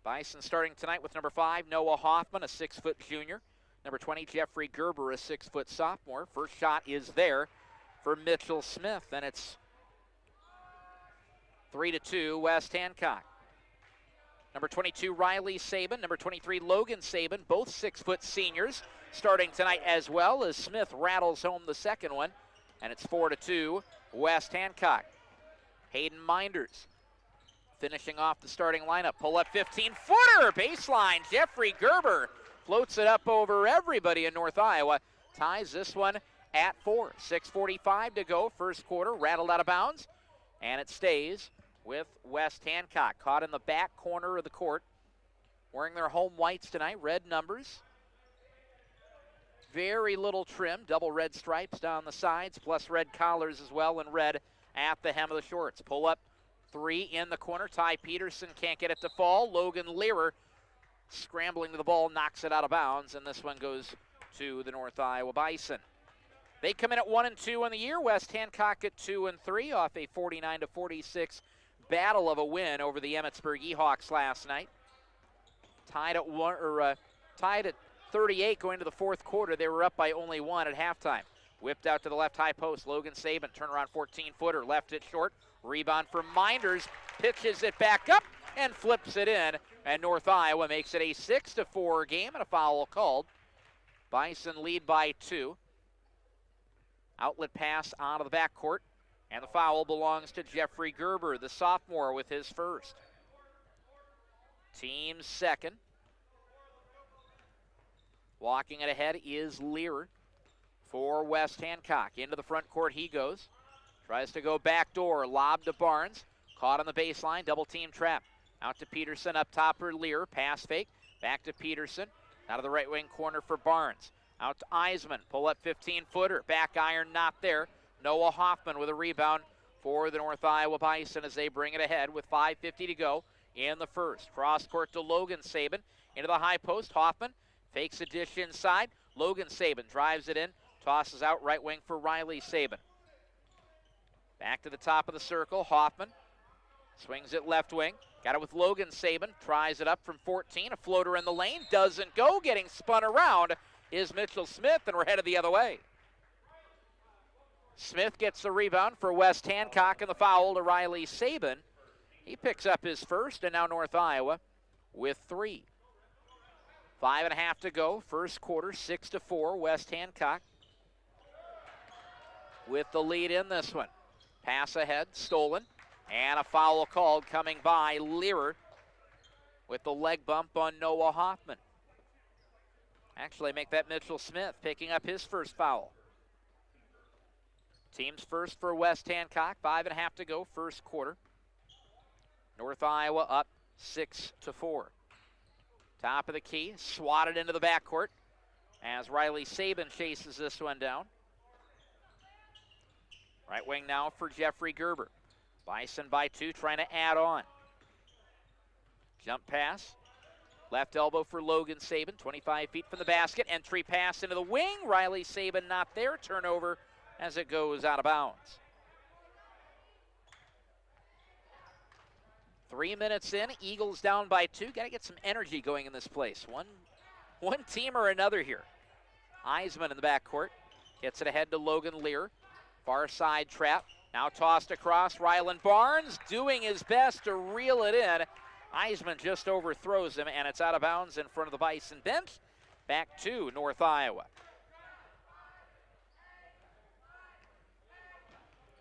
Bison starting tonight with number 5, Noah Hoffman, a 6-foot junior. Number 20, Jeffrey Gerber, a 6-foot sophomore. First shot is there for Mitchell Smith, and it's 3-2 West Hancock. Number 22, Riley Saban. Number 23, Logan Saban, both 6-foot seniors, starting tonight as well as Smith rattles home the second one, and it's 4-2 West Hancock. Hayden Minders finishing off the starting lineup. Pull up 15-footer, baseline. Jeffrey Gerber floats it up over everybody in North Iowa. Ties this one at 4. 6:45 to go, first quarter, rattled out of bounds, and it stays with West Hancock. Caught in the back corner of the court, wearing their home whites tonight, red numbers. Very little trim, double red stripes down the sides, plus red collars as well, and red at the hem of the shorts. Pull up 3 in the corner. Ty Peterson can't get it to fall. Logan Learer scrambling to the ball, knocks it out of bounds, and this one goes to the North Iowa Bison. They come in at 1-2 on the year. West Hancock at 2-3 off a 49-46 battle of a win over the Emmetsburg Eahawks last night. Tied at 38 going to the fourth quarter. They were up by only 1 at halftime. Whipped out to the left high post. Logan Saban, turnaround 14-footer, left it short. Rebound for Minders, pitches it back up and flips it in. And North Iowa makes it a 6-4 game and a foul called. Bison lead by 2. Outlet pass out of the backcourt. And the foul belongs to Jeffrey Gerber, the sophomore, with his first. Team's second. Walking it ahead is Lear for West Hancock. Into the front court he goes. Tries to go back door, lob to Barnes. Caught on the baseline, double team trap. Out to Peterson, up top for Lear. Pass fake, back to Peterson. Out of the right wing corner for Barnes. Out to Eisman, pull up 15-footer. Back iron not there. Noah Hoffman with a rebound for the North Iowa Bison as they bring it ahead with 5:50 to go in the first. Cross court to Logan Saban. Into the high post, Hoffman fakes a dish inside. Logan Saban drives it in, tosses out right wing for Riley Saban. Back to the top of the circle, Hoffman swings it left wing. Got it with Logan Saban, tries it up from 14. A floater in the lane, doesn't go. Getting spun around is Mitchell Smith, and we're headed the other way. Smith gets the rebound for West Hancock, and the foul to Riley Saban. He picks up his first, and now North Iowa with 3. 5.5 to go, first quarter, 6-4, West Hancock with the lead in this one. Pass ahead, stolen, and a foul called coming by Learer with the leg bump on Noah Hoffman. Actually make that Mitchell Smith picking up his first foul. Team's first for West Hancock, 5.5 to go, first quarter. North Iowa up 6-4. Top of the key, swatted into the backcourt as Riley Saban chases this one down. Right wing now for Jeffrey Gerber. Bison by 2, trying to add on. Jump pass. Left elbow for Logan Saban, 25 feet from the basket. Entry pass into the wing. Riley Saban not there. Turnover as it goes out of bounds. 3 minutes in, Eagles down by 2. Got to get some energy going in this place. One team or another here. Eisman in the backcourt. Gets it ahead to Logan Lear. Far side trap. Now tossed across. Rylan Barnes doing his best to reel it in. Eisman just overthrows him, and it's out of bounds in front of the Bison bench. Back to North Iowa.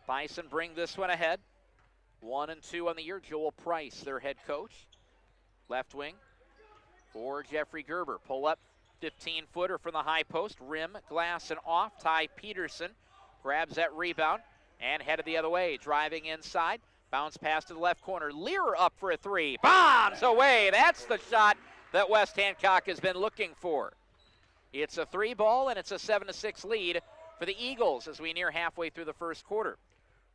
Bison bring this one ahead. 1-2 on the year. Joel Price, their head coach. Left wing for Jeffrey Gerber. Pull up 15-footer from the high post. Rim, glass, and off. Ty Peterson grabs that rebound and headed the other way. Driving inside. Bounce pass to the left corner. Lear up for a three. Bombs away. That's the shot that West Hancock has been looking for. It's a 3-ball, and it's a 7-6 lead for the Eagles as we near halfway through the first quarter.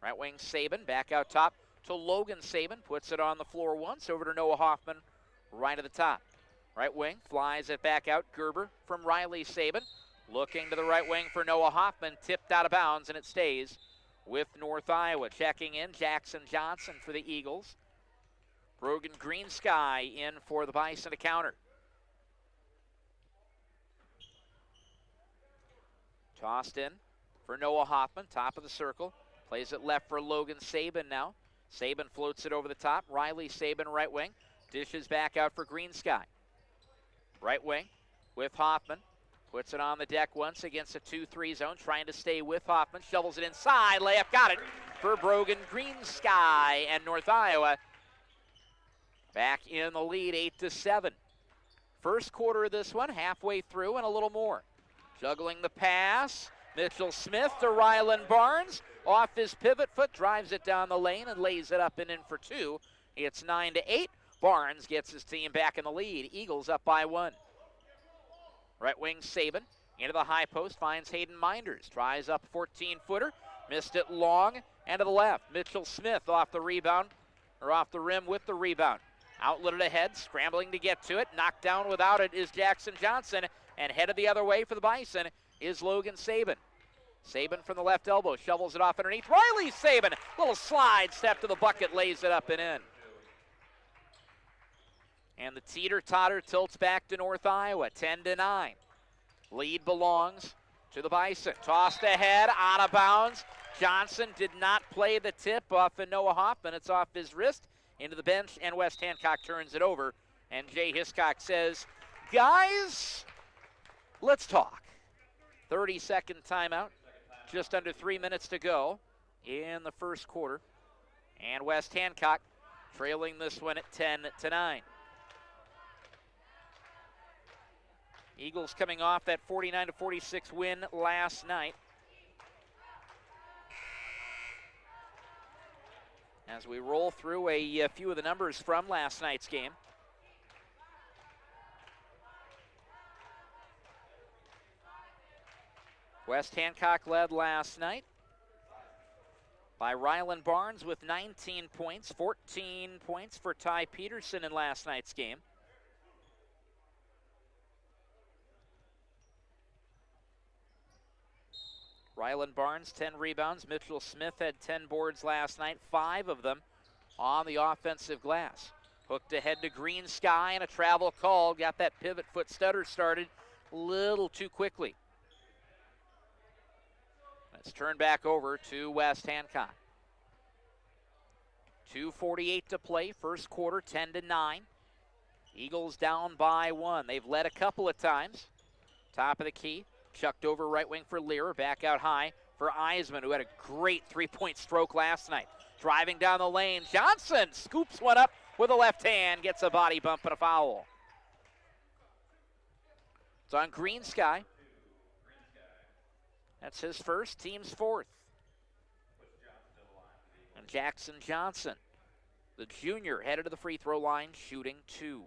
Right wing Saban back out top to Logan Saban. Puts it on the floor once. Over to Noah Hoffman right at the top. Right wing flies it back out. Gerber from Riley Saban. Looking to the right wing for Noah Hoffman. Tipped out of bounds, and it stays with North Iowa. Checking in, Jackson Johnson for the Eagles. Brogan Green Sky in for the Bison to counter. Tossed in for Noah Hoffman, top of the circle. Plays it left for Logan Saban now. Saban floats it over the top. Riley Saban right wing. Dishes back out for Green Sky. Right wing with Hoffman. Puts it on the deck once against a 2-3 zone. Trying to stay with Hoffman. Shovels it inside. Layup got it for Brogan Green Sky. And North Iowa back in the lead 8-7. First quarter of this one, halfway through and a little more. Juggling the pass. Mitchell Smith to Rylan Barnes. Off his pivot foot, drives it down the lane and lays it up and in for two. It's 9-8. Barnes gets his team back in the lead. Eagles up by 1. Right wing Saban into the high post, finds Hayden Minders. Tries up 14-footer, missed it long and to the left. Mitchell Smith off the rebound, or off the rim with the rebound. Outlet it ahead, scrambling to get to it. Knocked down without it is Jackson Johnson, and headed the other way for the Bison is Logan Saban. Saban from the left elbow, shovels it off underneath. Riley Saban, little slide step to the bucket, lays it up and in. And the teeter-totter tilts back to North Iowa, 10-9. Lead belongs to the Bison. Tossed ahead, out of bounds. Johnson did not play the tip off of Noah Hoffman. It's off his wrist, into the bench, and West Hancock turns it over. And Jay Hiscock says, guys, let's talk. 30-second timeout, just under 3 minutes to go in the first quarter. And West Hancock trailing this one at 10-9. Eagles coming off that 49-46 win last night. As we roll through a few of the numbers from last night's game. West Hancock led last night by Rylan Barnes with 19 points, 14 points for Ty Peterson in last night's game. Rylan Barnes, 10 rebounds. Mitchell Smith had 10 boards last night, 5 of them on the offensive glass. Hooked ahead to Green Sky and a travel call. Got that pivot foot stutter started a little too quickly. Let's turn back over to West Hancock. 2:48 to play, first quarter, 10-9. Eagles down by 1. They've led a couple of times. Top of the key. Chucked over right wing for Lear. Back out high for Eisman, who had a great three-point stroke last night. Driving down the lane. Johnson scoops one up with a left hand. Gets a body bump and a foul. It's on Green Sky. That's his first, team's fourth. And Jackson Johnson, the junior, headed to the free throw line, shooting 2.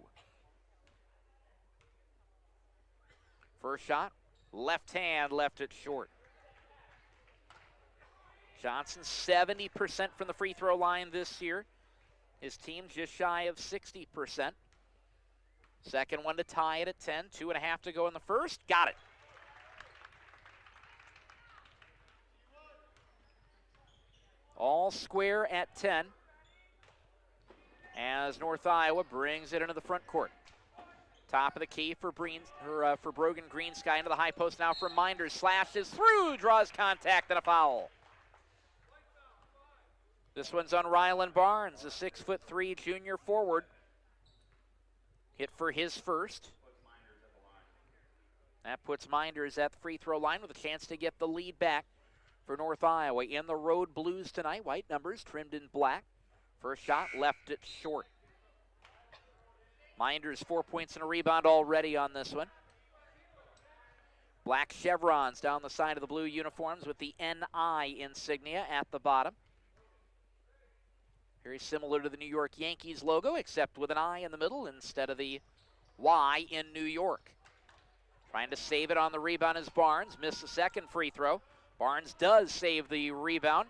First shot. Left hand, left it short. Johnson, 70% from the free throw line this year. His team just shy of 60%. Second one to tie it at 10. 2.5 to go in the first. Got it. All square at 10 as North Iowa brings it into the front court. Top of the key for Brogan Green Sky into the high post now for Minders. Slashes through, draws contact, and a foul. This one's on Rylan Barnes, a 6'3" junior forward. Hit for his first. That puts Minders at the free throw line with a chance to get the lead back for North Iowa. In the road blues tonight, white numbers trimmed in black. First shot, left it short. Minders 4 points and a rebound already on this one. Black chevrons down the side of the blue uniforms with the NI insignia at the bottom. Very similar to the New York Yankees logo, except with an I in the middle instead of the Y in New York. Trying to save it on the rebound is Barnes. Missed the second free throw. Barnes does save the rebound,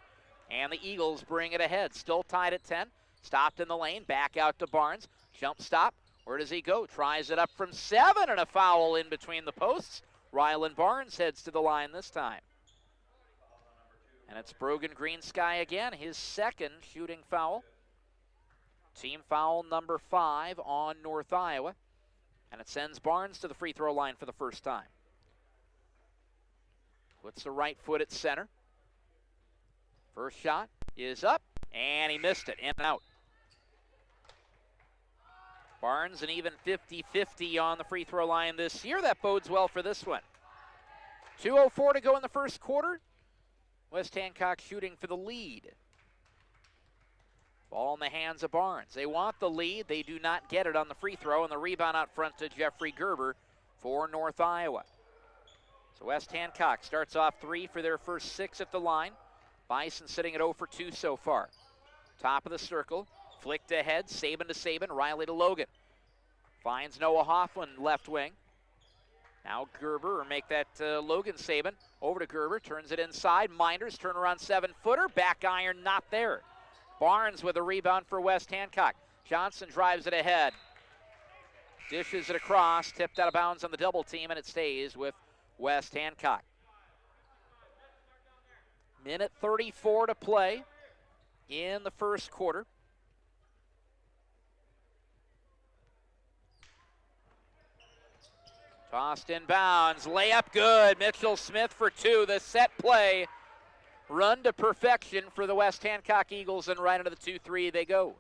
and the Eagles bring it ahead. Still tied at 10. Stopped in the lane. Back out to Barnes. Jump stop. Where does he go? Tries it up from 7, and a foul in between the posts. Rylan Barnes heads to the line this time. And it's Brogan Greensky again, his second shooting foul. Team foul number 5 on North Iowa. And it sends Barnes to the free throw line for the first time. Puts the right foot at center. First shot is up, and he missed it, in and out. Barnes an even 50-50 on the free throw line this year. That bodes well for this one. 2:04 to go in the first quarter. West Hancock shooting for the lead. Ball in the hands of Barnes. They want the lead. They do not get it on the free throw, and the rebound out front to Jeffrey Gerber for North Iowa. So West Hancock starts off 3 for their first 6 at the line. Bison sitting at 0 for 2 so far. Top of the circle. Flicked ahead, Sabin to Sabin, Riley to Logan. Finds Noah Hoffman left wing. Now Gerber, or make that Logan Sabin. Over to Gerber, turns it inside. Minders, turnaround 7-footer, back iron not there. Barnes with a rebound for West Hancock. Johnson drives it ahead. Dishes it across, tipped out of bounds on the double team, and it stays with West Hancock. Minute 34 to play in the first quarter. Tossed in bounds, layup good. Mitchell Smith for 2. The set play run to perfection for the West Hancock Eagles, and right into the 2-3 they go.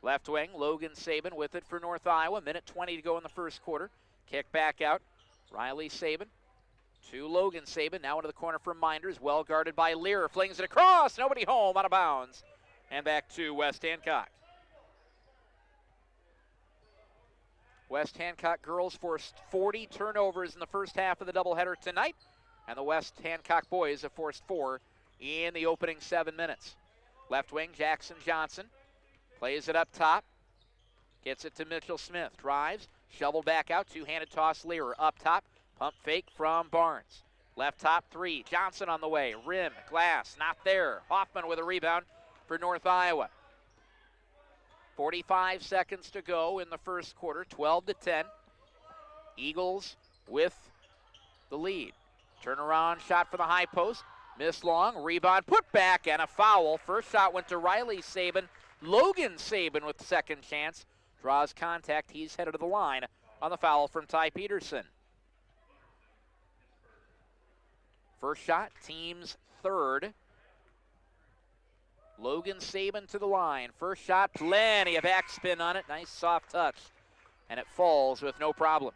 Left wing, Logan Sabin with it for North Iowa. Minute 20 to go in the first quarter. Kick back out, Riley Sabin to Logan Sabin. Now into the corner for Minders, well guarded by Lear. Flings it across, nobody home, out of bounds. And back to West Hancock. West Hancock girls forced 40 turnovers in the first half of the doubleheader tonight, and the West Hancock boys have forced 4 in the opening 7 minutes. Left wing, Jackson Johnson plays it up top, gets it to Mitchell Smith, drives, shovel back out, two-handed toss Lear up top, pump fake from Barnes. Left top 3, Johnson on the way, rim, glass, not there. Hoffman with a rebound for North Iowa. 45 seconds to go in the first quarter, 12-10. Eagles with the lead. Turnaround shot for the high post. Miss long, rebound, put back, and a foul. First shot went to Riley Sabin. Logan Sabin with the second chance. Draws contact, he's headed to the line on the foul from Ty Peterson. First shot, team's third. Logan Sabin to the line. First shot, plenty of backspin on it. Nice soft touch. And it falls with no problem.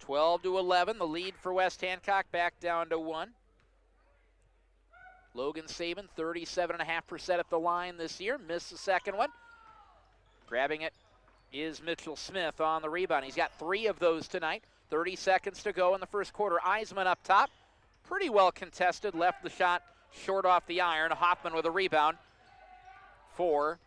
12-11, the lead for West Hancock, back down to 1. Logan Sabin, 37.5% at the line this year. Missed the second one. Grabbing it is Mitchell Smith on the rebound. He's got 3 of those tonight. 30 seconds to go in the first quarter. Eisman up top. Pretty well contested, left the shot short off the iron. Hoffman with a rebound for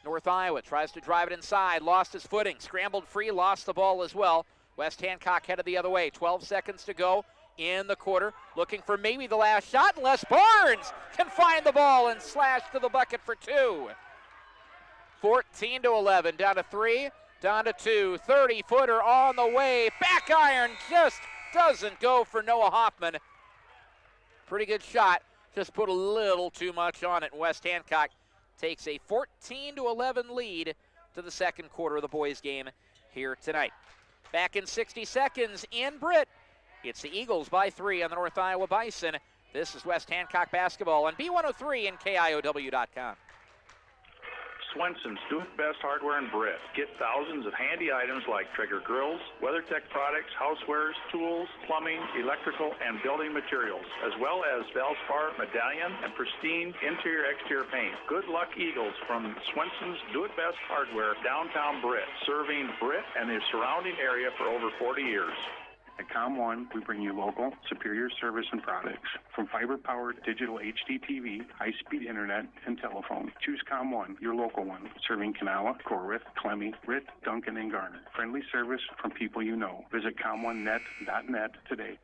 North Iowa. Tries to drive it inside, lost his footing, scrambled free, lost the ball as well. West Hancock headed the other way. 12 seconds to go in the quarter. Looking for maybe the last shot, unless Barnes can find the ball and slash to the bucket for 2. 14-11, down to 3, down to 2. 30-footer on the way. Back iron just doesn't go for Noah Hoffman. Pretty good shot, just put a little too much on it. West Hancock takes a 14-11 lead to the second quarter of the boys' game here tonight. Back in 60 seconds in Britt. It's the Eagles by 3 on the North Iowa Bison. This is West Hancock basketball on B103 and KIOW.com. Swenson's Do It Best Hardware in Britt. Get thousands of handy items like Traeger grills, WeatherTech products, housewares, tools, plumbing, electrical, and building materials, as well as Valspar, medallion, and pristine interior-exterior paint. Good luck, Eagles, from Swenson's Do It Best Hardware, downtown Britt, serving Britt and the surrounding area for over 40 years. At COM1, we bring you local, superior service and products. From fiber-powered digital HD TV, high-speed internet, and telephone. Choose COM1, your local one, serving Kanawha, Corwith, Clemmy, Britt, Duncan, and Garner. Friendly service from people you know. Visit com1net.net today.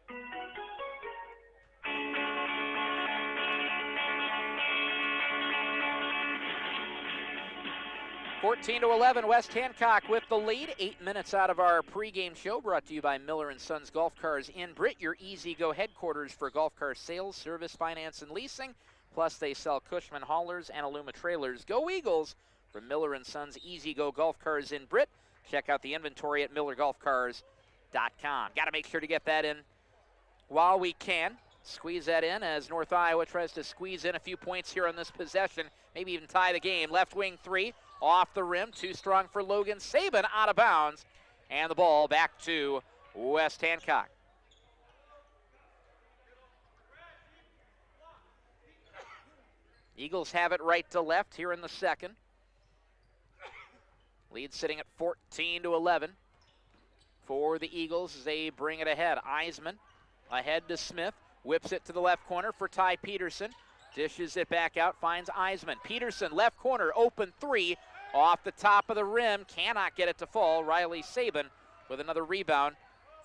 14-11, West Hancock with the lead. 8 minutes out of our pregame show, brought to you by Miller & Sons Golf Cars in Britt, your easy-go headquarters for golf car sales, service, finance, and leasing. Plus, they sell Cushman haulers and Aluma trailers. Go Eagles from Miller & Sons Easy-Go Golf Cars in Britt. Check out the inventory at millergolfcars.com. Got to make sure to get that in while we can. Squeeze that in as North Iowa tries to squeeze in a few points here on this possession, maybe even tie the game. Left wing three. Off the rim, too strong for Logan Saban, out of bounds, and the ball back to West Hancock. Eagles have it right to left here in the second. Lead sitting at 14-11 for the Eagles as they bring it ahead. Eisman ahead to Smith, whips it to the left corner for Ty Peterson. Dishes it back out, finds Eisman. Peterson, left corner, open three, off the top of the rim, cannot get it to fall. Riley Saban with another rebound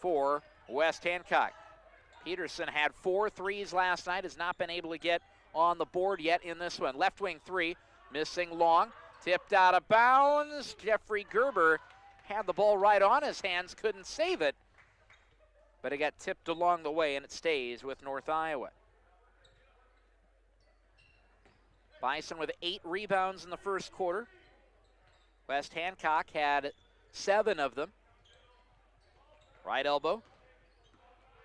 for West Hancock. Peterson had 4 threes last night, has not been able to get on the board yet in this one. Left wing three, missing long, tipped out of bounds. Jeffrey Gerber had the ball right on his hands, couldn't save it, but it got tipped along the way, and it stays with North Iowa. Bison with 8 rebounds in the first quarter. West Hancock had 7 of them. Right elbow.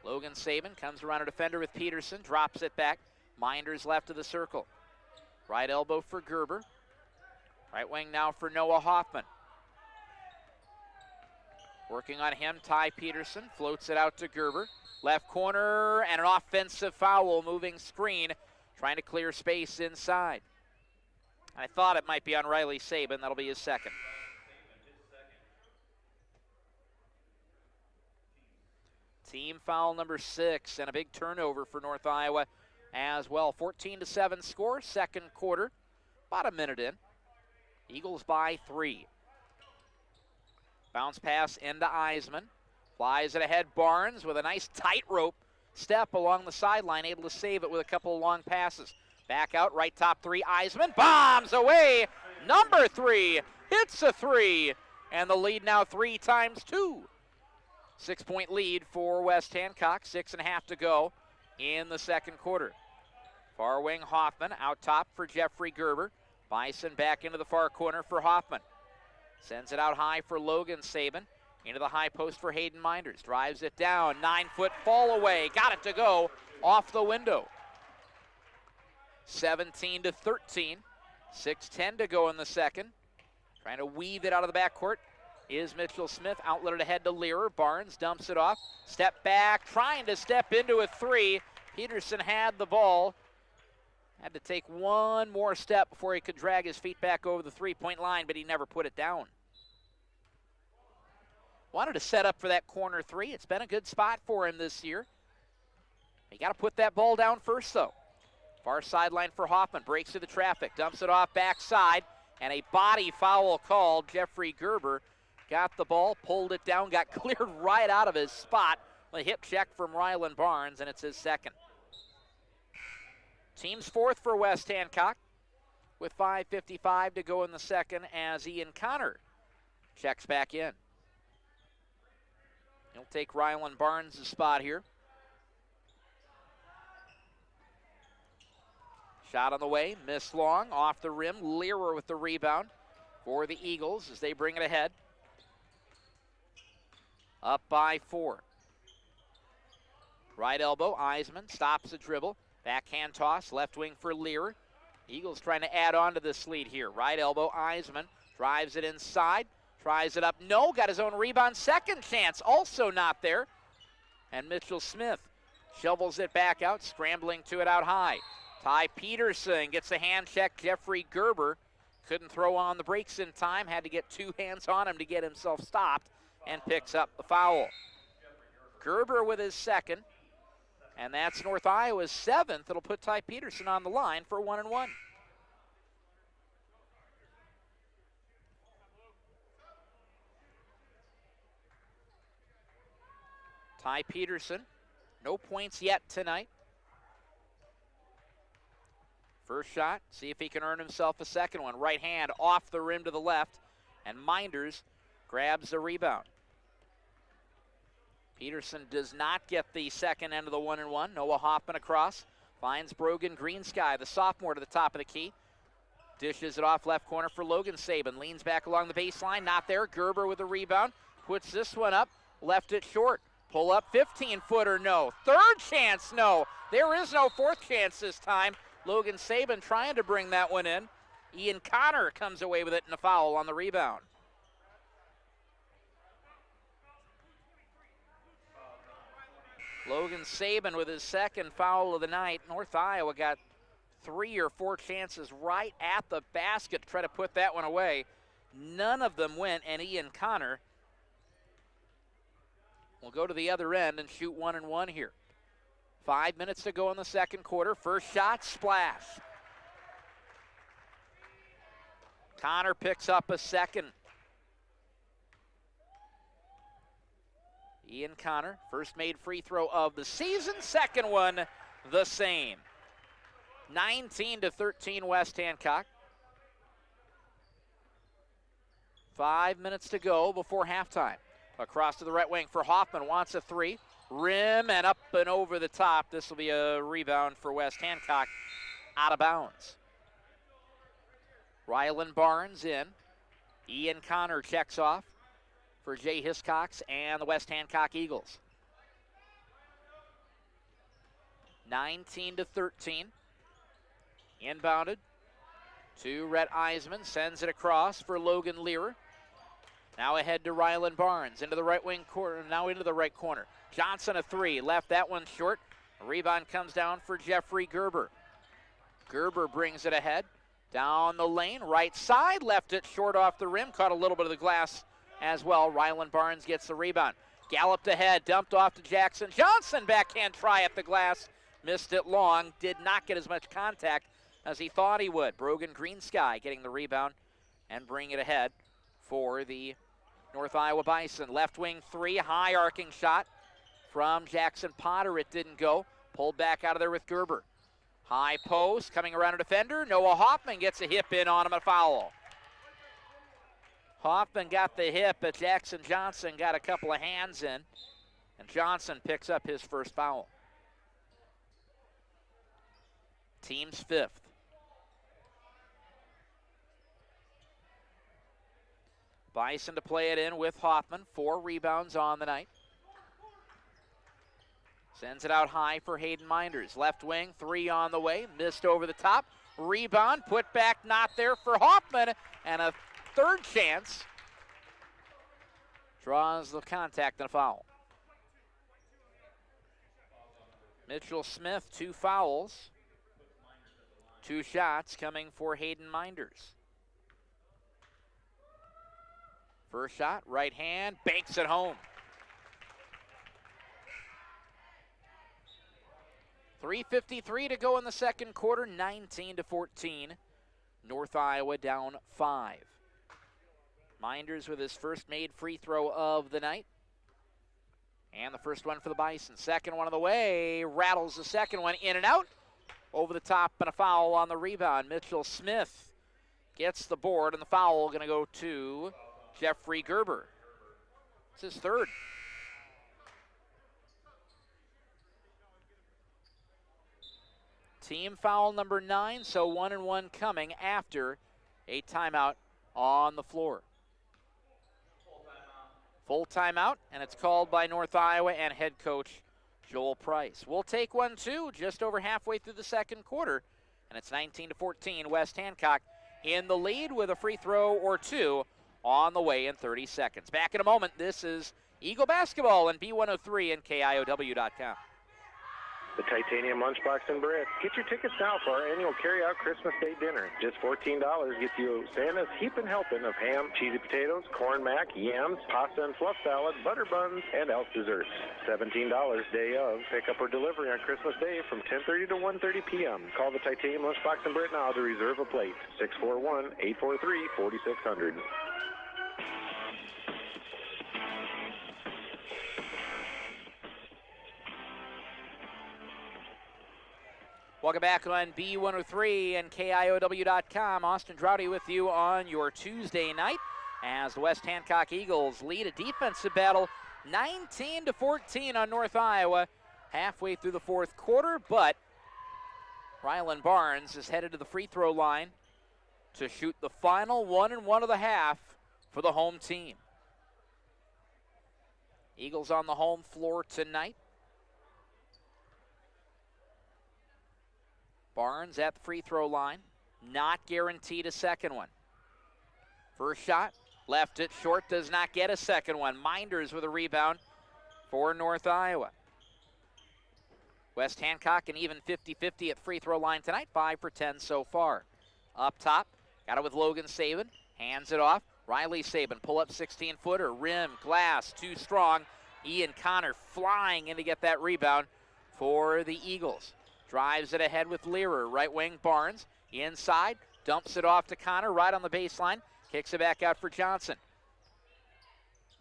Logan Saban comes around a defender with Peterson, drops it back. Minders left of the circle. Right elbow for Gerber. Right wing now for Noah Hoffman. Working on him, Ty Peterson floats it out to Gerber. Left corner and an offensive foul, moving screen, trying to clear space inside. I thought it might be on Riley Saban. That'll be his second. Team foul number 6 and a big turnover for North Iowa as well. 14-7 score, second quarter, about a minute in. Eagles by 3. Bounce pass into Eisman. Flies it ahead, Barnes with a nice tightrope step along the sideline, able to save it with a couple of long passes. Back out, right top three, Eisman bombs away. Number 3 hits a 3, and the lead now 3 times 2. 6-point lead for West Hancock, 6.5 to go in the second quarter. Far wing Hoffman out top for Jeffrey Gerber. Bison back into the far corner for Hoffman. Sends it out high for Logan Saban. Into the high post for Hayden Minders. Drives it down, 9-foot fall away. Got it to go off the window. 17-13. 6:10 to go in the second. Trying to weave it out of the backcourt is Mitchell Smith. Outlet it ahead to Learer. Barnes dumps it off. Step back, trying to step into a 3. Peterson had the ball. Had to take one more step before he could drag his feet back over the 3-point line, but he never put it down. Wanted to set up for that corner 3. It's been a good spot for him this year. You got to put that ball down first, though. Far sideline for Hoffman. Breaks through the traffic. Dumps it off backside. And a body foul called. Jeffrey Gerber got the ball, pulled it down, got cleared right out of his spot. A hip check from Rylan Barnes, and it's his second. Team's 4th for West Hancock with 5:55 to go in the second as Ian Connor checks back in. He'll take Rylan Barnes' spot here. Shot on the way, missed long, off the rim. Learer with the rebound for the Eagles as they bring it ahead. Up by 4. Right elbow, Eisman stops the dribble. Backhand toss, left wing for Learer. Eagles trying to add on to this lead here. Right elbow, Eisman drives it inside, tries it up. No, got his own rebound. Second chance, also not there. And Mitchell Smith shovels it back out, scrambling to it out high. Ty Peterson gets a hand check. Jeffrey Gerber couldn't throw on the brakes in time, had to get 2 hands on him to get himself stopped, and picks up the foul. Gerber with his second, and that's North Iowa's 7th. It'll put Ty Peterson on the line for 1-1. Ty Peterson, no points yet tonight. First shot, see if he can earn himself a second one. Right hand off the rim to the left, and Minders grabs the rebound. Peterson does not get the second end of the 1-1. Noah Hoffman across, finds Brogan Greensky, the sophomore, to the top of the key. Dishes it off left corner for Logan Saban. Leans back along the baseline, not there. Gerber with a rebound, puts this one up, left it short. Pull up 15-footer, no. Third chance, no. There is no fourth chance this time. Logan Saban trying to bring that one in. Ian Connor comes away with it and a foul on the rebound. Logan Saban with his second foul of the night. North Iowa got 3 or 4 chances right at the basket to try to put that one away. None of them went, and Ian Connor will go to the other end and shoot 1-1 here. 5 minutes to go in the second quarter. First shot, splash. Connor picks up a second. Ian Connor, first made free throw of the season. Second one, the same. 19-13 West Hancock. 5 minutes to go before halftime. Across to the right wing for Hoffman, wants a 3. Rim and up and over the top. This will be a rebound for West Hancock, out of bounds. Rylan Barnes in. Ian Connor checks off for Jay Hiscox and the West Hancock Eagles. 19-13. Inbounded to Rhett Eisman, sends it across for Logan Lear. Now ahead to Rylan Barnes, into the right wing corner, now into the right corner. Johnson a 3, left that one short. A rebound comes down for Jeffrey Gerber. Gerber brings it ahead, down the lane, right side, left it short off the rim, caught a little bit of the glass as well. Rylan Barnes gets the rebound. Galloped ahead, dumped off to Jackson Johnson, backhand try at the glass. Missed it long, did not get as much contact as he thought he would. Brogan Greensky getting the rebound and bring it ahead for the North Iowa Bison. Left wing 3, high arcing shot from Jackson Potter. It didn't go. Pulled back out of there with Gerber. High post, coming around a defender. Noah Hoffman gets a hip in on him, a foul. Hoffman got the hip, but Jackson Johnson got a couple of hands in, and Johnson picks up his first foul. Team's 5th. Bison to play it in with Hoffman. 4 rebounds on the night. Sends it out high for Hayden Minders. Left wing, 3 on the way. Missed over the top. Rebound, put back, not there for Hoffman. And a third chance. Draws the contact and a foul. Mitchell Smith, 2 fouls. 2 shots coming for Hayden Minders. First shot, right hand, banks it home. 3:53 to go in the second quarter, 19-14. North Iowa down 5. Minders with his first made free throw of the night. And the first one for the Bison. Second one of the way, rattles the second one in and out. Over the top and a foul on the rebound. Mitchell Smith gets the board, and the foul going to go to Jeffrey Gerber. It's his third. Team foul number 9, so 1-1 coming after a timeout on the floor. Full timeout, and it's called by North Iowa and head coach Joel Price. We'll take 1-2 just over halfway through the second quarter And it's 19-14, West Hancock in the lead with a free throw or two on the way in 30 seconds. Back in a moment. This is Eagle Basketball and B103 and KIOW.com. The Titanium Lunchbox in Britt. Get your tickets now for our annual carry-out Christmas Day dinner. Just $14 gets you Santa's heapin' helping of ham, cheesy potatoes, corn mac, yams, pasta and fluff salad, butter buns, and elf desserts. $17 day of. Pickup or delivery on Christmas Day from 10:30 to 1:30 p.m. Call the Titanium Lunchbox in Britt now to reserve a plate. 641-843-4600. Welcome back on B103 and KIOW.com. Austin Droughty with you on your Tuesday night as the West Hancock Eagles lead a defensive battle 19-14 on North Iowa halfway through the fourth quarter, but Rylan Barnes is headed to the free throw line to shoot the final 1 and 1 of the half for the home team. Eagles on the home floor tonight. Barnes at the free throw line, not guaranteed a second one. First shot, left it short, does not get a second one. Minders with a rebound for North Iowa. West Hancock an even 50-50 at free throw line tonight, 5 for 10 so far. Up top, got it with Logan Saban, hands it off. Riley Saban, pull up 16-footer, rim, glass, too strong. Ian Connor flying in to get that rebound for the Eagles. Drives it ahead with Learer, right wing Barnes, inside, dumps it off to Connor, right on the baseline, kicks it back out for Johnson.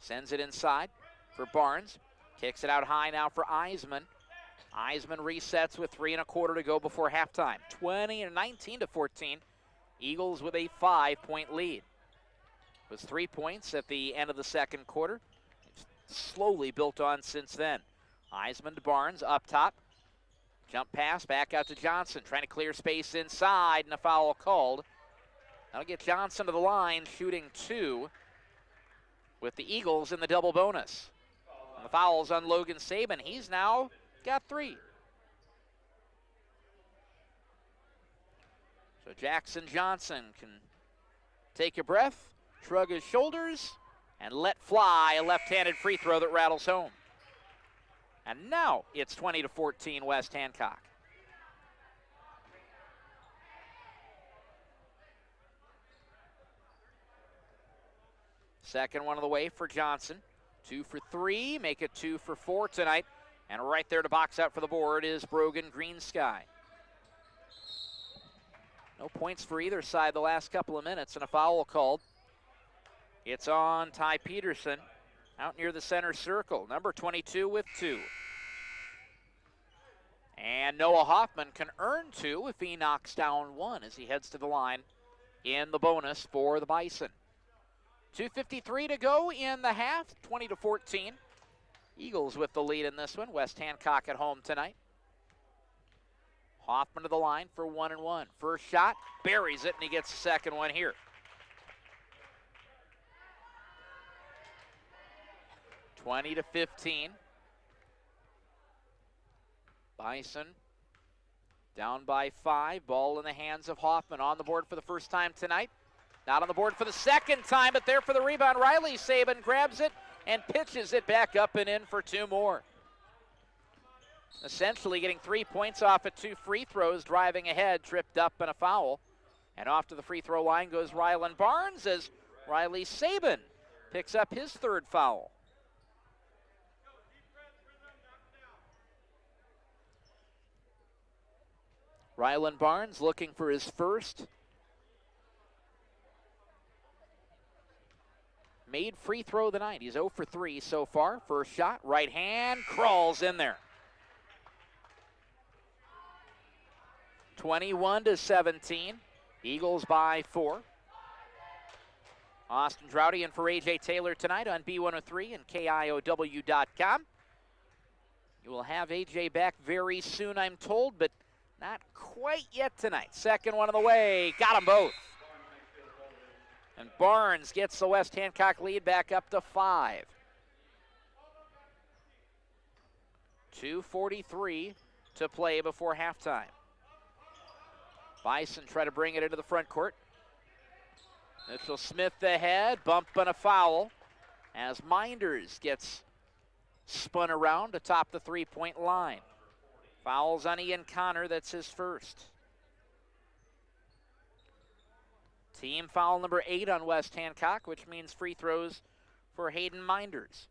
Sends it inside for Barnes, kicks it out high now for Eisman. Eisman resets with 3 1/4 to go before halftime. 19-14, Eagles with a 5-point lead. It was 3 points at the end of the second quarter. It's slowly built on since then. Eisman to Barnes, up top. Jump pass, back out to Johnson, trying to clear space inside, and a foul called. That'll get Johnson to the line, shooting 2 with the Eagles in the double bonus. And the foul's on Logan Saban. He's now got 3. So Jackson Johnson can take a breath, shrug his shoulders, and let fly a left-handed free throw that rattles home. And now it's 20-14 West Hancock. Second one of the way for Johnson. 2 for 3, make it 2 for 4 tonight. And right there to box out for the board is Brogan Greensky. No points for either side the last couple of minutes, and a foul called. It's on Ty Peterson out near the center circle, number 22 with 2. And Noah Hoffman can earn 2 if he knocks down 1 as he heads to the line in the bonus for the Bison. 2:53 to go in the half, 20-14. Eagles with the lead in this one. West Hancock at home tonight. Hoffman to the line for 1 and 1. First shot, buries it, and he gets the second one here. (20-15). Bison down by 5. Ball in the hands of Hoffman. On the board for the first time tonight. Not on the board for the second time, but there for the rebound. Riley Saban grabs it and pitches it back up and in for 2 more. Essentially getting 3 points off at 2 free throws, driving ahead, tripped up and a foul. And off to the free throw line goes Rylan Barnes as Riley Saban picks up his 3rd foul. Rylan Barnes looking for his first made free throw of the night. He's 0 for 3 so far. First shot, right hand, crawls in there. 21-17. Eagles by 4. Austin Droughty in for A.J. Taylor tonight on B103 and KIOW.com. You will have A.J. back very soon, I'm told, but not quite yet tonight. Second one of the way. Got them both. And Barnes gets the West Hancock lead back up to 5. 2:43 to play before halftime. Bison try to bring it into the front court. Mitchell Smith ahead, bump and a foul as Minders gets spun around atop the three-point line. Fouls on Ian Connor, that's his first. Team foul number 8 on West Hancock, which means free throws for Hayden Minders.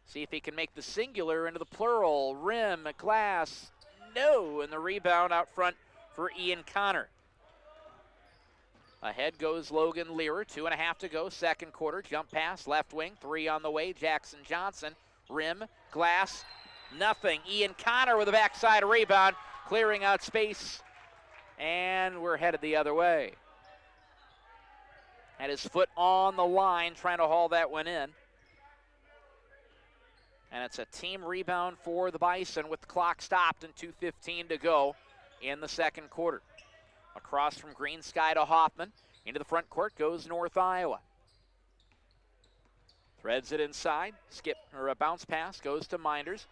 See if he can make the singular into the plural. Rim, glass, no, and the rebound out front for Ian Connor. Ahead goes Logan Learer, 2.5 to go, second quarter. Jump pass, left wing, 3 on the way. Jackson Johnson, rim, glass, nothing. Ian Connor with a backside rebound, clearing out space, and we're headed the other way. Had his foot on the line, trying to haul that one in. And it's a team rebound for the Bison with the clock stopped and 2:15 to go in the second quarter. Across from Green Sky to Hoffman. Into the front court goes North Iowa. Threads it inside. A bounce pass goes to Minders.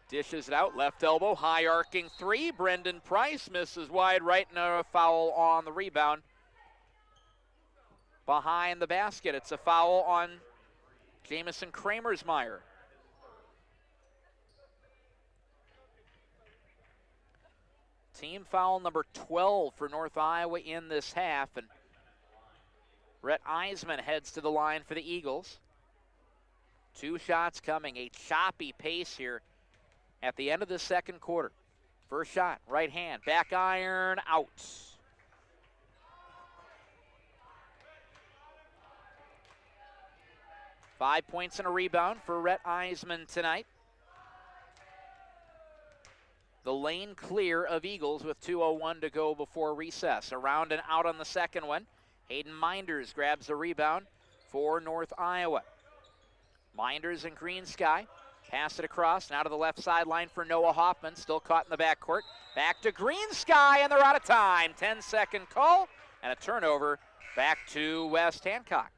Dishes it out. Left elbow. High arcing three. Brendan Price misses wide right and a foul on the rebound. Behind the basket. It's a foul on Jamison Kramersmeyer. Team foul number 12 for North Iowa in this half, and Rhett Eisman heads to the line for the Eagles. 2 shots coming, a choppy pace here at the end of the second quarter. First shot, right hand, back iron, out. Five points and a rebound for Rhett Eisman tonight. The lane clear of Eagles with 2:01 to go before recess. Around and out on the second one. Hayden Minders grabs the rebound for North Iowa. Minders and Green Sky. Pass it across, now to the left sideline for Noah Hoffman. Still caught in the backcourt. Back to Green Sky, and they're out of time. 10-second call, and a turnover back to West Hancock.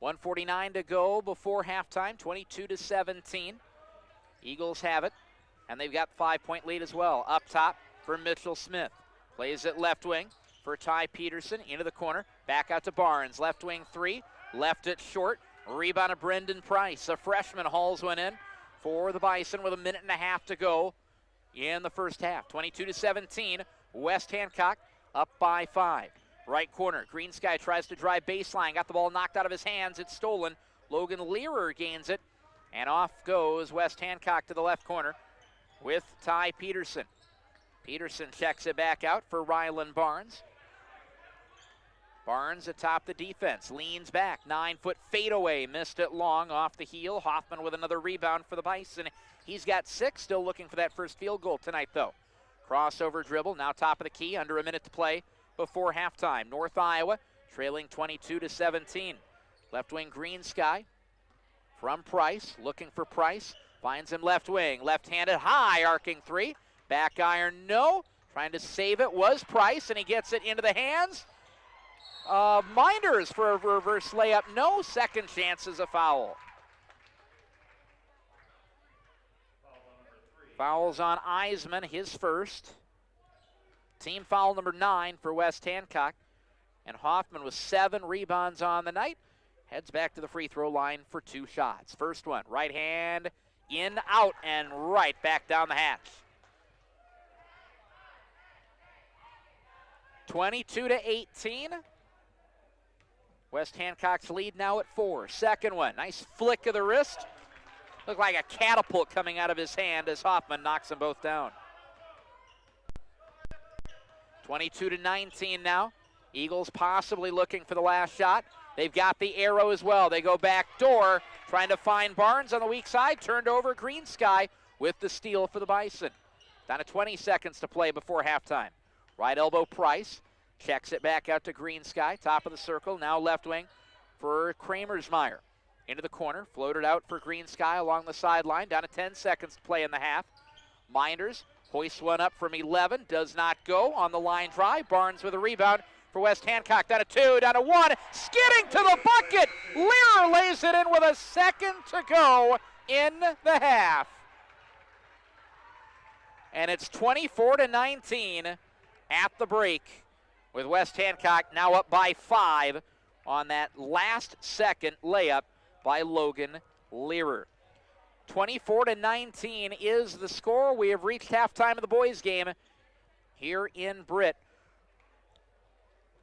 .149 to go before halftime, 22-17. Eagles have it, and they've got 5-point lead as well. Up top for Mitchell Smith. Plays it left wing for Ty Peterson, into the corner. Back out to Barnes, left wing three, left it short. Rebound of Brendan Price. A freshman hauls one in for the Bison with 1.5 minutes to go in the first half. 22-17, West Hancock up by 5. Right corner, Green Sky tries to drive baseline, got the ball knocked out of his hands, it's stolen. Logan Learer gains it, and off goes West Hancock to the left corner with Ty Peterson. Peterson checks it back out for Rylan Barnes. Barnes atop the defense, leans back, 9-foot fadeaway, missed it long off the heel. Hoffman with another rebound for the Bison. He's got 6, still looking for that first field goal tonight though. Crossover dribble, now top of the key, under a minute to play before halftime. North Iowa trailing 22-17. Left wing Green Sky from Price, looking for Price, finds him left wing, left-handed high arcing three, back iron no, trying to save it was Price, and he gets it into the hands of Minders for a reverse layup, no. Second chance is a foul. Fouls on Eisman, his first. Team foul number 9 for West Hancock. And Hoffman with 7 rebounds on the night. Heads back to the free throw line for 2 shots. First one, right hand, in, out, and right back down the hatch. 22-18. West Hancock's lead now at 4. Second one, nice flick of the wrist. Looked like a catapult coming out of his hand as Hoffman knocks them both down. 22-19 now. Eagles possibly looking for the last shot. They've got the arrow as well. They go back door, trying to find Barnes on the weak side. Turned over Green Sky with the steal for the Bison. Down to 20 seconds to play before halftime. Right elbow Price. Checks it back out to Green Sky. Top of the circle. Now left wing for Kramersmeyer. Into the corner. Floated out for Green Sky along the sideline. Down to 10 seconds to play in the half. Minders hoists one up from 11. Does not go on the line drive. Barnes with a rebound for West Hancock. Down to 2, down to 1. Skidding to the bucket. Lear lays it in with a second to go. in the half. And it's 24-19 at the break, with West Hancock now up by 5 on that last second layup by Logan Learer. 24-19 is the score. We have reached halftime of the boys' game here in Britt.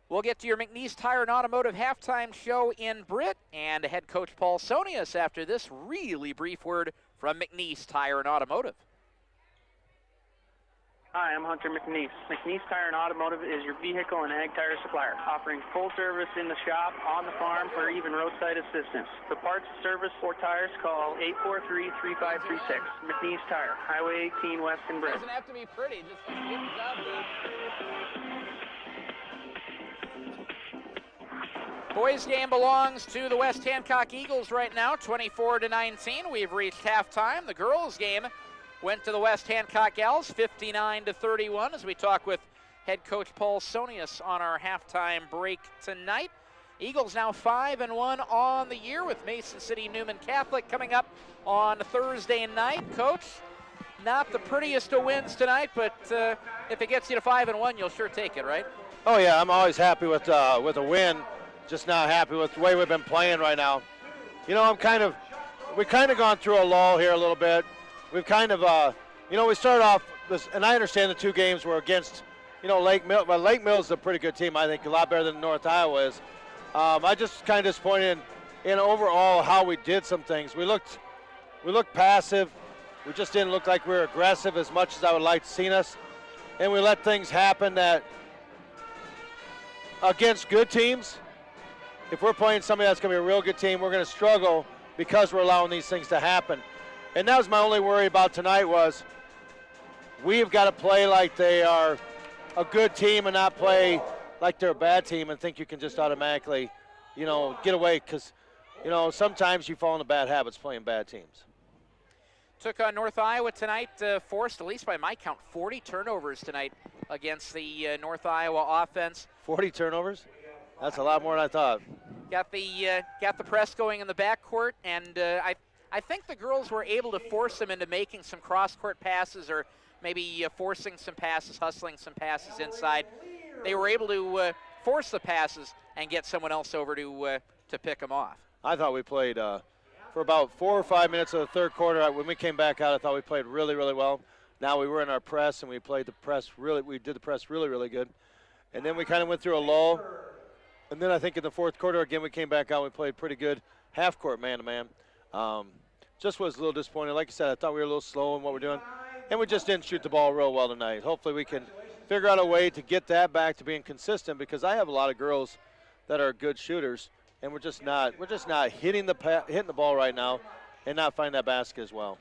We'll get to your McNeese Tire and Automotive halftime show in Britt and head coach Paul Sonius after this really brief word from McNeese Tire and Automotive. Hi, I'm Hunter McNeese. McNeese Tire and Automotive is your vehicle and ag tire supplier, offering full service in the shop, on the farm, or even roadside assistance. For parts, service, or tires, call 843-3536. McNeese Tire, Highway 18 West in Britt. Doesn't have to be pretty, just get the job done. Boys game belongs to the West Hancock Eagles right now, 24-19. We've reached halftime. The girls game went to the West Hancock Gals, 59-31, as we talk with head coach Paul Sonius on our halftime break tonight. Eagles now 5-1 on the year, with Mason City Newman Catholic coming up on Thursday night. Coach, not the prettiest of wins tonight, but if it gets you to 5-1, you'll sure take it, right? Oh yeah, I'm always happy with a win. Just not happy with the way we've been playing right now. You know, we've kind of gone through a lull here a little bit. We've kind of, we started off this, and I understand the two games were against, Lake Mill. Well, Lake Mill is a pretty good team, I think, a lot better than North Iowa is. I just kind of disappointed in overall how we did some things. We looked passive. We just didn't look like we were aggressive as much as I would like to see us. And we let things happen that against good teams, if we're playing somebody that's going to be a real good team, we're going to struggle because we're allowing these things to happen. And that was my only worry about tonight was we've got to play like they are a good team and not play like they're a bad team and think you can just automatically, get away because, sometimes you fall into bad habits playing bad teams. Took on North Iowa tonight, forced, at least by my count, 40 turnovers tonight against the North Iowa offense. 40 turnovers? That's a lot more than I thought. Got the press going in the backcourt, and I think the girls were able to force them into making some cross-court passes or maybe forcing some passes, hustling some passes inside. They were able to force the passes and get someone else over to pick them off. I thought we played for about 4 or 5 minutes of the third quarter. When we came back out, I thought we played really, really well. Now we were in our press, and we did the press really, really good. And then we kind of went through a lull. And then I think in the fourth quarter, again, we came back out and we played pretty good half-court man-to-man. Just was a little disappointed. Like I said, I thought we were a little slow in what we're doing, and we just didn't shoot the ball real well tonight. Hopefully we can figure out a way to get that back to being consistent because I have a lot of girls that are good shooters, and we're just not hitting the ball right now and not finding that basket as well.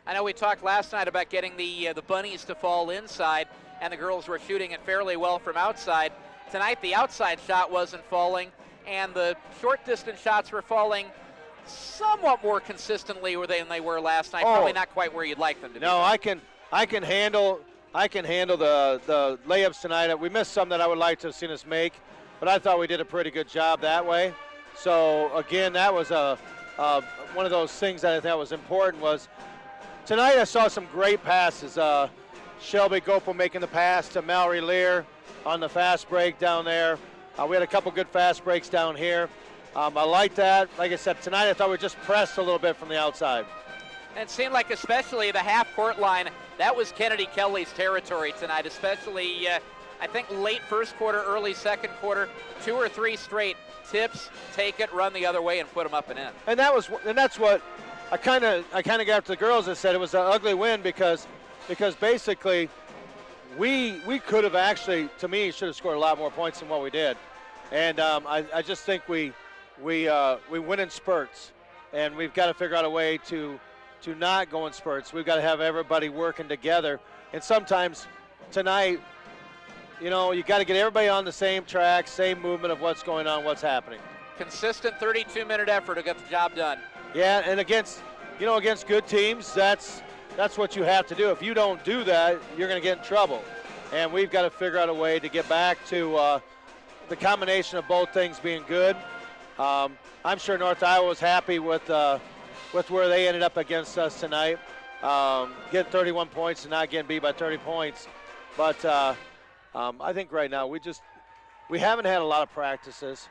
I know we talked last night about getting the bunnies to fall inside, and the girls were shooting it fairly well from outside. Tonight the outside shot wasn't falling, and the short distance shots were falling somewhat more consistently than they were last night. Probably not quite where you'd like them to be. No, I can handle the layups tonight. We missed some that I would like to have seen us make, but I thought we did a pretty good job that way. So again, that was one of those things that I thought was important. Was tonight I saw some great passes. Shelby Gopel making the pass to Mallory Lear on the fast break down there. We had a couple good fast breaks down here. I like that. Like I said, tonight I thought we just pressed a little bit from the outside. And it seemed like especially the half-court line, that was Kennedy Kelly's territory tonight, especially I think late first quarter, early second quarter, 2 or 3 straight tips, take it, run the other way, and put them up and in. And that's what I kind of got to the girls and said it was an ugly win because basically we could have actually, to me, should have scored a lot more points than what we did. And I just think we win in spurts, and we've got to figure out a way to not go in spurts. We've got to have everybody working together. And sometimes tonight, you got to get everybody on the same track, same movement of what's going on, what's happening. Consistent 32-minute effort to get the job done. Yeah, and against good teams, that's what you have to do. If you don't do that, you're going to get in trouble. And we've got to figure out a way to get back to the combination of both things being good. I'm sure North Iowa was happy with with where they ended up against us tonight. Get 31 points and not getting beat by 30 points. But I think right now we haven't had a lot of practices,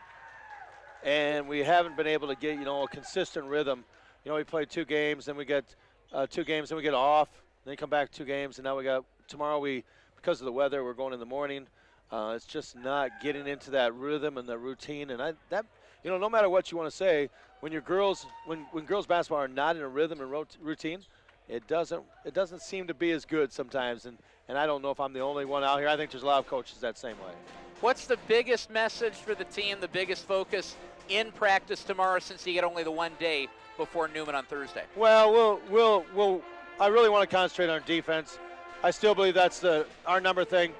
and we haven't been able to get, a consistent rhythm. We played 2 games, then we get 2 games, then we get off, then come back 2 games, and now we got tomorrow. Because of the weather, we're going in the morning. It's just not getting into that rhythm and the routine, and no matter what you want to say, when girls basketball are not in a rhythm and routine, it doesn't seem to be as good sometimes, and I don't know if I'm the only one out here. I think there's a lot of coaches that same way. What's the biggest message for the team, the biggest focus in practice tomorrow, since you get only the 1 day before Newman on Thursday? Well, I really want to concentrate on defense. I still believe that's our number thing.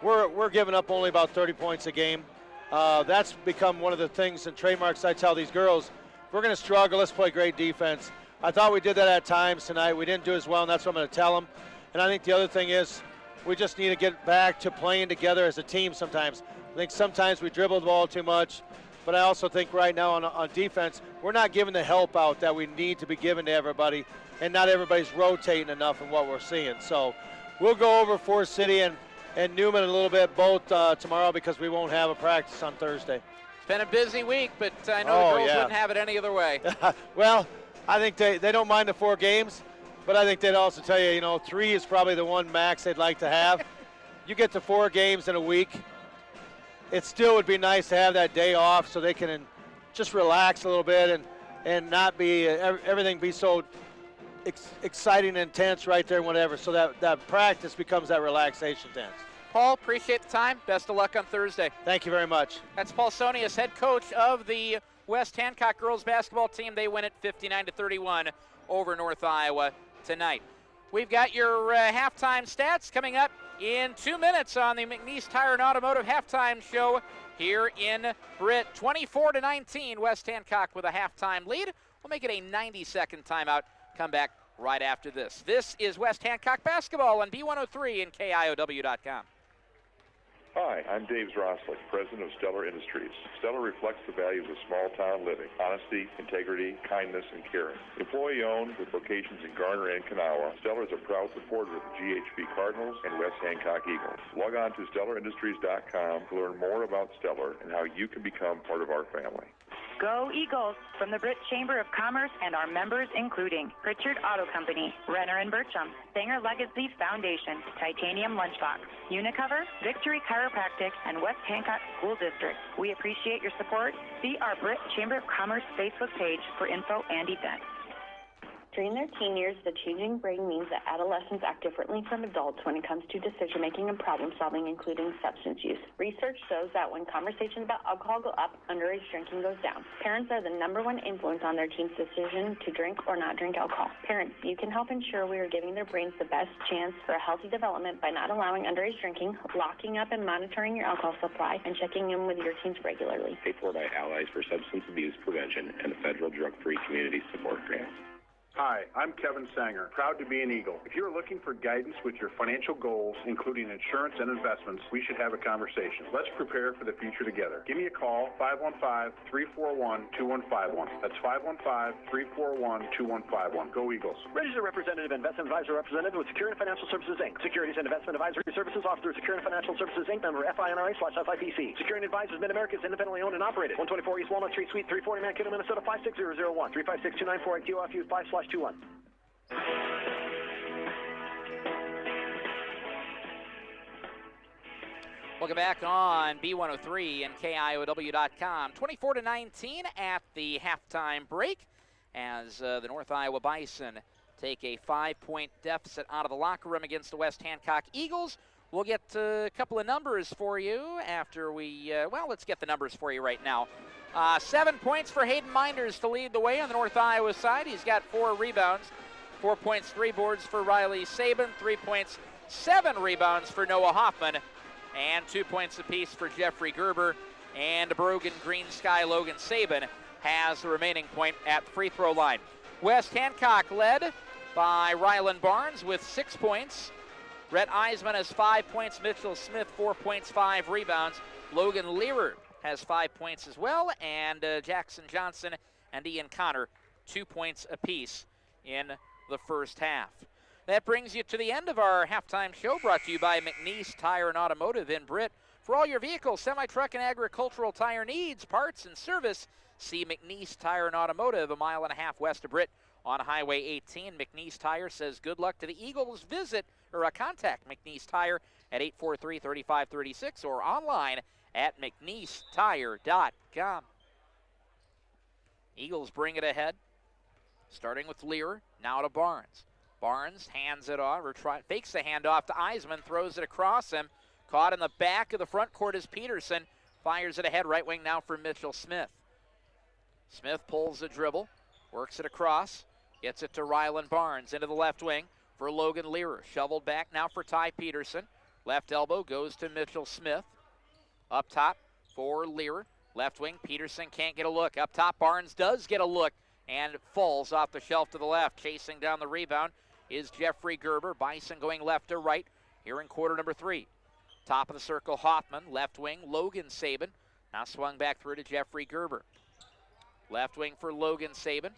We're giving up only about 30 points a game. That's become one of the things and trademarks I tell these girls. If we're going to struggle, let's play great defense. I thought we did that at times tonight. We didn't do as well, and that's what I'm going to tell them. And I think the other thing is we just need to get back to playing together as a team sometimes. I think sometimes we dribble the ball too much, but I also think right now on defense, we're not giving the help out that we need to be given to everybody, and not everybody's rotating enough in what we're seeing. So we'll go over Forest City and Newman a little bit both tomorrow, because we won't have a practice on Thursday. It's been a busy week, but I know the girls wouldn't have it any other way. Well, I think they don't mind the 4 games, but I think they'd also tell you, 3 is probably the one max they'd like to have. You get to 4 games in a week, it still would be nice to have that day off so they can just relax a little bit and not be everything be so exciting and intense right there and whatever, so that practice becomes that relaxation dance. Paul, appreciate the time. Best of luck on Thursday. Thank you very much. That's Paul Sonius, head coach of the West Hancock girls basketball team. They win it 59-31 over North Iowa tonight. We've got your halftime stats coming up in 2 minutes on the McNeese Tire and Automotive halftime show here in Britt. 24-19, West Hancock with a halftime lead. We'll make it a 90-second timeout. Come back right after this. This is West Hancock basketball on B103 and KIOW.com. Hi, I'm Dave Zroslik, president of Stellar Industries. Stellar reflects the values of small-town living: honesty, integrity, kindness, and caring. Employee-owned with locations in Garner and Kanawha, Stellar is a proud supporter of the GHB Cardinals and West Hancock Eagles. Log on to StellarIndustries.com to learn more about Stellar and how you can become part of our family. Go Eagles from the Britt Chamber of Commerce and our members including Pritchard Auto Company, Renner and Bircham, Sanger Legacy Foundation, Titanium Lunchbox, Unicover, Victory Chiropractic, and West Hancock School District. We appreciate your support. See our Britt Chamber of Commerce Facebook page for info and events. During their teen years, the changing brain means that adolescents act differently from adults when it comes to decision-making and problem-solving, including substance use. Research shows that when conversations about alcohol go up, underage drinking goes down. Parents are the #1 influence on their teens' decision to drink or not drink alcohol. Parents, you can help ensure we are giving their brains the best chance for a healthy development by not allowing underage drinking, locking up and monitoring your alcohol supply, and checking in with your teens regularly. Paid for by Allies for Substance Abuse Prevention and the Federal Drug-Free Community Support Grant. Hi, I'm Kevin Sanger, proud to be an Eagle. If you're looking for guidance with your financial goals, including insurance and investments, we should have a conversation. Let's prepare for the future together. Give me a call, 515-341-2151. That's 515-341-2151. Go Eagles. Registered representative, investment advisor representative with Securian Financial Services, Inc. Securities and investment advisory services offered through Securian Financial Services, Inc. Member FINRA/FIPC. Securian Advisors, Mid-America is independently owned and operated. 124 East Walnut Street, Suite 340, Mankato, Minnesota, 56001. 356-294-IQ, 5/21. Welcome back on B103 and KIOW.com. 24-19 at the halftime break as the North Iowa Bison take a 5-point deficit out of the locker room against the West Hancock Eagles. We'll get a couple of numbers for you after we, let's get the numbers for you right now. 7 points for Hayden Minders to lead the way on the North Iowa side. He's got 4 rebounds. 4 points, 3 boards for Riley Sabin. 3 points, 7 rebounds for Noah Hoffman. And 2 points apiece for Jeffrey Gerber. And Brogan Green Sky Logan Sabin has the remaining point at the free throw line. West Hancock led by Rylan Barnes with 6 points. Rhett Eisman has 5 points. Mitchell Smith, 4 points, 5 rebounds. Logan Learer has 5 points as well. And Jackson Johnson and Ian Connor, 2 points apiece in the first half. That brings you to the end of our halftime show, brought to you by McNeese Tire and Automotive in Britt. For all your vehicle, semi-truck, and agricultural tire needs, parts, and service, see McNeese Tire and Automotive 1.5 miles west of Britt on Highway 18. McNeese Tire says good luck to the Eagles. Contact McNeese Tire at 843-3536 or online at McNeeseTire.com. Eagles bring it ahead, starting with Lear, now to Barnes. Barnes hands it off, fakes the handoff to Eisman, throws it across him. Caught in the back of the front court is Peterson. Fires it ahead, right wing now for Mitchell Smith. Smith pulls the dribble, works it across, gets it to Rylan Barnes into the left wing for Logan Lear. Shoveled back now for Ty Peterson. Left elbow goes to Mitchell Smith. Up top for Lear. Left wing, Peterson can't get a look. Up top, Barnes does get a look and falls off the shelf to the left. Chasing down the rebound is Jeffrey Gerber. Bison going left to right here in quarter number 3. Top of the circle, Hoffman. Left wing, Logan Saban. Now swung back through to Jeffrey Gerber. Left wing for Logan Saban.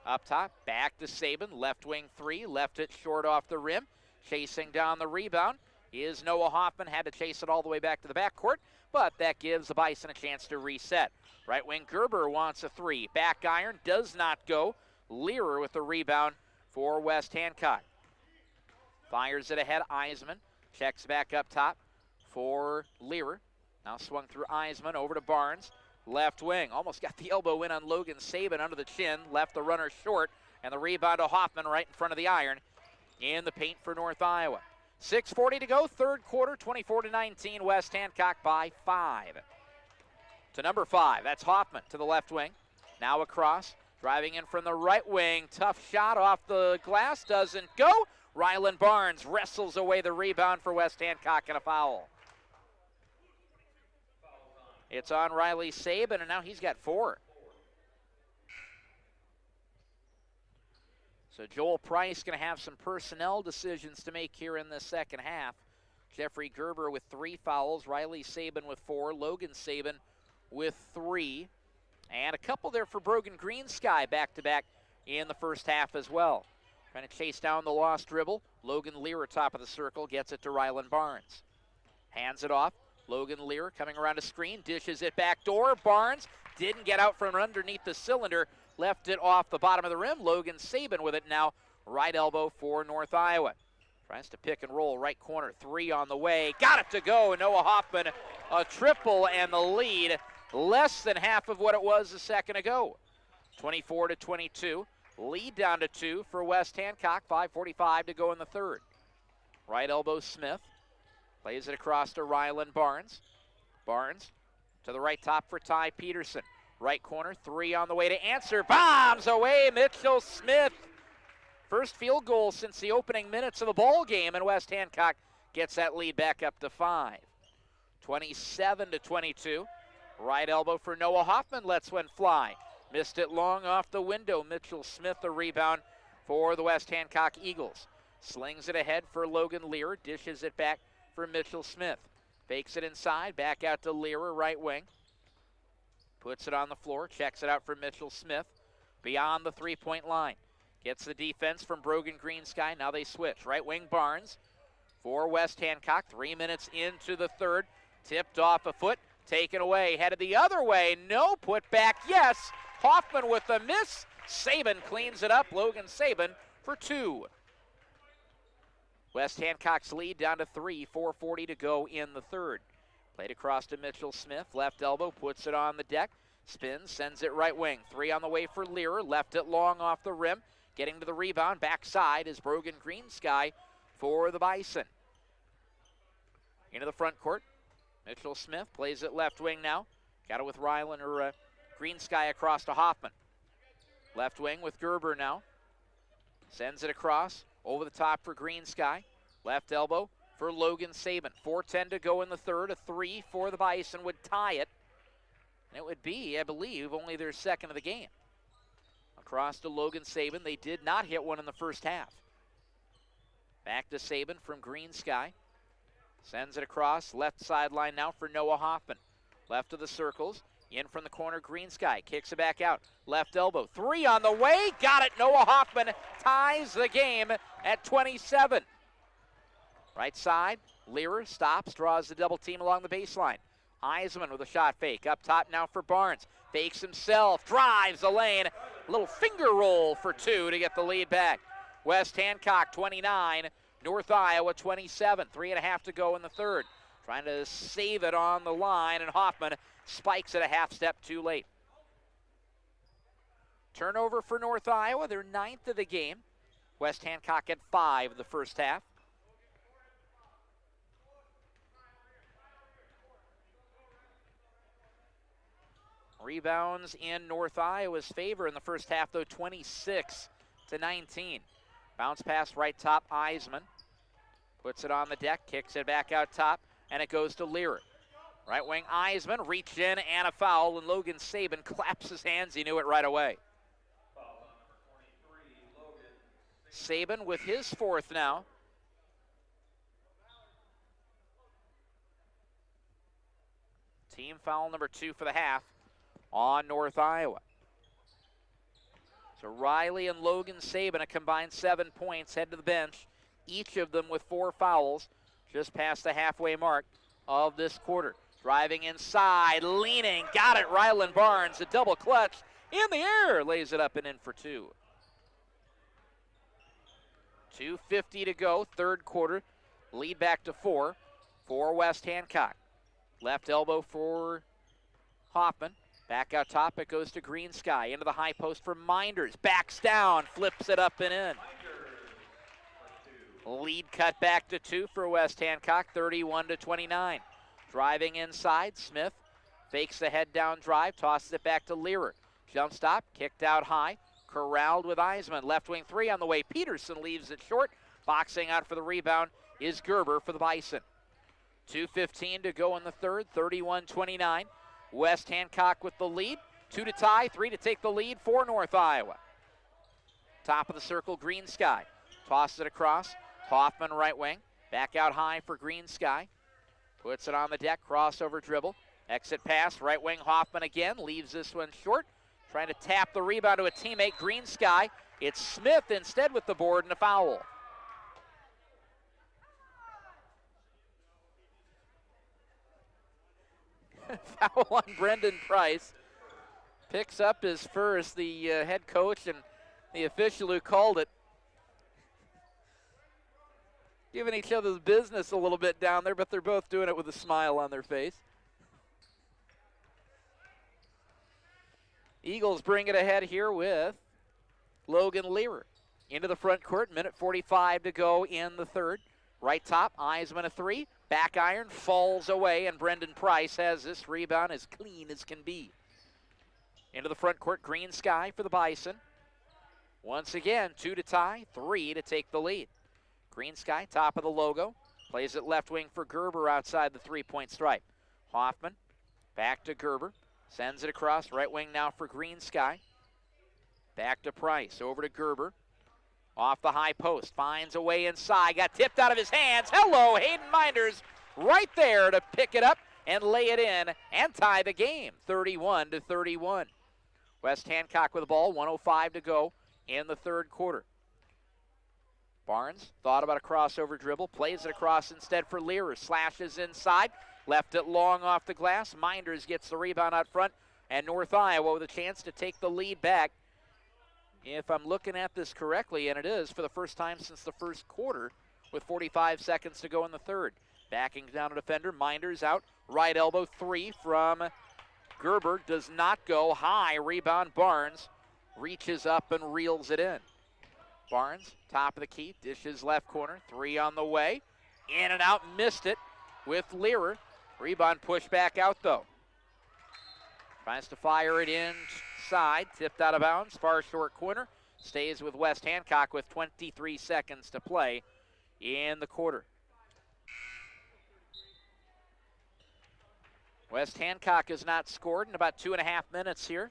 Up top, back to Saban. Left wing 3, left it short off the rim. Chasing down the rebound is Noah Hoffman. Had to chase it all the way back to the backcourt, but that gives the Bison a chance to reset. Right wing Gerber wants a 3. Back iron does not go. Lear with the rebound for West Hancock. Fires it ahead, Eisman. Checks back up top for Lear. Now swung through Eisman over to Barnes. Left wing, almost got the elbow in on Logan Saban under the chin. Left the runner short, and the rebound to Hoffman right in front of the iron in the paint for North Iowa. 6:40 to go, third quarter, 24-19, West Hancock by 5. To number 5, that's Hoffman to the left wing. Now across, driving in from the right wing. Tough shot off the glass, doesn't go. Rylan Barnes wrestles away the rebound for West Hancock and a foul. It's on Riley Saban, and now he's got 4. So Joel Price going to have some personnel decisions to make here in the second half. Jeffrey Gerber with 3 fouls, Riley Saban with 4, Logan Saban with 3, and a couple there for Brogan Green Sky back-to-back in the first half as well. Trying to chase down the lost dribble. Logan Lear top of the circle gets it to Rylan Barnes. Hands it off. Logan Lear coming around a screen, dishes it back door. Barnes didn't get out from underneath the cylinder, left it off the bottom of the rim. Logan Saban with it now, right elbow for North Iowa. Tries to pick and roll, right corner, 3 on the way. Got it to go, Noah Hoffman, a triple and the lead, less than half of what it was a second ago. 24-22, lead down to 2 for West Hancock, 5:45 to go in the third. Right elbow Smith. Plays it across to Rylan Barnes. Barnes to the right top for Ty Peterson. Right corner, 3 on the way to answer. Bombs away, Mitchell Smith. First field goal since the opening minutes of the ball game, and West Hancock gets that lead back up to 5. 27-22. Right elbow for Noah Hoffman lets one fly. Missed it long off the window. Mitchell Smith the rebound for the West Hancock Eagles. Slings it ahead for Logan Lear. Dishes it back for Mitchell Smith. Fakes it inside, back out to Lear, right wing. Puts it on the floor, checks it out for Mitchell Smith. Beyond the 3-point line. Gets the defense from Brogan Green Sky. Now they switch. Right wing Barnes for West Hancock. 3 minutes into the third. Tipped off a foot, taken away. Headed the other way. No, put back, yes. Hoffman with the miss. Saban cleans it up. Logan Saban for 2. West Hancock's lead down to 3, 4:40 to go in the third. Played across to Mitchell Smith, left elbow, puts it on the deck, spins, sends it right wing. 3 on the way for Lear, left it long off the rim. Getting to the rebound, backside is Brogan Green Sky for the Bison. Into the front court, Mitchell Smith plays it left wing now. Got it with Rylan or Green Sky across to Hoffman. Left wing with Gerber now. Sends it across. Over the top for Green Sky. Left elbow for Logan Saban. 4:10 to go in the third. A 3 for the Bison would tie it. And it would be, I believe, only their second of the game. Across to Logan Saban. They did not hit one in the first half. Back to Saban from Green Sky. Sends it across. Left sideline now for Noah Hoffman. Left of the circles. In from the corner, Green Sky kicks it back out. Left elbow, 3 on the way. Got it. Noah Hoffman ties the game at 27. Right side, Lear stops, draws the double team along the baseline. Eisman with a shot fake. Up top now for Barnes. Fakes himself, drives the lane. Little finger roll for 2 to get the lead back. West Hancock 29, North Iowa 27. 3.5 to go in the third. Trying to save it on the line, and Hoffman spikes it a half step too late. Turnover for North Iowa, their 9th of the game. West Hancock had 5 the first half. Rebounds in North Iowa's favor in the first half, though, 26-19. Bounce pass right top, Eisman. Puts it on the deck, kicks it back out top, and it goes to Lear. Right wing Eisman, reached in and a foul, and Logan Saban claps his hands. He knew it right away. Saban with his 4th now. Team foul number 2 for the half on North Iowa. So Riley and Logan Saban, a combined 7 points, head to the bench, each of them with 4 fouls, just past the halfway mark of this quarter. Driving inside, leaning, got it, Rylan Barnes, a double clutch, in the air, lays it up and in for 2. 2:50 to go, third quarter, lead back to 4 for West Hancock. Left elbow for Hoffman. Back out top, it goes to Green Sky. Into the high post for Minders. Backs down, flips it up and in. Lead cut back to 2 for West Hancock, 31-29. Driving inside, Smith fakes the head down drive, tosses it back to Learer. Jump stop, kicked out high, corralled with Eisman. Left wing 3 on the way. Peterson leaves it short. Boxing out for the rebound is Gerber for the Bison. 2:15 to go in the third, 31-29. West Hancock with the lead. 2 to tie, 3 to take the lead for North Iowa. Top of the circle, Green Sky. Tosses it across. Hoffman right wing. Back out high for Green Sky. Puts it on the deck, crossover dribble. Exit pass, right wing Hoffman again. Leaves this one short. Trying to tap the rebound to a teammate, Green Sky. It's Smith instead with the board and a foul. Foul on Brendan Price. Picks up his first, the head coach and the official who called it. Giving each other the business a little bit down there, but they're both doing it with a smile on their face. Eagles bring it ahead here with Logan Learer. Into the front court, minute 45 to go in the third. Right top, Eisman a 3. Back iron, falls away, and Brendan Price has this rebound as clean as can be. Into the front court, Green Sky for the Bison. Once again, 2 to tie, 3 to take the lead. Green Sky, top of the logo. Plays it left wing for Gerber outside the three-point stripe. Hoffman, back to Gerber. Sends it across, right wing now for Green Sky. Back to Price, over to Gerber. Off the high post, finds a way inside, got tipped out of his hands. Hello, Hayden Minders, right there to pick it up and lay it in and tie the game, 31-31. West Hancock with the ball, 1:05 to go in the third quarter. Barnes thought about a crossover dribble, plays it across instead for Learer, slashes inside, left it long off the glass. Minders gets the rebound out front, and North Iowa with a chance to take the lead back. If I'm looking at this correctly, and it is, for the first time since the first quarter, with 45 seconds to go in the third. Backing down a defender, Minders out, right elbow 3 from Gerber, does not go, high rebound, Barnes reaches up and reels it in. Barnes, top of the key, dishes left corner, 3 on the way, in and out, missed it with Learer. Rebound pushed back out though. Tries to fire it inside, tipped out of bounds, far short corner. Stays with West Hancock with 23 seconds to play in the quarter. West Hancock has not scored in about 2.5 minutes here.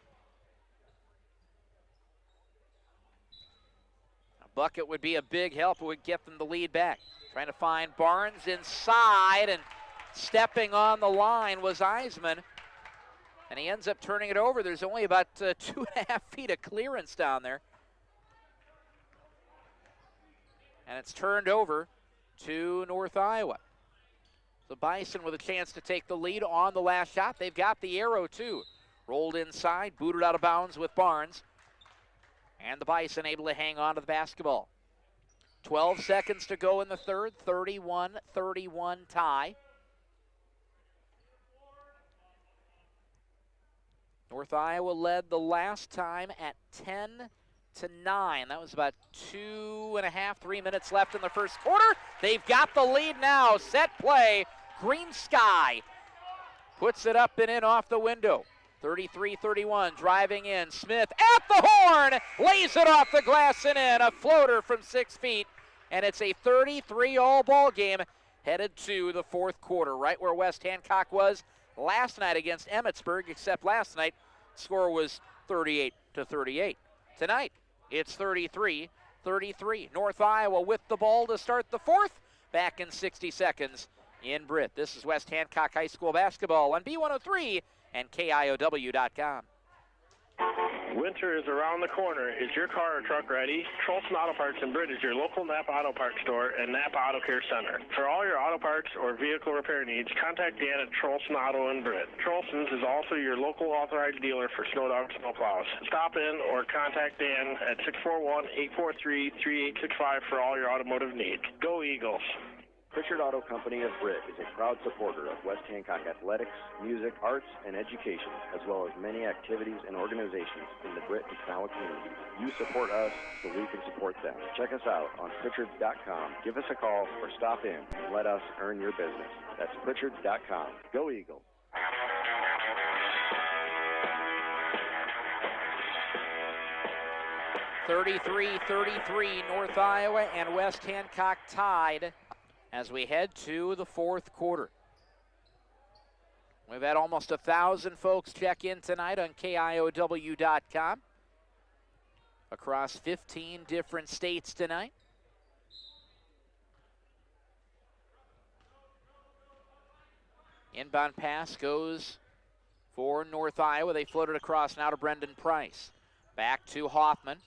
A bucket would be a big help. It would get them the lead back. Trying to find Barnes inside, and stepping on the line was Eisman. And he ends up turning it over. There's only about 2.5 feet of clearance down there. And it's turned over to North Iowa. The Bison with a chance to take the lead on the last shot. They've got the arrow too. Rolled inside, booted out of bounds with Barnes. And the Bison able to hang on to the basketball. 12 seconds to go in the third, 31-31 tie. North Iowa led the last time at 10-9. That was about 2.5, 3 minutes left in the first quarter. They've got the lead now. Set play. Green Sky puts it up and in off the window. 33-31, driving in. Smith at the horn, lays it off the glass and in. A floater from 6 feet, and it's a 33-all ball game headed to the fourth quarter, right where West Hancock was last night against Emmetsburg, except last night score was 38-38. Tonight, it's 33-33. North Iowa with the ball to start the fourth. Back in 60 seconds in Britt. This is West Hancock High School basketball on B103 and KIOW.com. Winter is around the corner. Is your car or truck ready? Trolson Auto Parts in Britt is your local Napa Auto Parts store and Napa Auto Care Center. For all your auto parts or vehicle repair needs, contact Dan at Trolson Auto in Britt. Trolson's is also your local authorized dealer for snow dogs and snowplows. Stop in or contact Dan at 641-843-3865 for all your automotive needs. Go Eagles! Pritchard Auto Company of Britt is a proud supporter of West Hancock athletics, music, arts, and education, as well as many activities and organizations in the Britt and Kanawha communities. You support us so we can support them. Check us out on Pritchard.com. Give us a call or stop in and let us earn your business. That's Pritchard.com. Go Eagles! (33-33) North Iowa and West Hancock tied as we head to the fourth quarter. We've had almost 1,000 folks check in tonight on KIOW.com across 15 different states tonight. Inbound pass goes for North Iowa. They float it across now to Brendan Price. Back to Hoffman.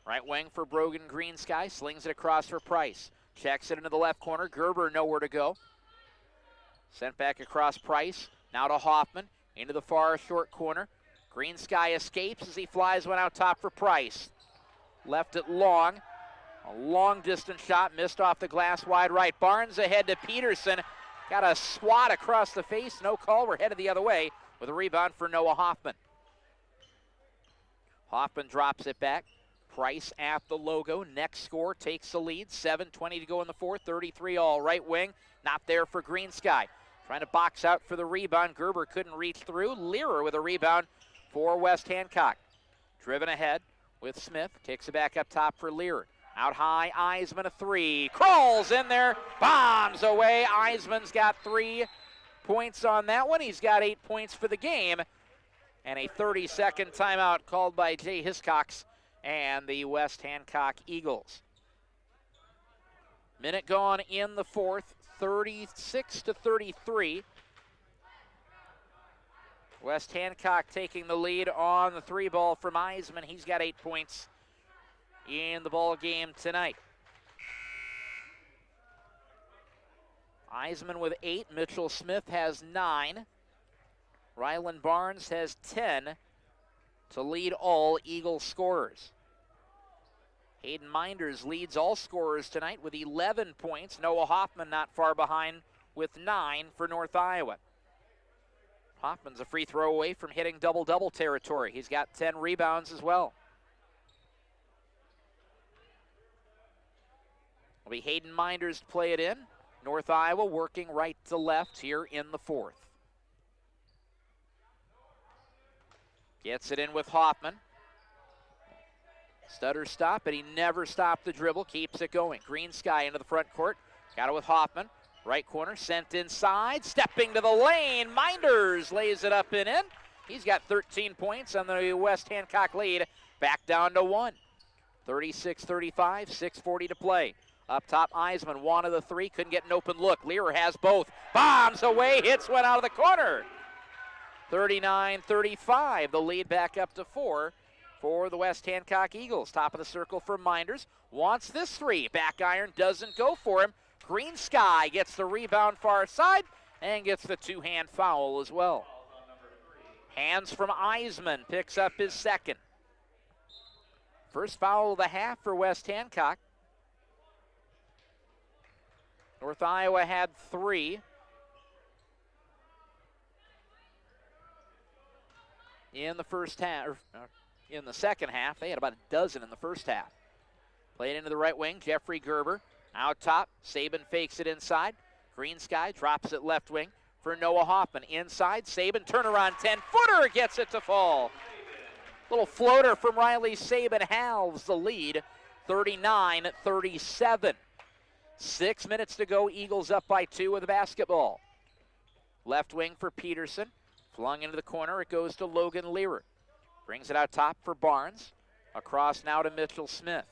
Right wing for Brogan Green Sky. Slings it across for Price. Checks it into the left corner. Gerber nowhere to go. Sent back across Price. Now to Hoffman. Into the far short corner. Green Sky escapes as he flies one out top for Price. Left it long. A long distance shot. Missed off the glass wide right. Barnes ahead to Peterson. Got a swat across the face. No call. We're headed the other way with a rebound for Noah Hoffman. Hoffman drops it back. Price at the logo. Next score takes the lead. 7:20 to go in the fourth. 33 all. Right wing. Not there for Green Sky. Trying to box out for the rebound. Gerber couldn't reach through. Learer with a rebound for West Hancock. Driven ahead with Smith. Kicks it back up top for Learer. Out high. Eisman a three. Crawls in there. Bombs away. Eisman's got 3 points on that one. He's got 8 points for the game. And a 30-second timeout called by Jay Hiscox and the West Hancock Eagles. Minute gone in the fourth, 36-33. West Hancock taking the lead on the 3 ball from Eisman. He's got 8 points in the ball game tonight. Eisman with 8. Mitchell Smith has 9. Ryland Barnes has 10 to lead all Eagle scorers. Hayden Minders leads all scorers tonight with 11 points. Noah Hoffman not far behind with 9 for North Iowa. Hoffman's a free throw away from hitting double-double territory. He's got 10 rebounds as well. It'll be Hayden Minders to play it in. North Iowa working right to left here in the fourth. Gets it in with Hoffman. Stutter stop, but he never stopped the dribble. Keeps it going. Green Sky into the front court. Got it with Hoffman. Right corner, sent inside. Stepping to the lane. Minders lays it up and in. He's got 13 points on the West Hancock lead. Back down to 1. 36-35, 6:40 to play. Up top, Eisman wanted the 3. Couldn't get an open look. Learer has both. Bombs away. Hits one out of the corner. 39-35, the lead back up to 4 for the West Hancock Eagles. Top of the circle for Minders. Wants this three. Back iron doesn't go for him. Green Sky gets the rebound far side and gets the two-hand foul as well. Hands from Eisman picks up his second. First foul of the half for West Hancock. North Iowa had 3. In the first half, in the second half. They had about a dozen in the first half. Played into the right wing, Jeffrey Gerber. Out top, Saban fakes it inside. Green Sky drops it left wing for Noah Hoffman. Inside, Saban turnaround 10-footer, gets it to fall. Little floater from Riley Saban halves the lead, 39-37. 6 minutes to go, Eagles up by 2 with the basketball. Left wing for Peterson. Flung into the corner, it goes to Logan Learer. Brings it out top for Barnes. Across now to Mitchell Smith.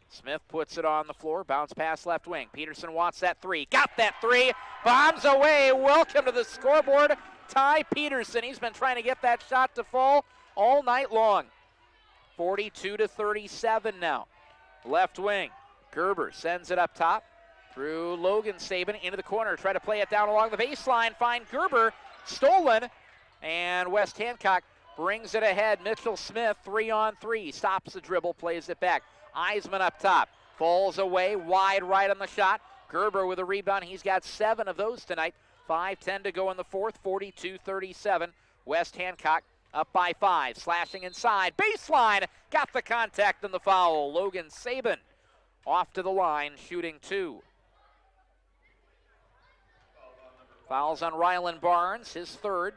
Smith puts it on the floor, bounce pass left wing. Peterson wants that three, got that three, bombs away. Welcome to the scoreboard, Ty Peterson. He's been trying to get that shot to fall all night long. 42-37 now. Left wing, Gerber sends it up top through Logan Saban into the corner. Try to play it down along the baseline, find Gerber, stolen. And West Hancock brings it ahead. Mitchell Smith, 3-on-3, stops the dribble, plays it back. Eisman up top, falls away, wide right on the shot. Gerber with a rebound. He's got 7 of those tonight. 5:10 to go in the fourth, 42-37. West Hancock up by 5, slashing inside. Baseline, got the contact and the foul. Logan Saban off to the line, shooting 2. Fouls on Rylan Barnes, his third.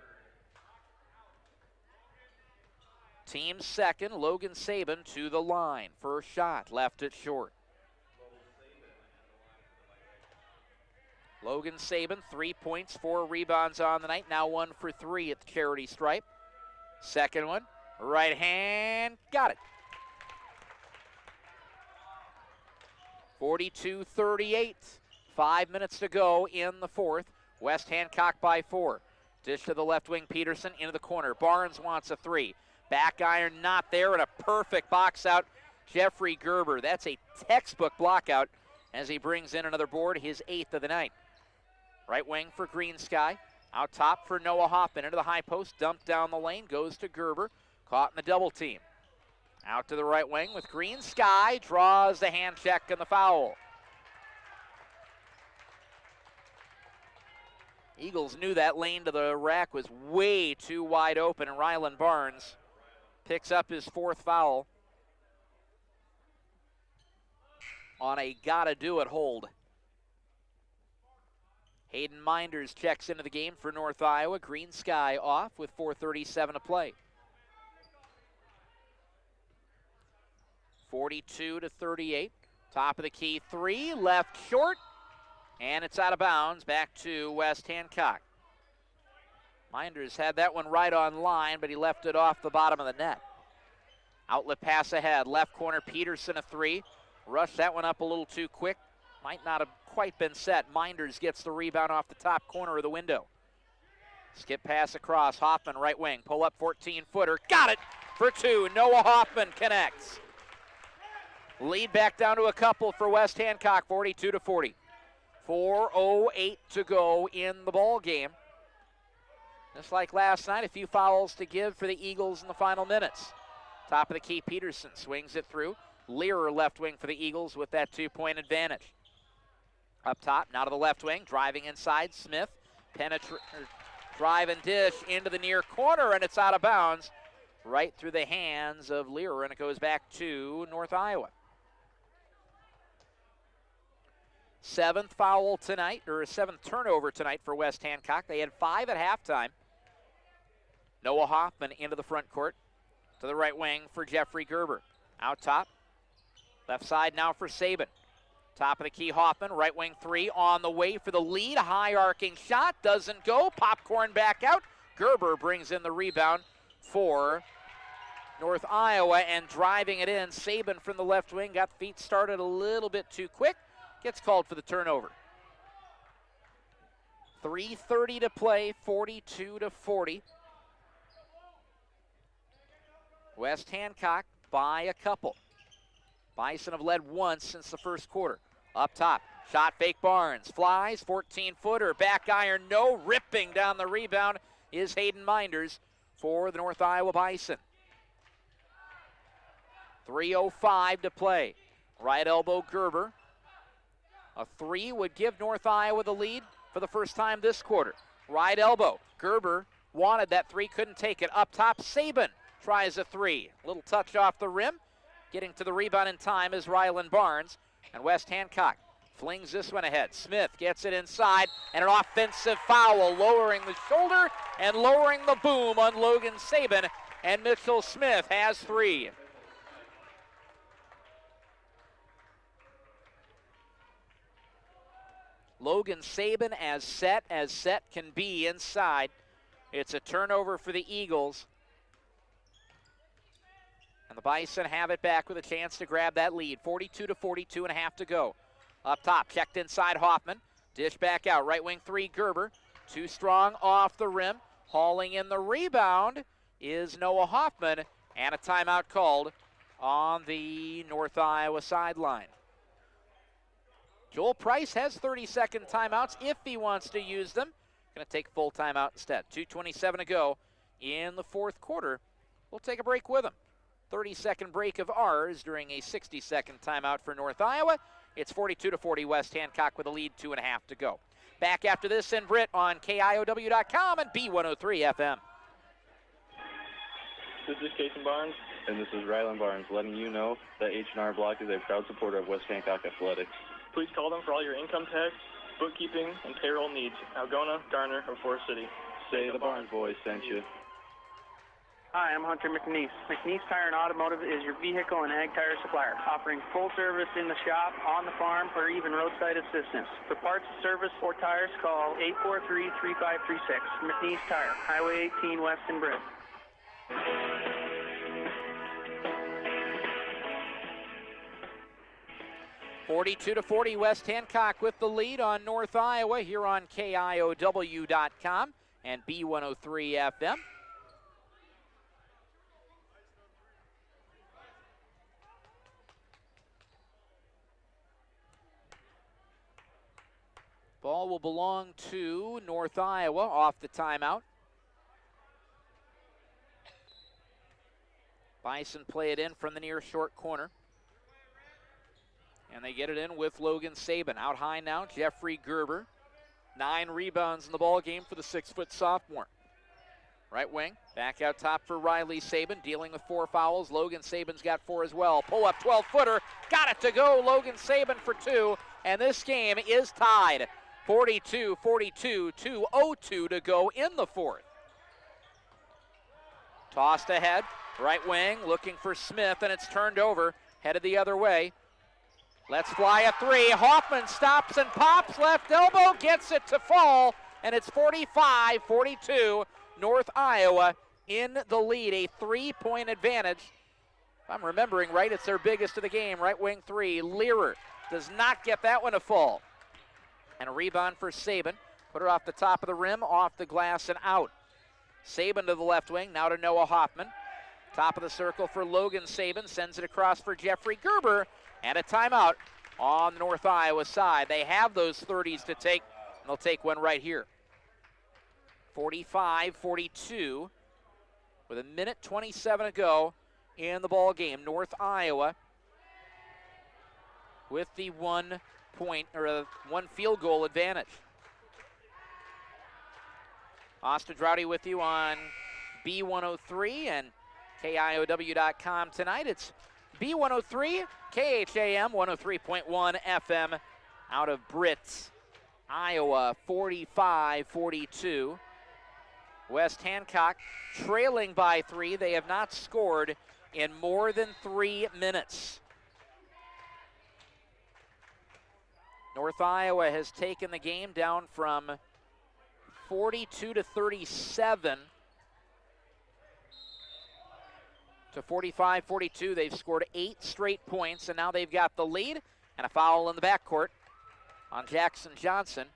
Team second, Logan Saban to the line. First shot, left it short. Logan Saban, 3 points, 4 rebounds on the night. Now 1 for 3 at the charity stripe. Second one, right hand, got it. 42-38, 5 minutes to go in the fourth. West Hancock by 4. Dish to the left wing, Peterson into the corner. Barnes wants a three. Back iron not there, and a perfect box out. Jeffrey Gerber. That's a textbook block out as he brings in another board, his 8th of the night. Right wing for Green Sky. Out top for Noah Hoffman. Into the high post, dumped down the lane, goes to Gerber. Caught in the double team. Out to the right wing with Green Sky. Draws the hand check and the foul. Eagles knew that lane to the rack was way too wide open, and Rylan Barnes picks up his 4th foul on a gotta-do-it hold. Hayden Minders checks into the game for North Iowa. Green Sky off with 4:37 to play. 42-38. Top of the key three, left short, and it's out of bounds. Back to West Hancock. Minders had that one right on line, but he left it off the bottom of the net. Outlet pass ahead, left corner, Peterson a three. Rushed that one up a little too quick. Might not have quite been set. Minders gets the rebound off the top corner of the window. Skip pass across, Hoffman right wing, pull up 14-footer, got it for 2. Noah Hoffman connects. Lead back down to a couple for West Hancock, 42-40. 4:08 to go in the ball game. Just like last night, a few fouls to give for the Eagles in the final minutes. Top of the key, Peterson swings it through. Learer left wing for the Eagles with that 2-point advantage. Up top, now to the left wing, driving inside, Smith. Drive and dish into the near corner, and it's out of bounds. Right through the hands of Learer, and it goes back to North Iowa. 7th foul tonight, or a 7th turnover tonight for West Hancock. They had 5 at halftime. Noah Hoffman into the front court. To the right wing for Jeffrey Gerber. Out top. Left side now for Saban. Top of the key, Hoffman. Right wing three on the way for the lead. High arcing shot. Doesn't go. Popcorn back out. Gerber brings in the rebound for North Iowa, and driving it in. Saban from the left wing. Got feet started a little bit too quick. Gets called for the turnover. 3:30 to play, 42-40. West Hancock by a couple. Bison have led once since the first quarter. Up top, shot fake Barnes, flies, 14-footer, back iron, no, ripping down the rebound is Hayden Minders for the North Iowa Bison. 3:05 to play. Right elbow Gerber. A three would give North Iowa the lead for the first time this quarter. Right elbow, Gerber wanted that three, couldn't take it. Up top, Saban tries a three. Little touch off the rim. Getting to the rebound in time is Rylan Barnes. And West Hancock flings this one ahead. Smith gets it inside, and an offensive foul, lowering the shoulder and lowering the boom on Logan Saban. And Mitchell Smith has three. Logan Saban as set can be inside. It's a turnover for the Eagles. And the Bison have it back with a chance to grab that lead. 42-42 and a half to go. Up top, checked inside Hoffman. Dish back out, right wing three, Gerber. Too strong off the rim. Hauling in the rebound is Noah Hoffman. And a timeout called on the North Iowa sideline. Joel Price has 30-second timeouts if he wants to use them. Going to take full timeout instead. 2:27 to go in the fourth quarter. We'll take a break with him. 30-second break of ours during a 60-second timeout for North Iowa. It's 42-40 West Hancock with a lead, 2.5 to go. Back after this in Britt on KIOW.com and B103 FM. This is Jason Barnes. And this is Rylan Barnes, letting you know that H&R Block is a proud supporter of West Hancock Athletics. Please call them for all your income tax, bookkeeping, and payroll needs. Algona, Garner, or Forest City. Say the Barnes boys sent you. Hi, I'm Hunter McNeese. McNeese Tire and Automotive is your vehicle and ag tire supplier, offering full service in the shop, on the farm, or even roadside assistance. For parts, service, or tires, call 843-3536. McNeese Tire, Highway 18 West in Britt. (42-40) West Hancock with the lead on North Iowa here on KIOW.com and B103 FM. Ball will belong to North Iowa off the timeout. Bison play it in from the near short corner. And they get it in with Logan Saban. Out high now, Jeffrey Gerber. 9 rebounds in the ball game for the 6-foot sophomore. Right wing, back out top for Riley Saban, dealing with 4 fouls. Logan Saban's got 4 as well. Pull up 12-footer, got it to go. Logan Saban for 2, and this game is tied. 42-42, 2:02 to go in the fourth. Tossed ahead, right wing, looking for Smith, and it's turned over, headed the other way. Let's fly a 3. Hoffman stops and pops, left elbow, gets it to fall, and it's 45-42. North Iowa in the lead, a 3-point advantage. If I'm remembering right, it's their biggest of the game. Right wing 3, Learer does not get that one to fall. And a rebound for Saban. Put her off the top of the rim, off the glass, and out. Saban to the left wing, now to Noah Hoffman. Top of the circle for Logan Saban, sends it across for Jeffrey Gerber, and a timeout on the North Iowa side. They have those 30s to take, and they'll take one right here. 45-42 with 1:27 to go in the ball game. North Iowa with the 1 field goal advantage. Austin Droughty with you on B103 and KIOW.com tonight. It's B103, KHAM 103.1 FM out of Britt, Iowa, 45-42. West Hancock trailing by 3. They have not scored in more than 3 minutes. North Iowa has taken the game down from 42-37 to 45-42. They've scored 8 straight points, and now they've got the lead and a foul in the backcourt on Jackson Johnson.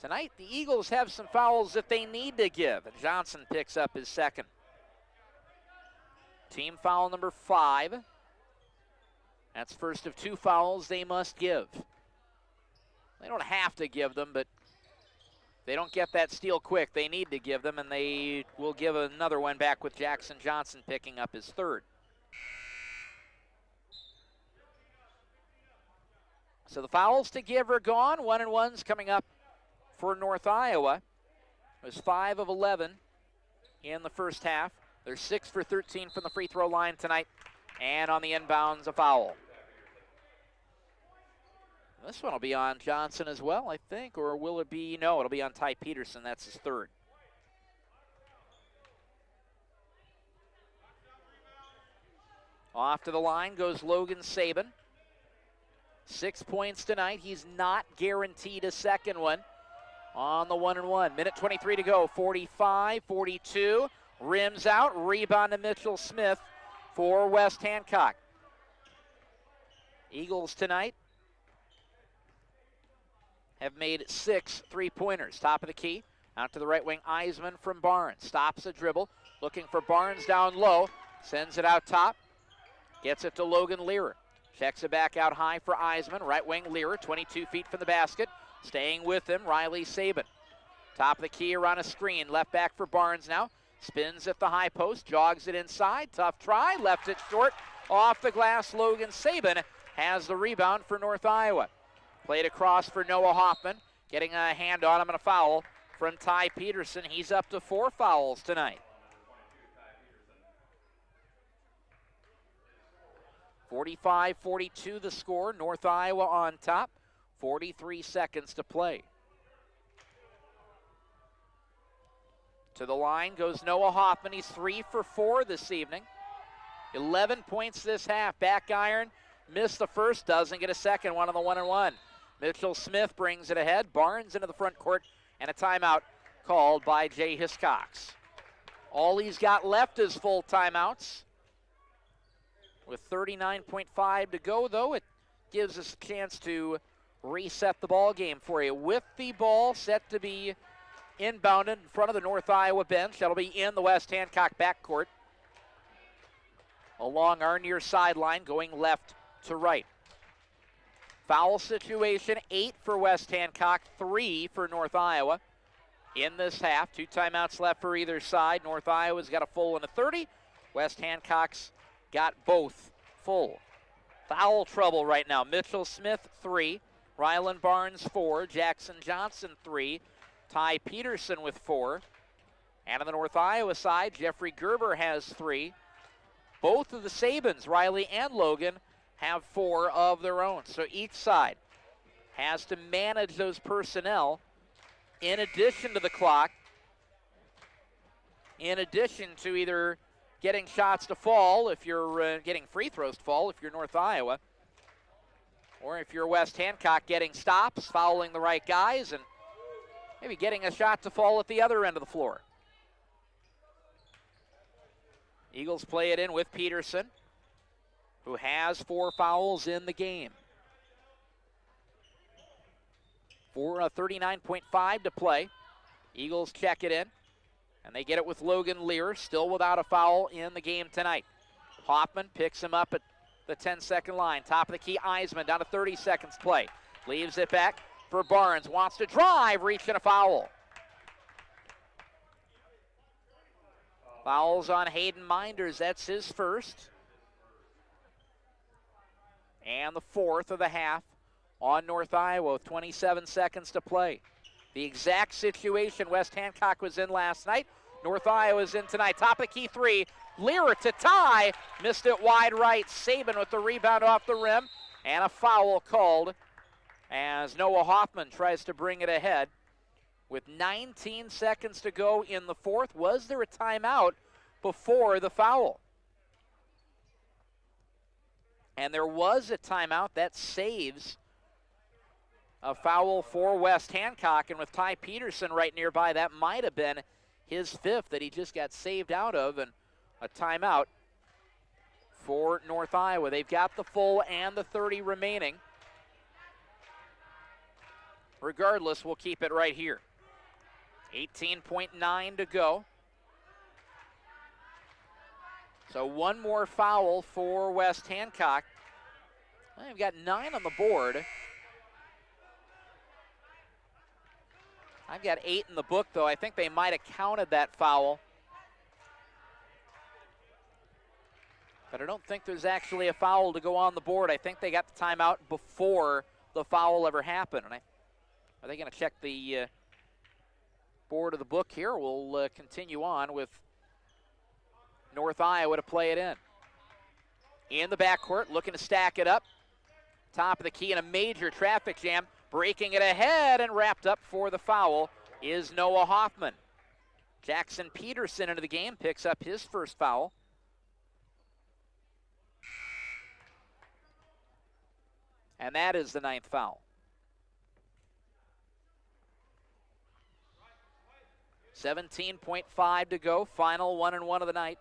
Tonight, the Eagles have some fouls that they need to give, and Johnson picks up his second. Team foul number 5. That's first of 2 fouls they must give. They don't have to give them, but they don't get that steal quick. They need to give them, and they will give another one back with Jackson Johnson picking up his 3rd. So the fouls to give are gone. 1-and-1's coming up for North Iowa. It was 5 of 11 in the first half. They're 6 for 13 from the free throw line tonight. And on the inbounds, a foul. This one will be on Johnson as well, I think, or will it be? No, it'll be on Ty Peterson. That's his 3rd. Off to the line goes Logan Saban. 6 points tonight. He's not guaranteed a second one on the 1-and-1. Minute 23 to go. 45-42. Rims out. Rebound to Mitchell Smith for West Hancock. Eagles tonight have made 6 3-pointers. Top of the key. Out to the right wing. Eisman from Barnes. Stops a dribble. Looking for Barnes down low. Sends it out top. Gets it to Logan Lear. Checks it back out high for Eisman. Right wing Lear, 22 feet from the basket. Staying with him, Riley Saban. Top of the key around a screen. Left back for Barnes now. Spins at the high post. Jogs it inside. Tough try. Left it short. Off the glass, Logan Saban has the rebound for North Iowa. Played across for Noah Hoffman. Getting a hand on him and a foul from Ty Peterson. He's up to 4 fouls tonight. 45-42 the score. North Iowa on top. 43 seconds to play. To the line goes Noah Hoffman. He's 3 for 4 this evening. 11 points this half. Back iron. Missed the first. Doesn't get a second one on the 1-and-1. Mitchell Smith brings it ahead. Barnes into the front court. And a timeout called by Jay Hiscox. All he's got left is full timeouts. With 39.5 to go, though, it gives us a chance to reset the ball game for you. With the ball set to be inbounded in front of the North Iowa bench. That'll be in the West Hancock backcourt. Along our near sideline, going left to right. Foul situation, 8 for West Hancock, 3 for North Iowa in this half. 2 timeouts left for either side. North Iowa's got a full and a 30. West Hancock's got both full. Foul trouble right now. Mitchell Smith, 3. Rylan Barnes, 4. Jackson Johnson, 3. Ty Peterson with 4. And on the North Iowa side, Jeffrey Gerber has 3. Both of the Sabans, Riley and Logan, have 4 of their own. So each side has to manage those personnel in addition to the clock, in addition to either getting shots to fall if you're getting free throws to fall if you're North Iowa, or if you're West Hancock, getting stops, fouling the right guys, and maybe getting a shot to fall at the other end of the floor. Eagles play it in with Peterson, who has 4 fouls in the game. 39.5 to play. Eagles check it in, and they get it with Logan Lear, still without a foul in the game tonight. Hoffman picks him up at the 10-second line. Top of the key, Eisman down to 30 seconds play. Leaves it back for Barnes. Wants to drive, reaching a foul. Fouls on Hayden Minders. That's his first. And the 4th of the half on North Iowa with 27 seconds to play. The exact situation West Hancock was in last night. North Iowa's in tonight. Top of the key 3. Lear to tie. Missed it wide right. Saban with the rebound off the rim. And a foul called as Noah Hoffman tries to bring it ahead. With 19 seconds to go in the 4th. Was there a timeout before the foul? And there was a timeout that saves a foul for West Hancock. And with Ty Peterson right nearby, that might have been his 5th that he just got saved out of, and a timeout for North Iowa. They've got the full and the 30 remaining. Regardless, we'll keep it right here. 18.9 to go. So one more foul for West Hancock. They've got 9 on the board. I've got 8 in the book, though. I think they might have counted that foul. But I don't think there's actually a foul to go on the board. I think they got the timeout before the foul ever happened. And are they going to check the board of the book here? We'll continue on with North Iowa to play it in. In the backcourt, looking to stack it up. Top of the key in a major traffic jam. Breaking it ahead and wrapped up for the foul is Noah Hoffman. Jackson Peterson into the game, picks up his first foul. And that is the 9th foul. 17.5 to go, final 1-1 of the night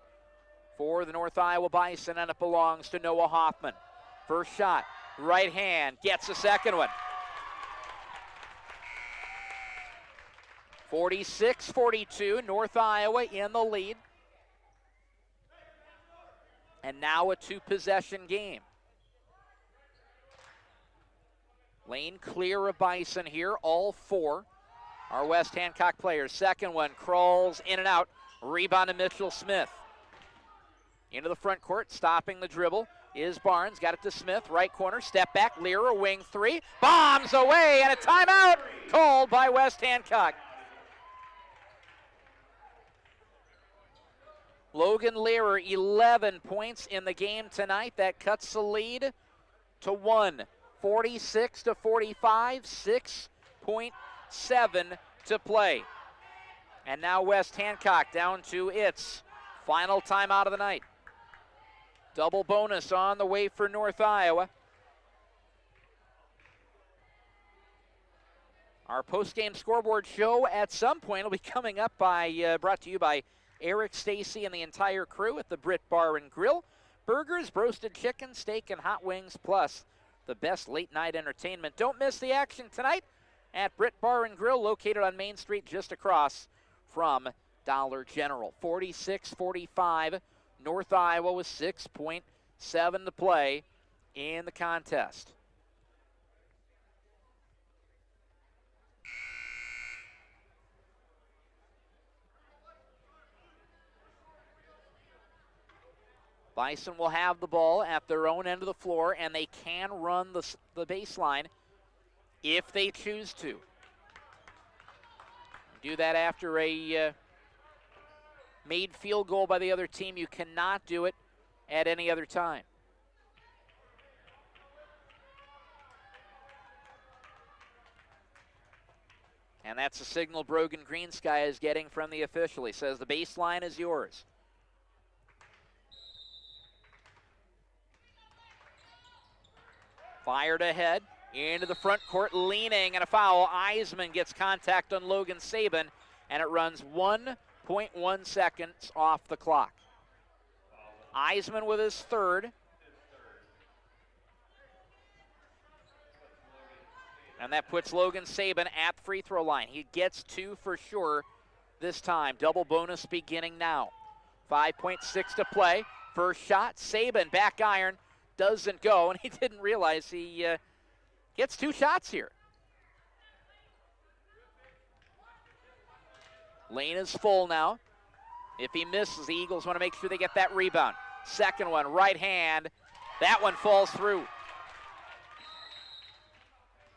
for the North Iowa Bison, and it belongs to Noah Hoffman. First shot, right hand, gets the second one. 46-42, North Iowa in the lead. And now a 2-possession game. Lane clear of Bison here, all 4 are West Hancock players. Second one crawls in and out. Rebound to Mitchell Smith. Into the front court, stopping the dribble is Barnes. Got it to Smith, right corner, step back, Lear, wing 3. Bombs away, and a timeout called by West Hancock. Logan Learer, 11 points in the game tonight. That cuts the lead to 1. 46-45, 6.7 to play. And now West Hancock down to its final timeout of the night. Double bonus on the way for North Iowa. Our post-game scoreboard show at some point will be coming up brought to you by Eric Stacy and the entire crew at the Brit Bar and Grill. Burgers, roasted chicken, steak, and hot wings, plus the best late-night entertainment. Don't miss the action tonight at Brit Bar and Grill, located on Main Street just across from Dollar General. 46-45, North Iowa with 6.7 to play in the contest. Bison will have the ball at their own end of the floor, and they can run the baseline if they choose to. Do that after a made field goal by the other team. You cannot do it at any other time. And that's the signal Brogan Greensky is getting from the official. He says the baseline is yours. Fired ahead, into the front court, leaning, and a foul. Eisman gets contact on Logan Saban, and it runs 1.1 seconds off the clock. Eisman with his third. And that puts Logan Saban at the free throw line. He gets 2 for sure this time. Double bonus beginning now. 5.6 to play. First shot, Saban, back iron. Doesn't go, and he didn't realize he gets 2 shots here. Lane is full now. If he misses, the Eagles want to make sure they get that rebound. Second one, right hand. That one falls through.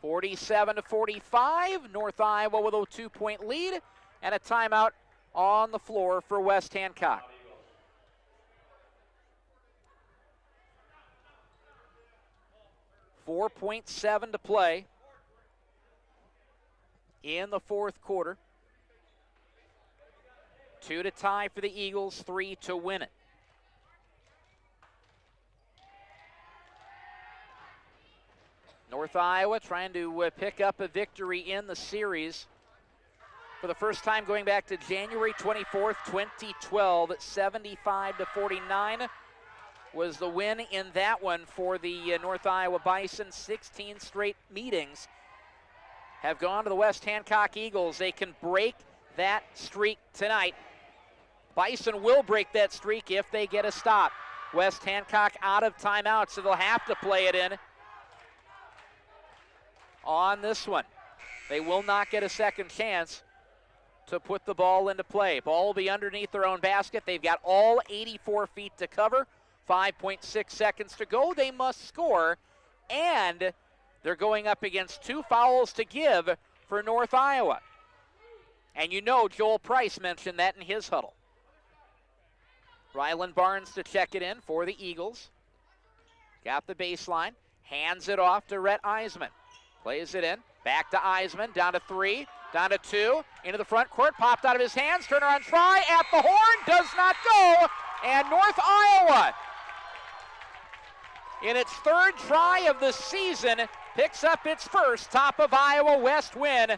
47-45, North Iowa with a 2-point lead, and a timeout on the floor for West Hancock. .7 to play in the fourth quarter. 2 to tie for the Eagles, 3 to win it. North Iowa trying to pick up a victory in the series for the first time going back to January 24th, 2012, 75-49. Was the win in that one for the North Iowa Bison. 16 straight meetings have gone to the West Hancock Eagles. They can break that streak tonight Bison will break that streak if they get a stop. West Hancock out of timeout, so they'll have to play it in on this one. They will not get a second chance to put the ball into play. Ball will be underneath their own basket. They've got all 84 feet to cover. 5.6 seconds to go. They must score, and they're going up against 2 fouls to give for North Iowa. And you know Joel Price mentioned that in his huddle. Rylan Barnes to check it in for the Eagles. Got the baseline. Hands it off to Rhett Eisman. Plays it in. Back to Eisman. Down to 3. Down to 2. Into the front court. Popped out of his hands. Turnaround try at the horn. Does not go. And North Iowa, in its 3rd try of the season, picks up its first top of Iowa West win.